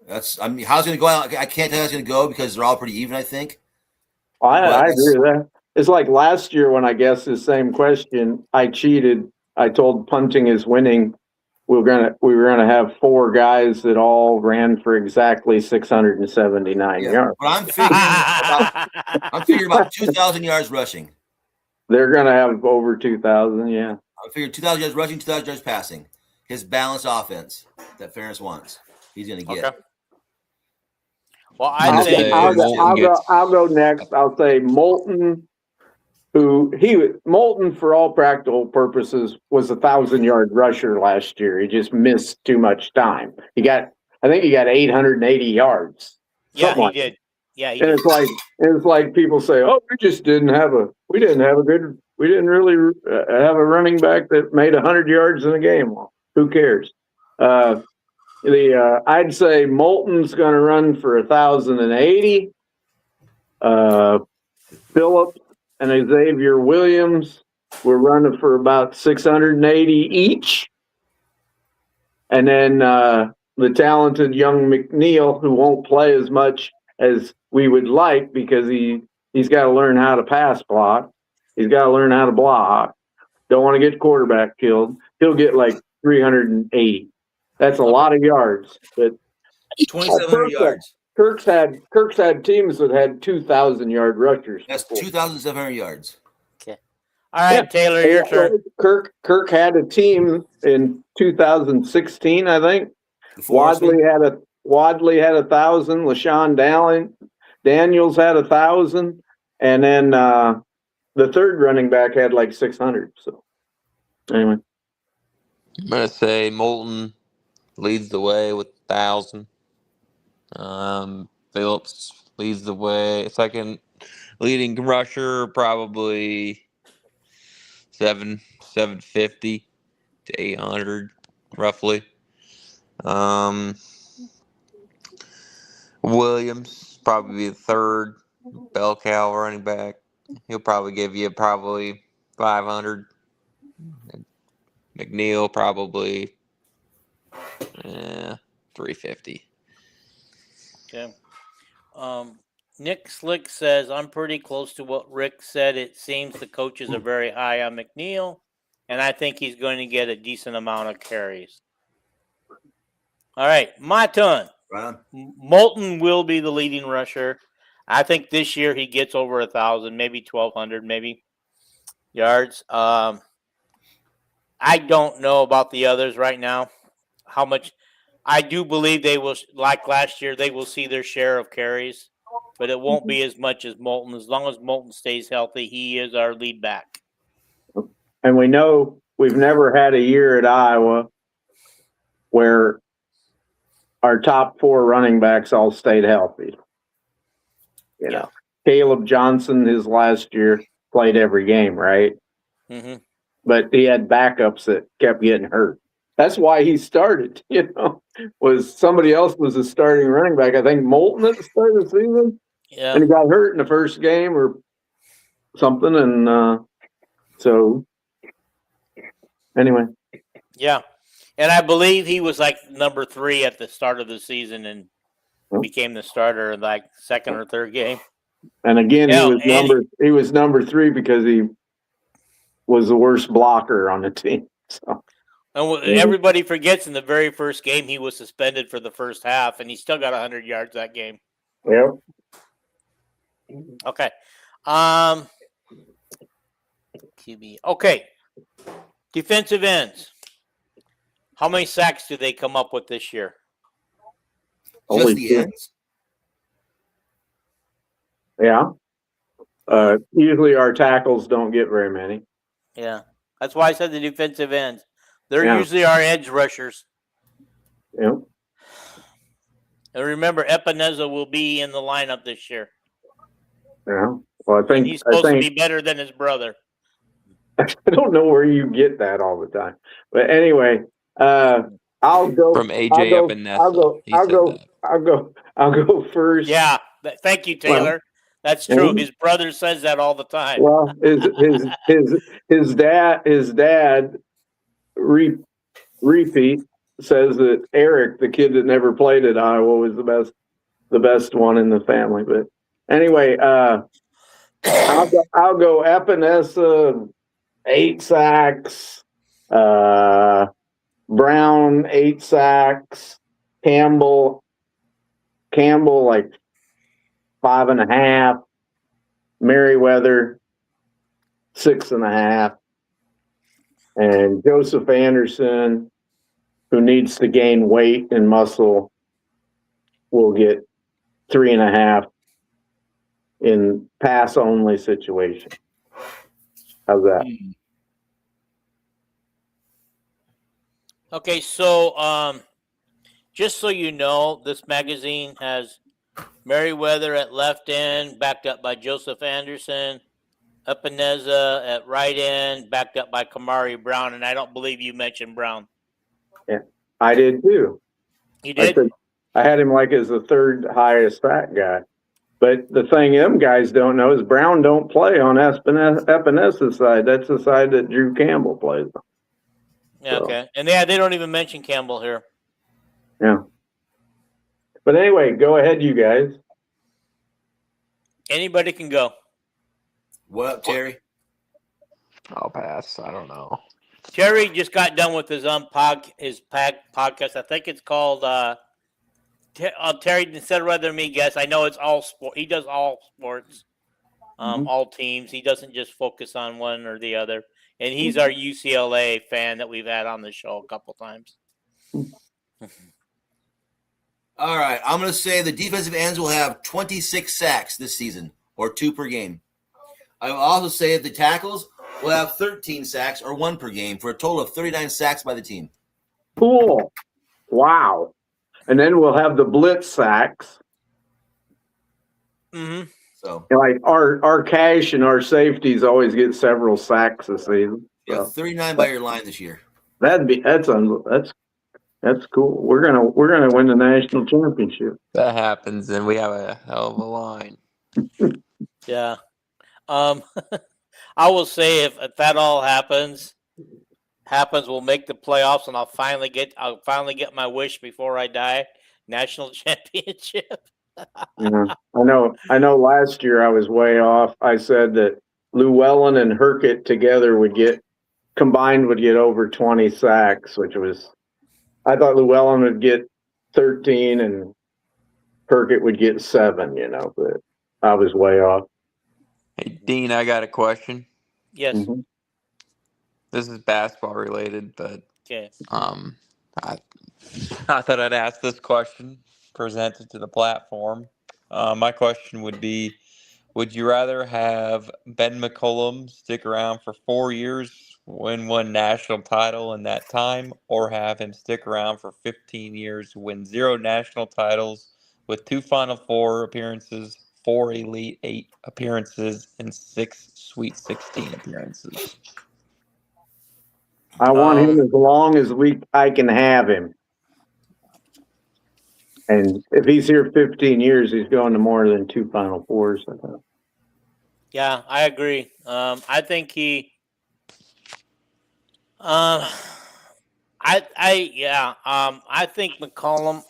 How's it going to go out? I can't tell how it's going to go because they're all pretty even, I think. I agree with that. It's like last year when I guessed the same question, I cheated. I told punting is winning. We were gonna have 4 guys that all ran for exactly 679 yards. But I'm figuring about 2,000 yards rushing. They're gonna have over 2,000. Yeah. I figured 2,000 yards rushing, 2,000 yards passing. His balanced offense that Ferentz wants. He's gonna get. Okay. Well, I'll go next. I'll say Moulton, Moulton, for all practical purposes, was 1,000-yard rusher last year. He just missed too much time. I think he got 880 yards. Yeah, he Like did. Yeah, he and did. it's like people say, "Oh, we didn't really have a running back that made 100 yards in a game." Well, who cares? I'd say Moulton's going to run for 1,080. Phillips and Xavier Williams were running for about 680 each. And then the talented young McNeil, who won't play as much as we would like because he's got to learn how to pass block. He's got to learn how to block. Don't want to get quarterback killed. He'll get like 380. That's a lot of yards. But 2,700 yards. Kirk's had teams that had 2,000-yard rushers. That's 2,700 yards. Okay. All right, Taylor, your turn. Kirk had a team in 2016, I think. Wadley had 1,000. LaShawn Daniels had 1,000, and then the third running back had like 600. So anyway, I'm gonna say Moulton leads the way with 1,000. Phillips leads the way. Second leading rusher, probably 750 to 800, roughly. Williams probably the third bell cow running back. He'll probably give you 500. McNeil probably 350. Okay. Nick Slick says, I'm pretty close to what Rick said. It seems the coaches are very high on McNeil, and I think he's going to get a decent amount of carries. All right, my turn. Right. Moulton will be the leading rusher. I think this year he gets over 1,000, maybe 1,200, maybe yards. I don't know about the others right now, how much. I do believe they will, like last year, they will see their share of carries, but it won't be as much as Moulton. As long as Moulton stays healthy, he is our lead back. And we know we've never had a year at Iowa where our top 4 running backs all stayed healthy. You know, Caleb Johnson, his last year, played every game, right? Mm-hmm. But he had backups that kept getting hurt. That's why he started, was somebody else was a starting running back. I think Moulton at the start of the season. Yeah. And he got hurt in the first game or something. And so anyway. Yeah. And I believe he was like number 3 at the start of the season and became the starter in like second or third game. And again, he was number 3 because he was the worst blocker on the team. So. And everybody forgets in the very first game he was suspended for the first half, and he still got 100 yards that game. Yep. Okay. QB. Okay. Defensive ends. How many sacks do they come up with this year? Just the ends? Yeah. Usually our tackles don't get very many. Yeah. That's why I said the defensive ends. They're usually our edge rushers. Yep. And remember, Epineza will be in the lineup this year. Yeah. Well, I think he's supposed to be better than his brother. I don't know where you get that all the time, but anyway, I'll go from AJ Epineza. I'll go first. Yeah. Thank you, Taylor. Well, that's true. His brother says that all the time. Well, his dad repeat says that Eric, the kid that never played at Iowa, was the best one in the family. But anyway, I'll go Epineza, 8 sacks, Brown 8 sacks, Campbell like 5.5, Merriweather 6.5. And Joseph Anderson, who needs to gain weight and muscle, will get 3.5 in pass-only situation. How's that? Okay, so just so you know, this magazine has Merriweather at left end, backed up by Joseph Anderson, Epineza at right end, backed up by Kamari Brown, and I don't believe you mentioned Brown. Yeah, I did too. You did? I had him like as the third highest sack guy. But the thing them guys don't know is Brown don't play on Epinesa's side. That's the side that Drew Campbell plays on. Yeah, So, okay. And yeah, they don't even mention Campbell here. yeah. But anyway, go ahead, you guys. Anybody can go. What up, Terry? I'll pass. I don't know. Terry just got done with his podcast. I think it's called Terry, instead of rather me guess, I know it's all sport. He does all sports, all teams. He doesn't just focus on one or the other. And he's our UCLA fan that we've had on the show a couple times. All right, I'm going to say the defensive ends will have 26 sacks this season, or 2 per game. I will also say that the tackles will have 13 sacks, or 1 per game, for a total of 39 sacks by the team. Cool. Wow. And then we'll have the blitz sacks. Mm-hmm. So, Like our cash and our safeties always get several sacks this season. yeah, So 39 by your line this year. that's cool. We're gonna win the national championship. That happens, and we have a hell of a line. Yeah. I will say if that all happens, we'll make the playoffs, and I'll finally get my wish before I die. National championship. Yeah. I know last year I was way off. I said that Llewellyn and Herkett together would get over 20 sacks, which was, I thought Llewellyn would get 13 and Herkett would get 7, but I was way off. Hey, Dean, I got a question. Yes. Mm-hmm. This is basketball related, but Okay. I thought I'd ask this question presented to the platform. My question would be, would you rather have Ben McCollum stick around for 4 years, win 1 national title in that time, or have him stick around for 15 years, win 0 national titles with 2 Final Four appearances, 4 Elite 8 appearances, and 6 Sweet 16 appearances? I want him as long as I can have him. And if he's here 15 years, he's going to more than 2 Final Fours. I think. Yeah, I agree. I think he. I think McCollum.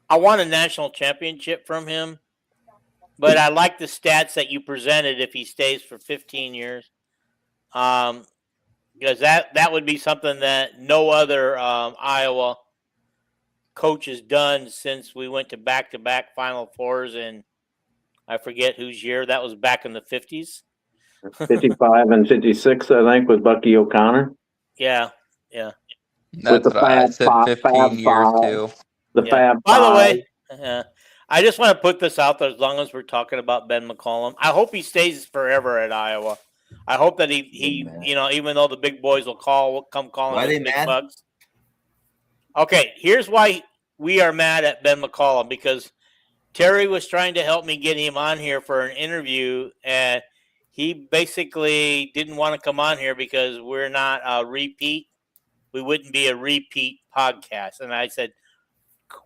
I want a national championship from him, but I like the stats that you presented if he stays for 15 years. Because that would be something that no other Iowa coach has done since we went to back-to-back Final Fours, and I forget whose year. That was back in the 50s. 55 and 56, I think, with Bucky O'Connor. Yeah. That's what I said, 15 years too. Fab By the Five. way, I just want to put this out there as long as we're talking about Ben McCollum. I hope he stays forever at Iowa. I hope that he even though the big boys will come calling Why the they big mad? bucks. Okay, here's why we are mad at Ben McCollum, because Terry was trying to help me get him on here for an interview, and he basically didn't want to come on here because we're not a repeat. We wouldn't be a repeat podcast. And I said,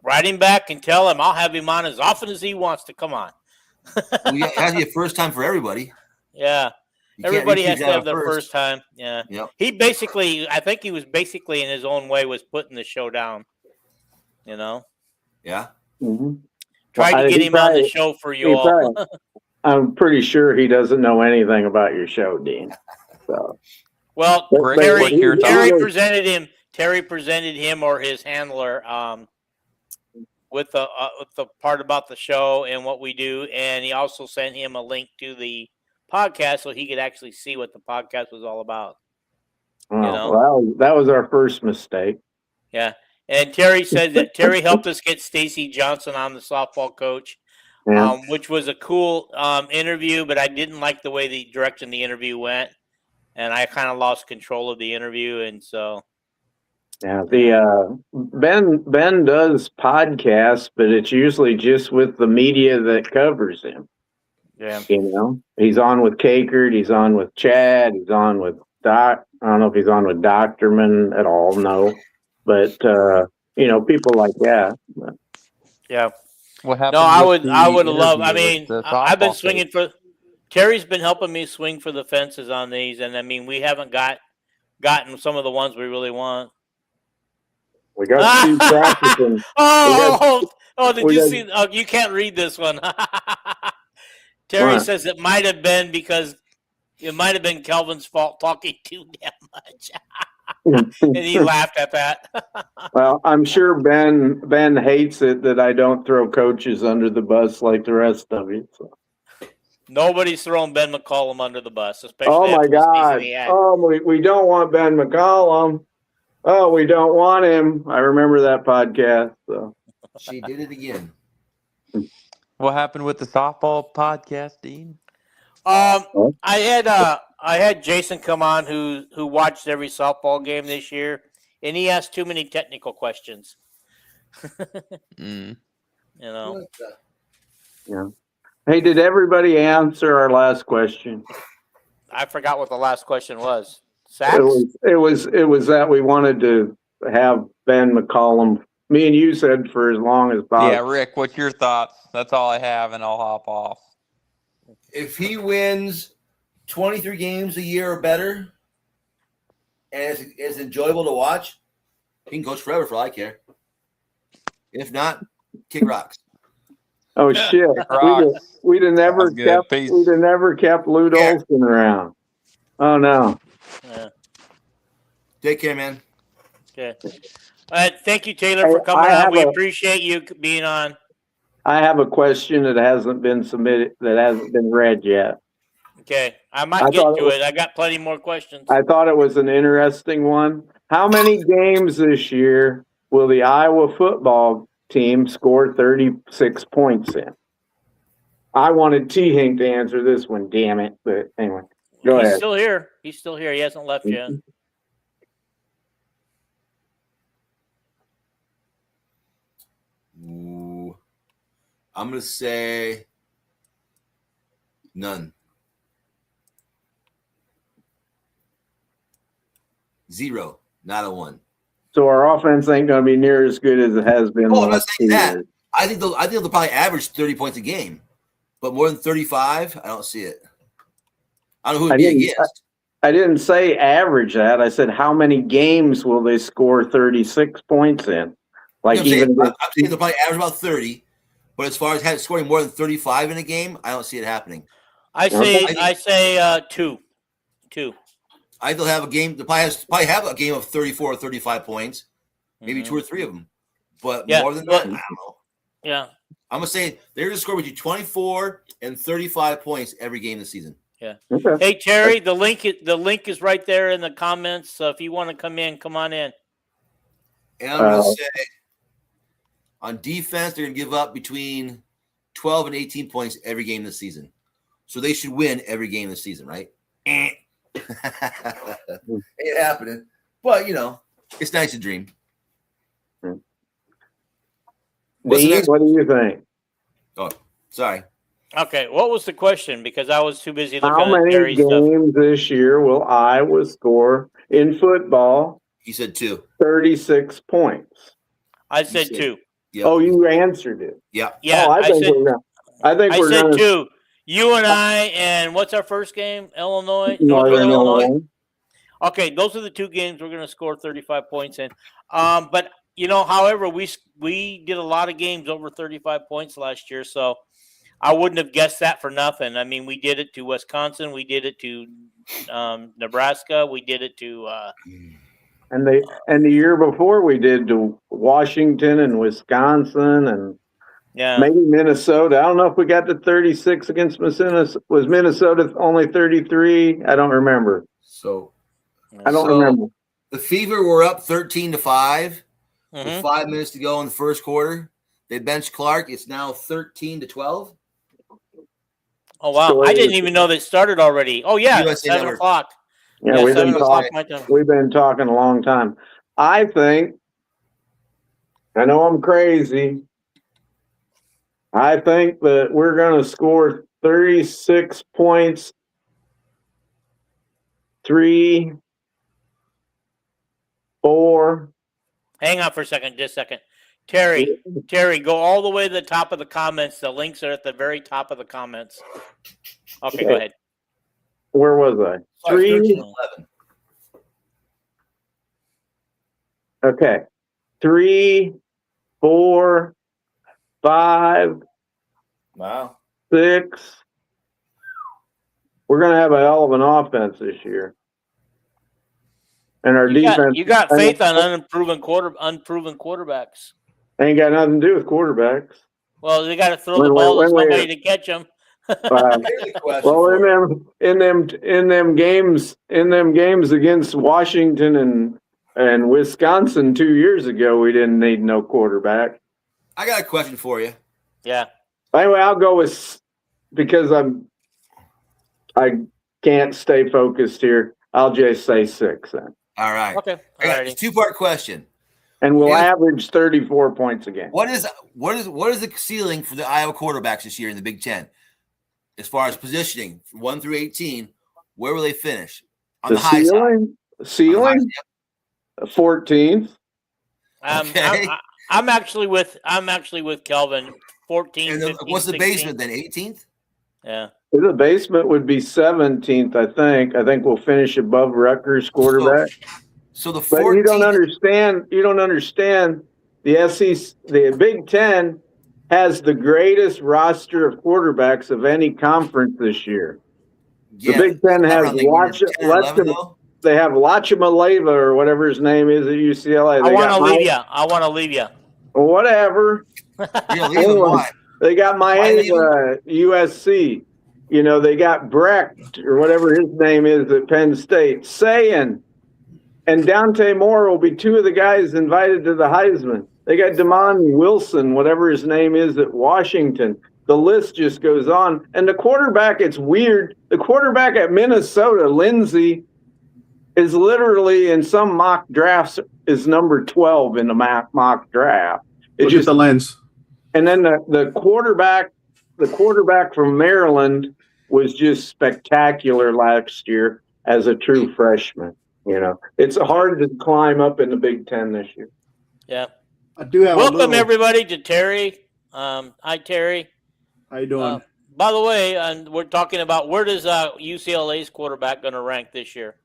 write him back and tell him I'll have him on as often as he wants to come on. Well, it has to be a first time for everybody. Yeah. You can't Everybody has repeat to that have their first time. Yeah. Yep. I think he was basically in his own way was putting the show down. Yeah. Mm-hmm. Tried to get him on the show for you all. I'm pretty sure he doesn't know anything about your show, Dean. So. Well, Terry presented him or his handler with the part about the show and what we do, and he also sent him a link to the podcast so he could actually see what the podcast was all about. Well, that was our first mistake. Yeah, and Terry said that Terry helped us get Stacy Johnson on, the softball coach. Yeah. which was a cool interview, but I didn't like the way the direction the interview went, and I kind of lost control of the interview, and so Yeah, Ben does podcasts, but it's usually just with the media that covers him. yeah. He's on with Kakert, he's on with Chad, he's on with Doc. I don't know if he's on with Doctorman at all, no, but people like that. Yeah. What happened? No, I with would. I the would love. I interview with mean, the I've been softball swinging coach? for. Terry's been helping me swing for the fences on these, and I mean, we haven't gotten some of the ones we really want. We got Steve practicing. Oh, did we you got- see? Oh, you can't read this one. Terry What? says it might have been because it might have been Kelvin's fault talking too damn much, and he laughed at that. Well, I'm sure Ben hates it that I don't throw coaches under the bus like the rest of you. So. Nobody's throwing Ben McCollum under the bus, especially. Oh my after the season God! he had. Oh, we don't want Ben McCollum. Oh, we don't want him. I remember that podcast. So. She did it again. What happened with the softball podcast, Dean? I had Jason come on who watched every softball game this year, and he asked too many technical questions. Mm. You know, Hey, did everybody answer our last question? I forgot what the last question was. Sacks? It was that we wanted to have Ben McCollum. Me and you said for as long as possible. Yeah, Rick, what's your thoughts? That's all I have, and I'll hop off. If he wins 23 games a year or better, and it's enjoyable to watch, he can coach forever for all I care. If not, kick rocks. Oh shit! We'd have never kept Lute Olson around. Oh no! Yeah. Take care, man. Okay. Thank you, Taylor, for coming on. We appreciate you being on. I have a question that hasn't been submitted, that hasn't been read yet. Okay, I might get to it. I got plenty more questions. I thought it was an interesting one. How many games this year will the Iowa football team score 36 points in? I wanted T-Hink to answer this one, damn it. But anyway, go ahead. He's still here. He's still here. He hasn't left yet. Ooh. I'm going to say none. 0, not a 1. So our offense ain't going to be near as good as it has been. Oh, I'm not saying that. I think they'll probably average 30 points a game, but more than 35, I don't see it. I don't know who it'd be against. I didn't say average that. I said how many games will they score 36 points in? Like I'm saying they'll probably average about 30, but as far as scoring more than 35 in a game, I don't see it happening. I say 2. I think they'll have a game. They'll probably have a game of 34 or 35 points, maybe 2 or 3 of them, but more than that, I don't know. Yeah, I'm gonna say they're gonna score between 24 and 35 points every game this season. Yeah. Okay. Hey Terry, the link is right there in the comments. So if you want to come on in. And I'm gonna say on defense, they're gonna give up between 12 and 18 points every game this season. So they should win every game this season, right? Ain't happening. But it's nice to dream. Dean, what do you think? Oh, sorry. Okay, what was the question? Because I was too busy looking How at many Terry's games stuff. this year will Iowa score in football? He said 2. 36 points. I said 2. Yep. Oh, you answered it. Yeah. Yeah, I said 2. You and I, and what's our first game? Illinois? Northern Illinois. Okay, those are the 2 games we're going to score 35 points in. But however, we did a lot of games over 35 points last year, so I wouldn't have guessed that for nothing. I mean, we did it to Wisconsin, we did it to Nebraska, we did it to and the year before we did to Washington and Wisconsin and maybe Minnesota. I don't know if we got to 36 against Minnesota. Was Minnesota only 33? I don't remember. So I don't remember. The Fever were up 13-5 Mm-hmm. with 5 minutes to go in the first quarter. They benched Clark. It's now 13-12. Oh wow! I didn't even know they started already. Oh yeah, USA 7 Network. o'clock. Yeah, Yeah, we've been 7 o'clock talking. my time. We've been talking a long time. I think. I know I'm crazy. I think that we're going to score 36 points. 3, 4. Hang on for a second, just a second. Terry, go all the way to the top of the comments. The links are at the very top of the comments. Okay, go ahead. Where was I? Sorry, 3. 13-11. Okay. 3, 4, 5, Wow. 6. We're going to have a hell of an offense this year. And our defense. You got faith on unproven quarterbacks. Ain't got nothing to do with quarterbacks. Well, they got to throw the ball to somebody to catch them. Here's a question Well, for in them games against Washington and Wisconsin 2 years ago, we didn't need no quarterback. I got a question for you. Yeah. Anyway, I'll go with, because I can't stay focused here. I'll just say 6 then, All right. Okay. I got a Alrighty. 2-part question. and we'll Yeah. average 34 points a game. What is the ceiling for the Iowa quarterbacks this year in the Big Ten? As far as positioning, 1 through 18, where will they finish? On the high side. Ceiling, 14th. Okay. I'm actually with Kelvin. 14. And 15, what's the 16. basement then? 18th? Yeah. The basement would be 17th, I think. I think we'll finish above Rutgers quarterback. So the But 14th. you don't understand. You don't understand. The SEC, the Big Ten, has the greatest roster of quarterbacks of any conference this year. Yeah, the Big Ten has they have Lachimaleva or whatever his name is at UCLA. I want to leave you. Whatever. They got Maeda, USC. You know, they got Brecht or whatever his name is at Penn State. Sayin and Dante Moore will be 2 of the guys invited to the Heisman. They got Damon Wilson, whatever his name is, at Washington. The list just goes on. And the quarterback, it's weird. The quarterback at Minnesota, Lindsey, is literally in some mock drafts is number 12 in the mock draft. Look at the lens. And then the quarterback from Maryland was just spectacular last year as a true freshman. You know, it's hard to climb up in the Big Ten this year. Yeah. I do have Welcome everybody to Terry. Hi Terry. How you doing? By the way, we're talking about where does UCLA's quarterback going to rank this year?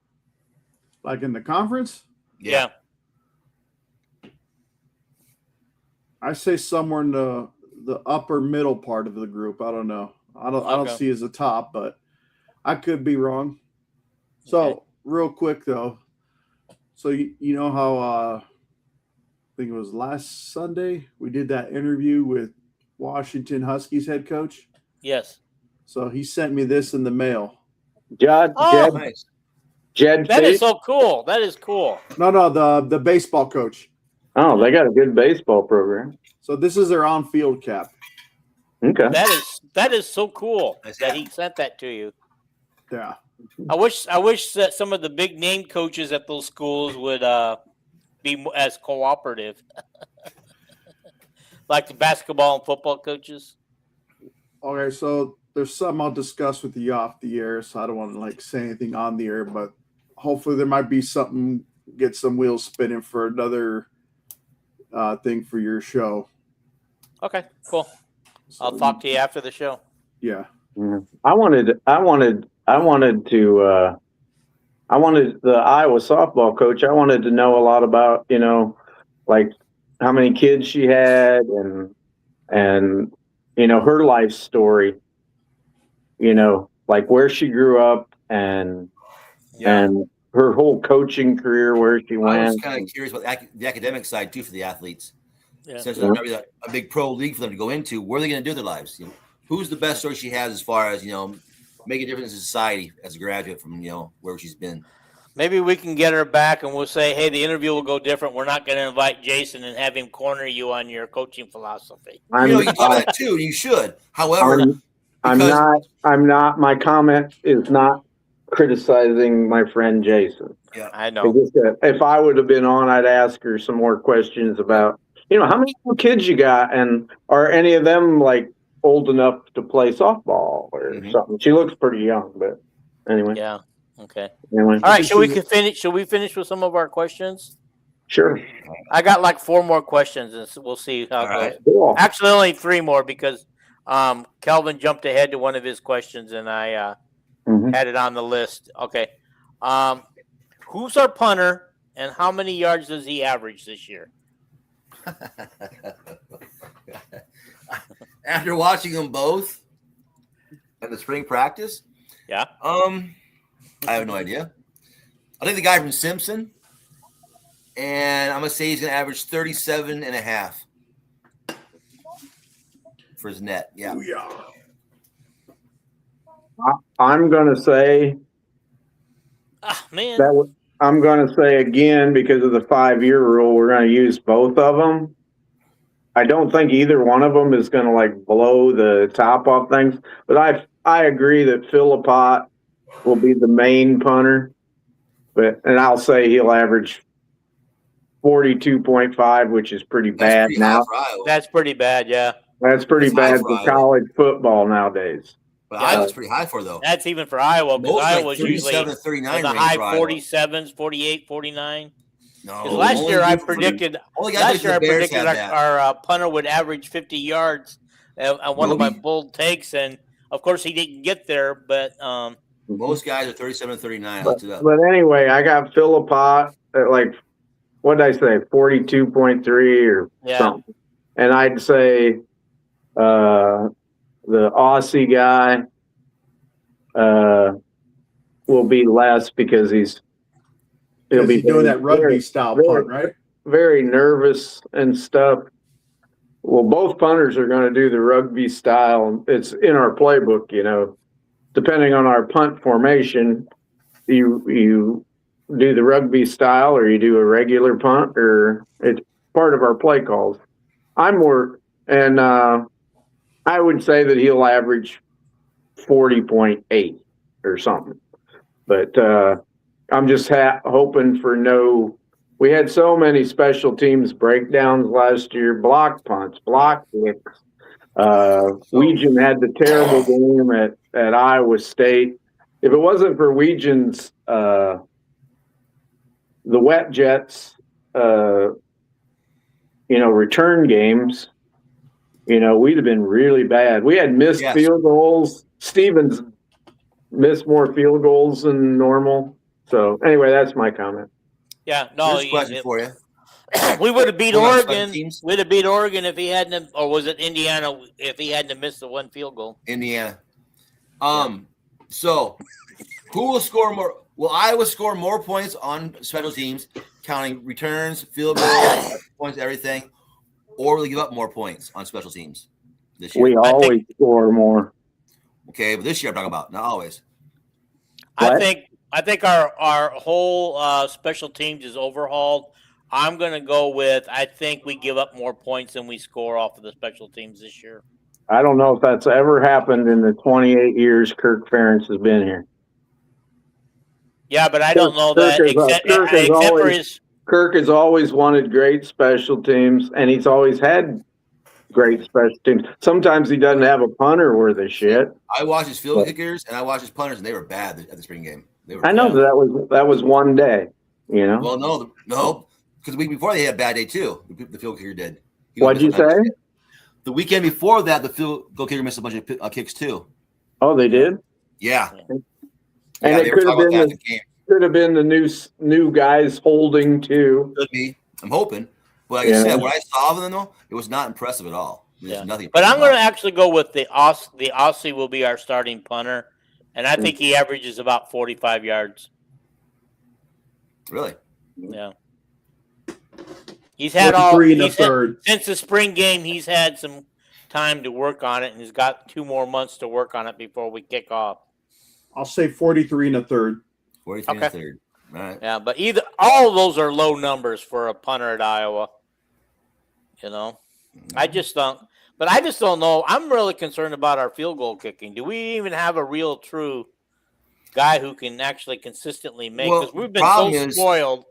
Like in the conference? Yeah. I say somewhere in the upper middle part of the group. I don't know. I don't see as a top, but I could be wrong. So real quick though, so you know how I think it was last Sunday we did that interview with Washington Huskies head coach. Yes. So he sent me this in the mail. Jed, that is so cool. That is cool. No, the baseball coach. Oh, they got a good baseball program. So this is their on-field cap. Okay. That is so cool that he sent that to you. Yeah. I wish that some of the big name coaches at those schools would be as cooperative, like the basketball and football coaches. Okay, so there's something I'll discuss with you off the air, so I don't want to say anything on the air, but hopefully there might be something, get some wheels spinning for another thing for your show. Okay, cool. So, I'll talk to you after the show. Yeah. I wanted the Iowa softball coach. I wanted to know a lot about, like how many kids she had and her life story, like where she grew up and her whole coaching career, where she went. I was kind of curious about the academic side too for the athletes. Yeah. Since there's not a big pro league for them to go into, what are they going to do with their lives? Who's the best story she has as far as making a difference in society as a graduate from where she's been? Maybe we can get her back and we'll say, hey, the interview will go different. We're not going to invite Jason and have him corner you on your coaching philosophy. You can do that too. You should. However, I'm not. My comment is not criticizing my friend Jason. Yeah, I know. If I would have been on, I'd ask her some more questions about, how many kids you got, and are any of them like old enough to play softball or something? She looks pretty young, but anyway. Yeah. Okay. Anyway. All right. Should we finish with some of our questions? Sure. I got like 4 more questions, and we'll see how it goes. Right. Cool. Actually, only 3 more because Kelvin jumped ahead to one of his questions, and I had it on the list. Okay. Who's our punter, and how many yards does he average this year? After watching them both at the spring practice, I have no idea. I think the guy from Simpson, and I'm going to say he's going to average 37.5 for his net. Yeah. I'm going to say I'm going to say again, because of the 5-year rule, we're going to use both of them. I don't think either one of them is going to like blow the top off things, but I agree that Philippot will be the main punter, and I'll say he'll average 42.5, which is pretty bad now. That's pretty bad, yeah. That's pretty bad for college football nowadays. But Iowa's pretty high for, though. That's even for Iowa, because Iowa's usually in the high 47s, 48, 49. No, last year I predicted our punter would average 50 yards on one of my bold takes, and of course he didn't get there, but most guys are 37 39. But anyway, I got Philippot at like, what did I say, 42.3 or something. And I'd say the Aussie guy will be less because he'll be doing that rugby style part, right? Very nervous and stuff. Well, both punters are going to do the rugby style. It's in our playbook, depending on our punt formation, you do the rugby style or you do a regular punt, or it's part of our play calls. And I would say that he'll average 40.8 or something. But I'm just hoping for no. We had so many special teams breakdowns last year, block punts, block kicks. Weegan had the terrible game at Iowa State. If it wasn't for Weegan's, the Wet Jets, return games, we'd have been really bad. We had missed field goals. Stevens missed more field goals than normal. So anyway, that's my comment. Yeah, no. Here's a question for you. We would have beat Oregon. We'd have beat Oregon if he hadn't, or was it Indiana if he hadn't missed the 1 field goal? Indiana. So who will score more? Will Iowa score more points on special teams, counting returns, field goals, points, everything, or will they give up more points on special teams this year? We always score more. Okay, but this year I'm talking about, not always. I think our whole special teams is overhauled. I'm going to go with, I think we give up more points than we score off of the special teams this year. I don't know if that's ever happened in the 28 years Kirk Ferentz has been here. Yeah, but I don't know that. Kirk has always wanted great special teams, and he's always had great special teams. Sometimes he doesn't have a punter worth of shit. I watched his field kickers and I watched his punters, and they were bad at the spring game. I know that was one day, Well, no, because the week before they had a bad day too. The field kicker did. What'd you say? The weekend before that, the field goal kicker missed a bunch of kicks too. Oh, they did? Yeah. And it could have been the new guys holding too. Could be. I'm hoping. But like I said, what I saw of them though, it was not impressive at all. Nothing. But I'm going to actually go with the Aussie. The Aussie will be our starting punter, and I think he averages about 45 yards. Really? Yeah. He's had since the spring game. He's had some time to work on it, and he's got 2 more months to work on it before we kick off. I'll say 43 1/3. 43 1/3. Right. Yeah, but all of those are low numbers for a punter at Iowa. You know, I just don't know. I'm really concerned about our field goal kicking. Do we even have a real true guy who can actually consistently make? Because we've been so spoiled.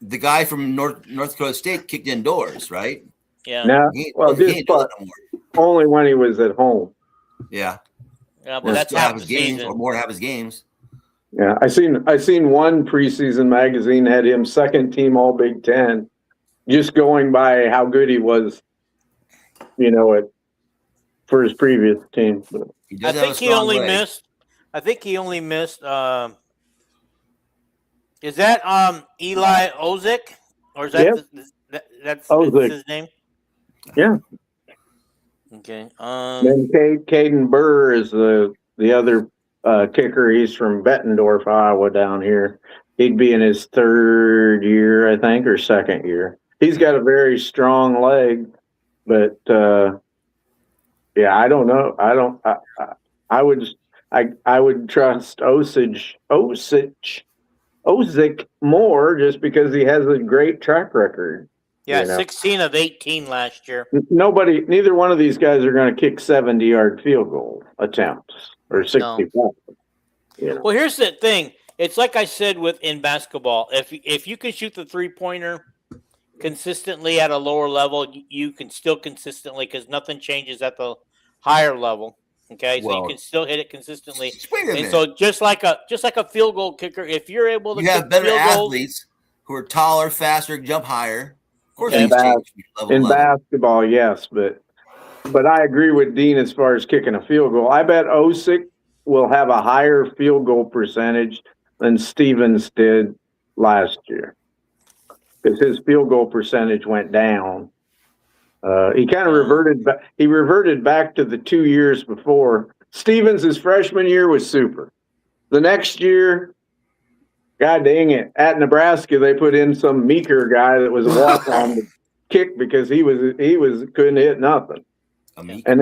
The guy from North Dakota State kicked indoors, right? Yeah. No, only when he was at home. Yeah. Yeah, but that's half the games season. or more half his games. Yeah, I seen one preseason magazine had him second team All Big Ten, just going by how good he was, for his previous team. I think he only missed. Is that Eli Ozick, or is that that's his name? Yeah. Okay. Then Caden Burr is the other kicker. He's from Bettendorf, Iowa, down here. He'd be in his third year, I think, or second year. He's got a very strong leg, but I don't know. I would trust Ozick more just because he has a great track record. Yeah, 16 of 18 last year. Neither one of these guys are going to kick 70-yard field goal attempts or 65. No. Well, here's the thing. It's like I said in basketball. If you can shoot the 3-pointer consistently at a lower level, you can still consistently, because nothing changes at the higher level. Okay, so you can still hit it consistently. And so just like a field goal kicker, if you're able to, you have better athletes who are taller, faster, jump higher. Of course, in basketball, yes, but I agree with Dean as far as kicking a field goal. I bet Osick will have a higher field goal percentage than Stevens did last year, because his field goal percentage went down. He kind of reverted back to the 2 years before. Stevens' his freshman year was super. The next year, God dang it, at Nebraska they put in some meeker guy that was a walk-on to kick because he couldn't hit nothing. And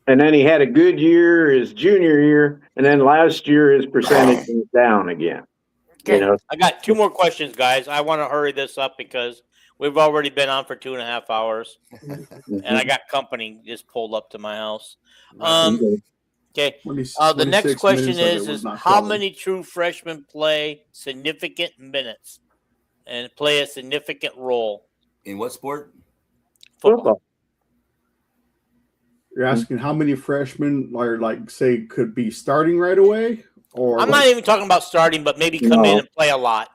then he had a good year his junior year, and then last year his percentage went down again. Okay. I got 2 more questions, guys. I want to hurry this up because we've already been on for 2.5 hours, and I got company just pulled up to my house. Okay. The next question is how many true freshmen play significant minutes and play a significant role in what sport? Football. You're asking how many freshmen could be starting right away? Or I'm not even talking about starting, but maybe come in and play a lot.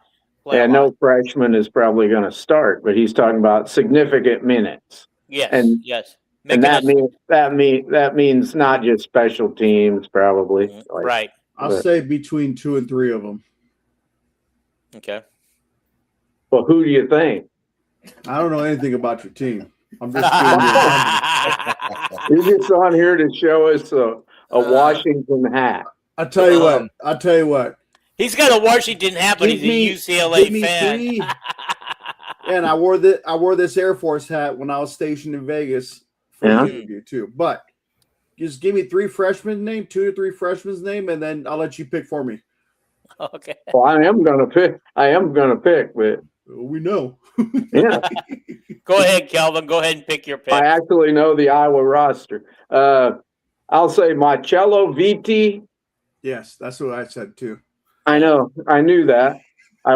No freshman is probably going to start, but he's talking about significant minutes. Yes, yes. And that means not just special teams, probably. Right. I'll say between 2 and 3 of them. Okay. Well, who do you think? I don't know anything about your team. I'm just You're just on here to show us a Washington hat. I'll tell you what. He's got a Washington hat, but he's a UCLA fan. And I wore this Air Force hat when I was stationed in Vegas for the interview too. But just give me 3 freshmen name, 2 or 3 freshmen's name, and then I'll let you pick for me. Okay. Well, I am gonna pick, but we know. Yeah. Go ahead, Calvin. Go ahead and pick your pick. I actually know the Iowa roster. I'll say Marcello Vitti. Yes, that's what I said too. I know. I knew that. I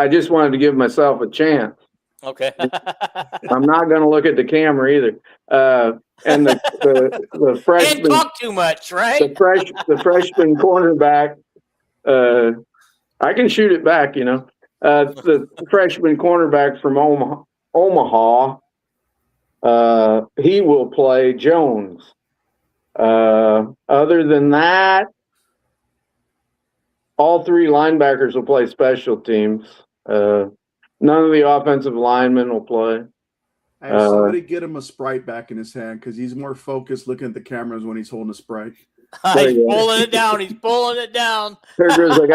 just wanted to give myself a chance. Okay. I'm not going to look at the camera either. And the freshman. Can't talk too much, right? The freshman cornerback. I can shoot it back, The freshman cornerback from Omaha. He will play Jones. Other than that, all 3 linebackers will play special teams. None of the offensive linemen will play. Hey, somebody get him a Sprite back in his hand because he's more focused looking at the cameras when he's holding a Sprite. He's pulling it down. He's pulling it down. There goes, I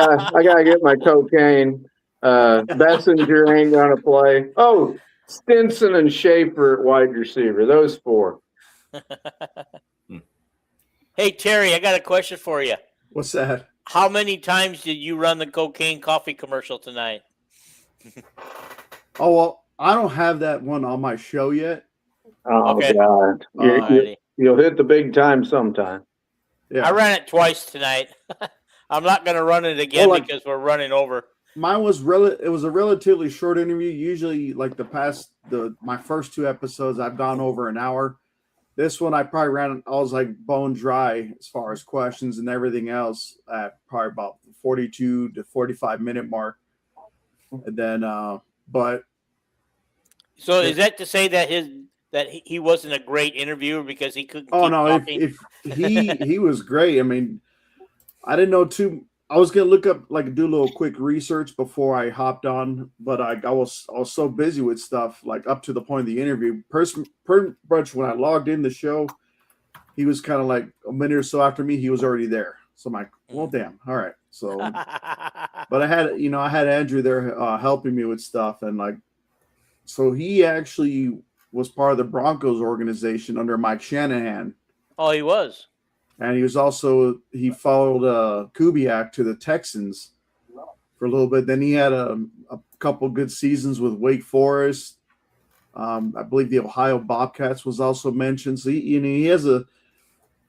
gotta get my cocaine. Bessinger ain't gonna play. Oh, Stinson and Schaefer at wide receiver. Those 4. Hey, Terry, I got a question for you. What's that? How many times did you run the cocaine coffee commercial tonight? Oh, well, I don't have that one on my show yet. Oh, Okay. God. Alrighty. You'll hit the big time sometime. Yeah. I ran it twice tonight. I'm not going to run it again because we're running over. Mine was it was a relatively short interview. Usually, like my first 2 episodes, I've gone over an hour. This one, I was like bone dry as far as questions and everything else at probably about 42 to 45 minute mark. And then, but. So is that to say that he wasn't a great interviewer because he couldn't? Oh, keep no, talking? if he was great. I mean, I didn't know I was gonna look up, like, do a little quick research before I hopped on, but I was so busy with stuff, like, up to the point of the interview. Pretty much when I logged in the show, he was kind of like a minute or so after me. He was already there, so I'm like, well, damn, all right. So, but I had Andrew there helping me with stuff, and like, so he actually was part of the Broncos organization under Mike Shanahan. Oh, he was. And he followed Kubiak to the Texans for a little bit. Then he had a couple good seasons with Wake Forest. I believe the Ohio Bobcats was also mentioned. So he has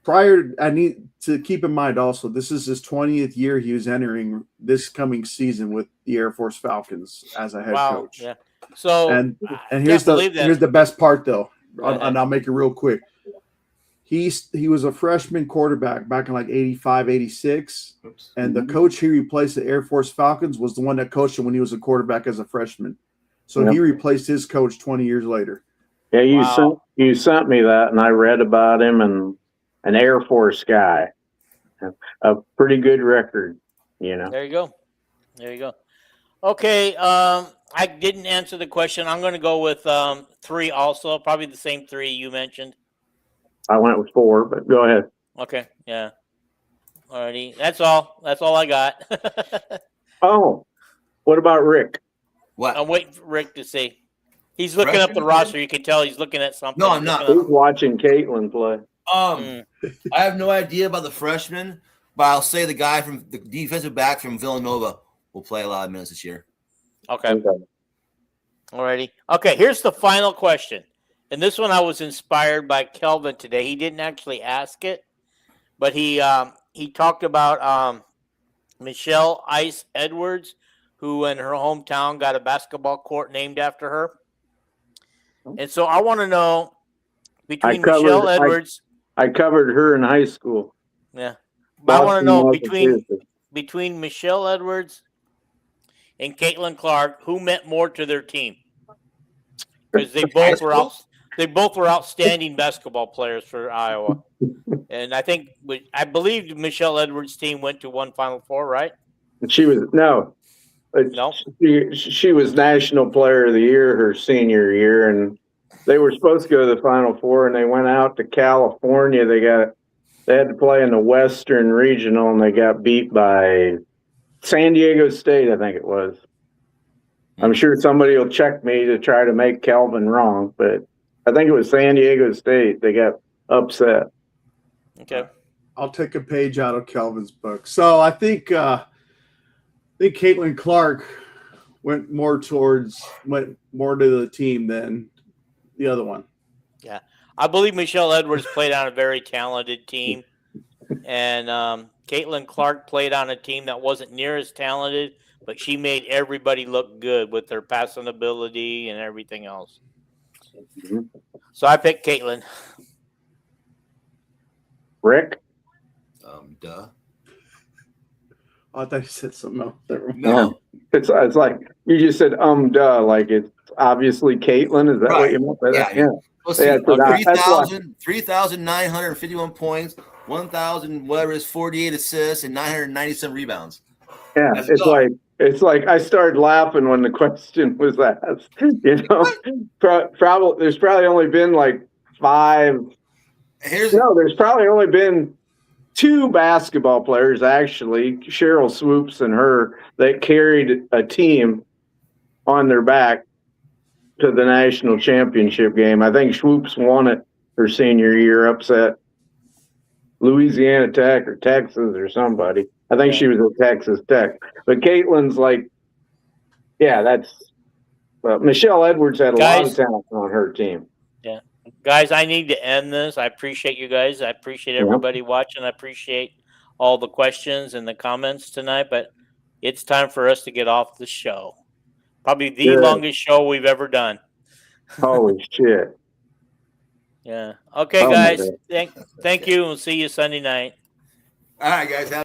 I need to keep in mind also, this is his 20th year he was entering this coming season with the Air Force Falcons as a head coach. Yeah. So and here's the best part though, and I'll make it real quick. He was a freshman quarterback back in like 85, 86. And the coach he replaced at Air Force Falcons was the one that coached him when he was a quarterback as a freshman. So he replaced his coach 20 years later. Yeah, you sent me that, and I read about him, and an Air Force guy. A pretty good record, There you go. Okay, I didn't answer the question. I'm going to go with 3 also, probably the same 3 you mentioned. I went with 4, but go ahead. Okay, yeah. Alrighty, that's all I got. Oh, what about Rick? What? I'm waiting for Rick to see. He's looking up the roster. You can tell he's looking at something. No, I'm not. He's watching Caitlin play. I have no idea about the freshman, but I'll say the guy from the defensive back from Villanova will play a lot of minutes this year. Okay. Alrighty. Okay, here's the final question. And this one I was inspired by Kelvin today. He didn't actually ask it, but he talked about Michelle Ice Edwards, who in her hometown got a basketball court named after her. And so I want to know between Michelle Edwards. I covered her in high school. Yeah. But I want to know between Michelle Edwards and Caitlin Clark, who meant more to their team? Because they both were outstanding basketball players for Iowa. And I believe Michelle Edwards' team went to one Final Four, right? She was She was National Player of the Year her senior year, and they were supposed to go to the Final Four, and they went out to California. They had to play in the Western Regional, and they got beat by San Diego State, I think it was. I'm sure somebody will check me to try to make Kelvin wrong, but I think it was San Diego State. They got upset. Okay. I'll take a page out of Kelvin's book. So I think Caitlin Clark went more to the team than the other one. Yeah. I believe Michelle Edwards played on a very talented team, and Caitlin Clark played on a team that wasn't near as talented, but she made everybody look good with her passing ability and everything else. Mm-hmm. So I picked Caitlin. Rick? Duh. Oh, I thought you said something else. No. It's like you just said duh, like it's obviously Caitlin. Is that what you meant by that? Yeah. Let's see, 3,951 points, 1,000 whatever it is, 48 assists, and 997 rebounds. Yeah, it's like I started laughing when the question was asked. There's probably only been like 5. There's probably only been 2 basketball players, actually, Cheryl Swoops and her, that carried a team on their back to the national championship game. I think Swoops won it her senior year, upset Louisiana Tech or Texas or somebody. I think she was at Texas Tech. But Caitlin's like, yeah, that's Michelle Edwards had a lot of talent on her team. Yeah. Guys, I need to end this. I appreciate you guys. I appreciate everybody watching. I appreciate all the questions and the comments tonight, but it's time for us to get off the show. Probably the longest show we've ever done. Holy shit. Yeah. Okay, guys. Thank you. We'll see you Sunday night. All right, guys.